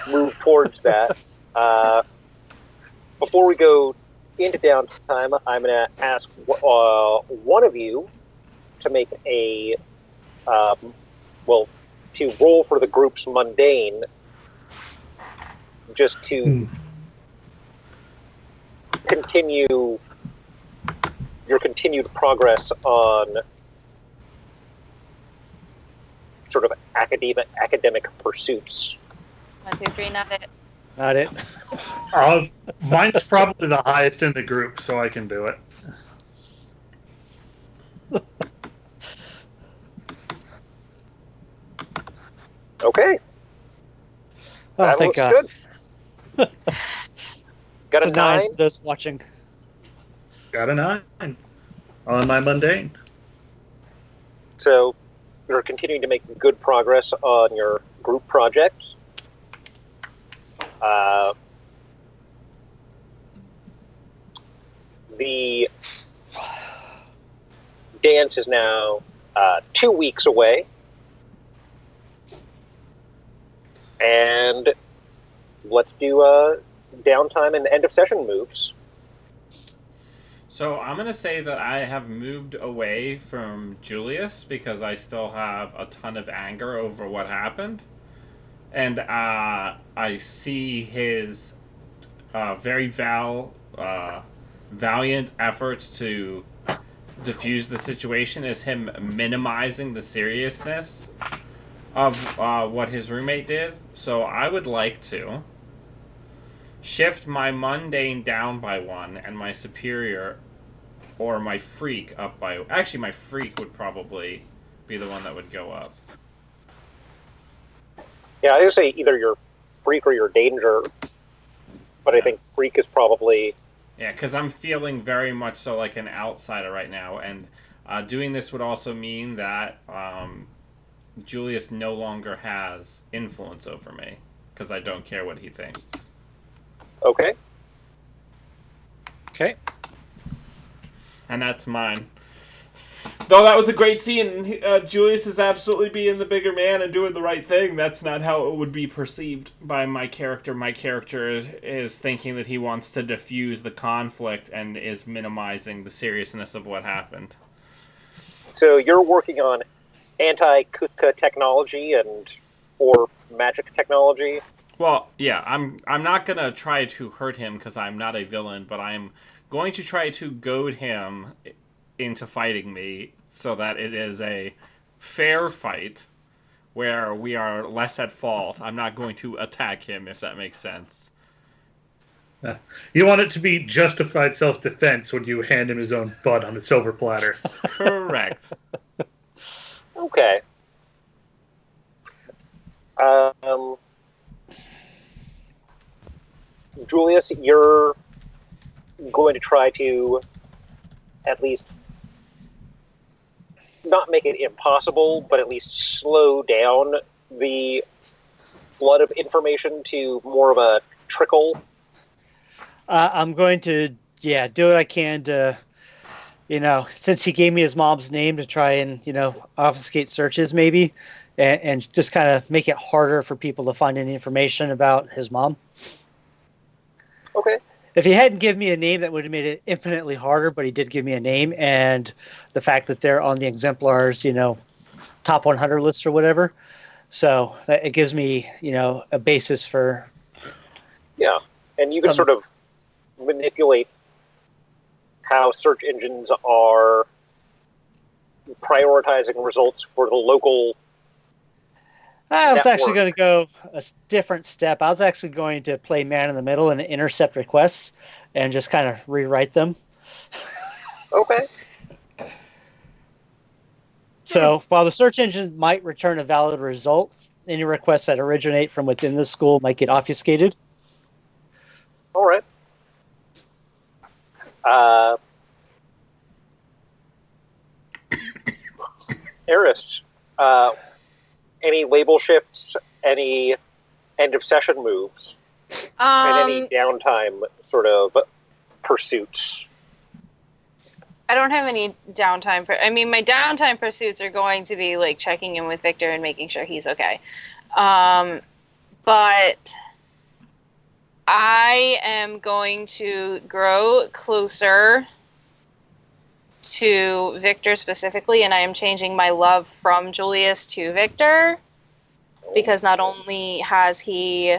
move towards that? Before we go into downtime, I'm gonna ask one of you to make a to roll for the group's mundane, just to continue your continued progress on sort of academic pursuits. 1, 2, 3, not it. Not it. Mine's probably the highest in the group, so I can do it. Okay. Oh, That thank looks God. good. Got a It's a 9 9. for those watching. Got a 9 on my mundane. So you're continuing to make good progress on your group projects. The dance is now 2 weeks away. And let's do downtime and end of session moves. So I'm going to say that I have moved away from Julius because I still have a ton of anger over what happened. And I see his very valiant efforts to diffuse the situation is him minimizing the seriousness of what his roommate did. So I would like to shift my mundane down by one and my superior or my freak up by. Actually, my freak would probably be the one that would go up. Yeah, I would say either your freak or your danger, but I think freak is probably. Yeah, because I'm feeling very much so like an outsider right now, and doing this would also mean that Julius no longer has influence over me because I don't care what he thinks. Okay. Okay. And that's mine. Though that was a great scene, Julius is absolutely being the bigger man and doing the right thing. That's not how it would be perceived by my character. My character is thinking that he wants to diffuse the conflict and is minimizing the seriousness of what happened. So you're working on anti-Kutka technology or magic technology. Well, yeah, I'm not gonna try to hurt him because I'm not a villain, but I'm going to try to goad him into fighting me so that it is a fair fight where we are less at fault. I'm not going to attack him, if that makes sense. You want it to be justified self-defense when you hand him his own butt on a silver platter. Correct. Okay. Julius, you're going to try to at least not make it impossible, but at least slow down the flood of information to more of a trickle. I'm going to, do what I can to, since he gave me his mom's name to try and, obfuscate searches maybe, and just kind of make it harder for people to find any information about his mom. Okay. If he hadn't given me a name, that would have made it infinitely harder, but he did give me a name, and the fact that they're on the exemplars, top 100 list or whatever. So it gives me, a basis for. Yeah, and you can sort of manipulate how search engines are prioritizing results for the local. I was actually going to go a different step. I was actually going to play man in the middle and intercept requests and just kind of rewrite them. Okay. So while the search engine might return a valid result, any requests that originate from within the school might get obfuscated. All right. Eris, any label shifts, any end of session moves, and any downtime sort of pursuits? I don't have any downtime. My downtime pursuits are going to be like checking in with Victor and making sure he's okay. But I am going to grow closer to Victor specifically, and I am changing my love from Julius to Victor, because not only has he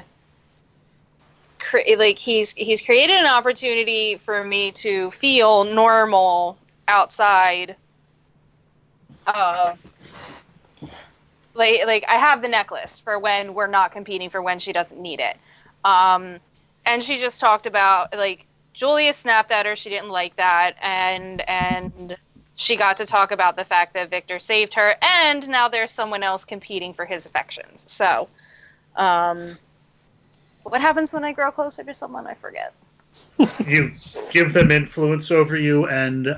he's created an opportunity for me to feel normal outside like I have the necklace for when we're not competing, for when she doesn't need it. And she just talked about Julia snapped at her. She didn't like that. And she got to talk about the fact that Victor saved her. And now there's someone else competing for his affections. So, what happens when I grow closer to someone? I forget. You give them influence over you, and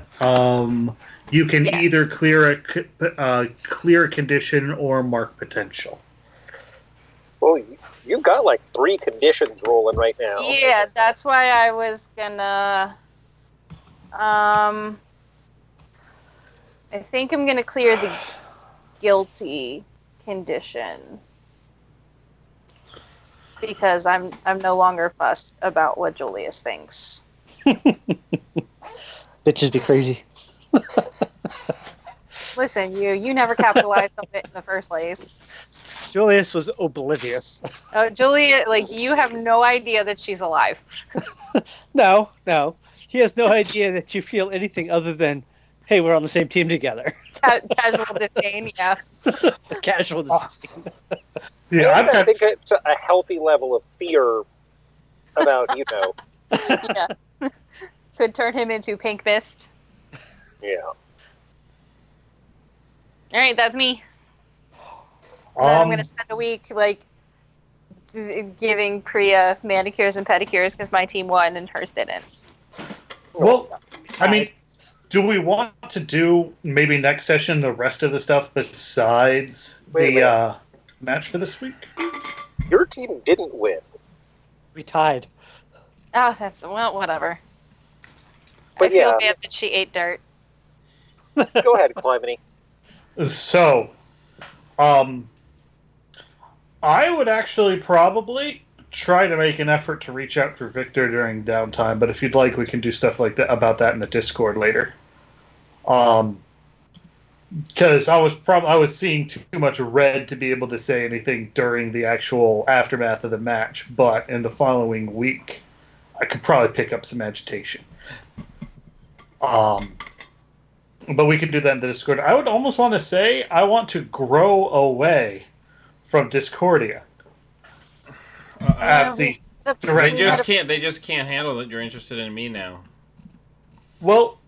you can either clear a condition or mark potential. Well, you've got like 3 conditions rolling right now. Yeah, that's why I was gonna. I think I'm gonna clear the guilty condition because I'm no longer fussed about what Julius thinks. Bitches be crazy. Listen, you never capitalized on it in the first place. Julius was oblivious. Julia, like, you have no idea that she's alive. No. He has no idea that you feel anything other than, hey, we're on the same team together. Casual disdain, yeah. A casual. Yeah, I've And I got think it's a healthy level of fear about, Yeah. Could turn him into pink mist. yeah. All right, that's me. And then I'm going to um spend a week, like, giving Priya manicures and pedicures because my team won and hers didn't. well, I mean, do we want to do maybe next session the rest of the stuff besides Wait a the minute. match for this week? Your team didn't win. We tied. Oh, that's, well, whatever. But I feel yeah. bad that she ate dirt. Go ahead, Climany. So, I would actually probably try to make an effort to reach out for Victor during downtime, but if you'd like, we can do stuff like that about that in the Discord later. Because I was seeing too much red to be able to say anything during the actual aftermath of the match, but in the following week, I could probably pick up some agitation. But we could do that in the Discord. I would almost want to say I want to grow away from Discordia. At the direct. They just can't handle that you're interested in me now. Well,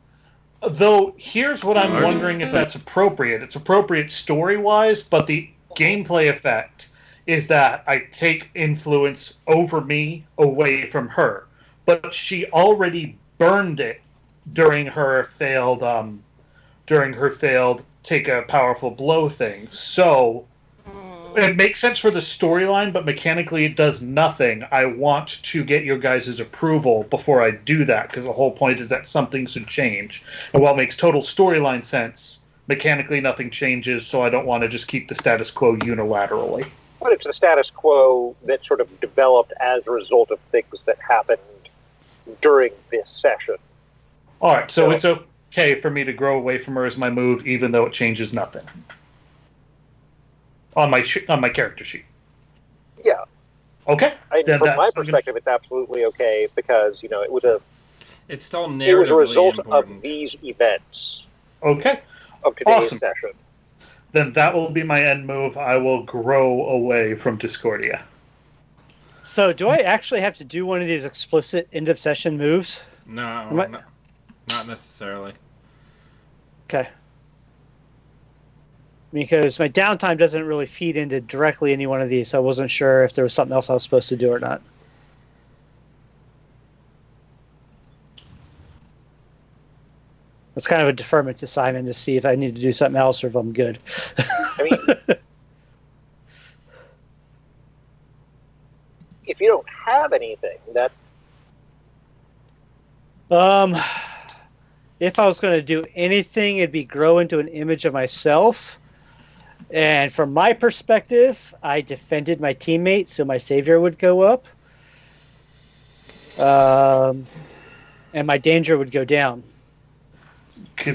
though, here's what I'm wondering if that's appropriate. It's appropriate story-wise, but the gameplay effect is that I take influence over me away from her. But she already burned it during her failed take a powerful blow thing. So it makes sense for the storyline, but mechanically it does nothing. I want to get your guys' approval before I do that, because the whole point is that something should change. And while it makes total storyline sense, mechanically nothing changes, so I don't want to just keep the status quo unilaterally. But it's the status quo that sort of developed as a result of things that happened during this session. Alright, so it's okay for me to grow away from her as my move, even though it changes nothing. On my character sheet. Yeah. Okay. From my perspective, it's absolutely okay because, it was it's still narratively it was a result important. of these events. Okay. Of today's session. Then that will be my end move. I will grow away from Discordia. So, do I actually have to do one of these explicit end of session moves? No, not necessarily. Okay. Because my downtime doesn't really feed into directly any one of these, so I wasn't sure if there was something else I was supposed to do or not. It's kind of a deferment to Simon to see if I need to do something else or if I'm good. I mean, if you don't have anything, that... If I was going to do anything, it'd be grow into an image of myself. And from my perspective, I defended my teammate, so my savior would go up. And my danger would go down.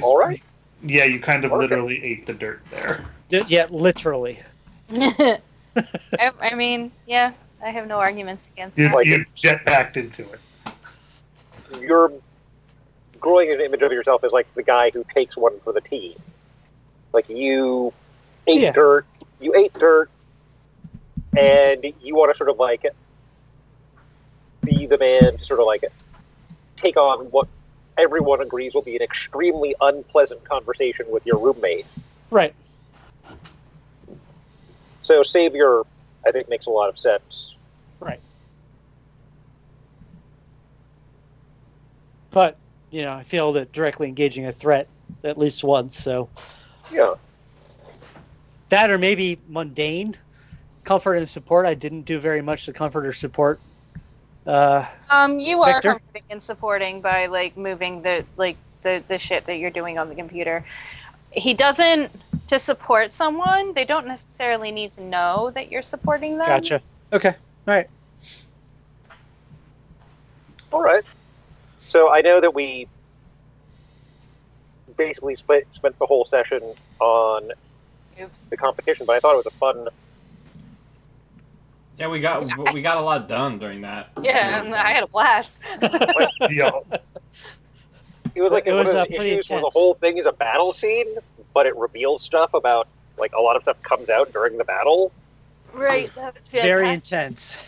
All right. Yeah, you kind of literally ate the dirt there. Yeah, literally. I mean, yeah, I have no arguments against that. You jet-packed into it. You're growing an image of yourself as, like, the guy who takes one for the team. Like, you ate dirt, and you want to sort of, like, be the man to sort of, like, take on what everyone agrees will be an extremely unpleasant conversation with your roommate. Right. So Savior, I think, makes a lot of sense. Right. But, I feel that directly engaging a threat at least once, so... Yeah. That or maybe mundane comfort and support. I didn't do very much to comfort or support. You are Victor? comforting and supporting by, like, moving the shit that you're doing on the computer. He doesn't... To support someone, they don't necessarily need to know that you're supporting them. Gotcha. Okay. All right. All right. So I know that we basically spent the whole session on the competition, but I thought it was a fun Yeah, we got a lot done during that. Yeah, and I had a blast. Yeah. It was like It one was, of the pretty issues where the intense. whole thing is a battle scene, but it reveals stuff about like a lot of stuff comes out during the battle. Right, that was Very fantastic.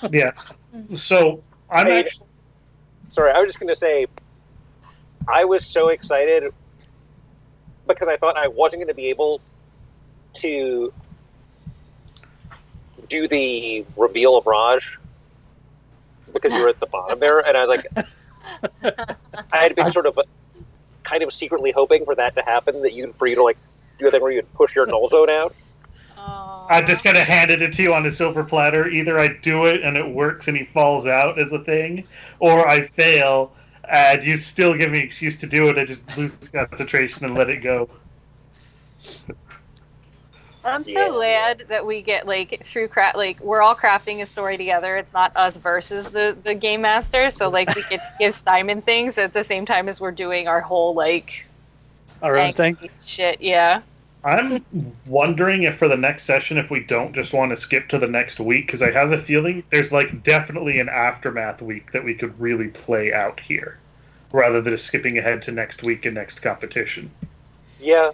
intense. Yeah. So I'm I mean, actually. Sorry, I was just gonna say I was so excited because I thought I wasn't going to be able to do the reveal of Raj because you were at the bottom there, and I was like, I had been sort of kind of secretly hoping for that to happen, for you to like do the thing where you'd push your null zone out. I just kind of handed it to you on a silver platter. Either I do it and it works and he falls out as a thing, or I fail and you still give me an excuse to do it. I just lose concentration and let it go. I'm so Yeah. glad that we get like through like we're all crafting a story together. It's not us versus the game master. So like we get to give Simon things at the same time as we're doing our whole like Our own thing. angry shit. Yeah. I'm wondering if for the next session, if we don't just want to skip to the next week, because I have a feeling there's like definitely an aftermath week that we could really play out here, rather than just skipping ahead to next week and next competition. Yeah,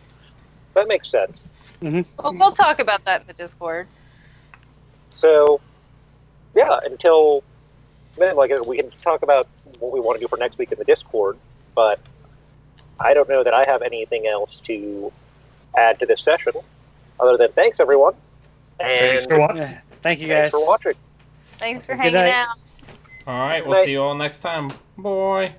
that makes sense. Well, we'll talk about that in the Discord. So, yeah, until then, like we can talk about what we want to do for next week in the Discord, but I don't know that I have anything else to add to this session other than thanks everyone, and Thanks for watching. Yeah. Thank you thanks guys. for watching. Thanks for Good hanging night. out. All right, Good we'll night. see you all next time. Bye.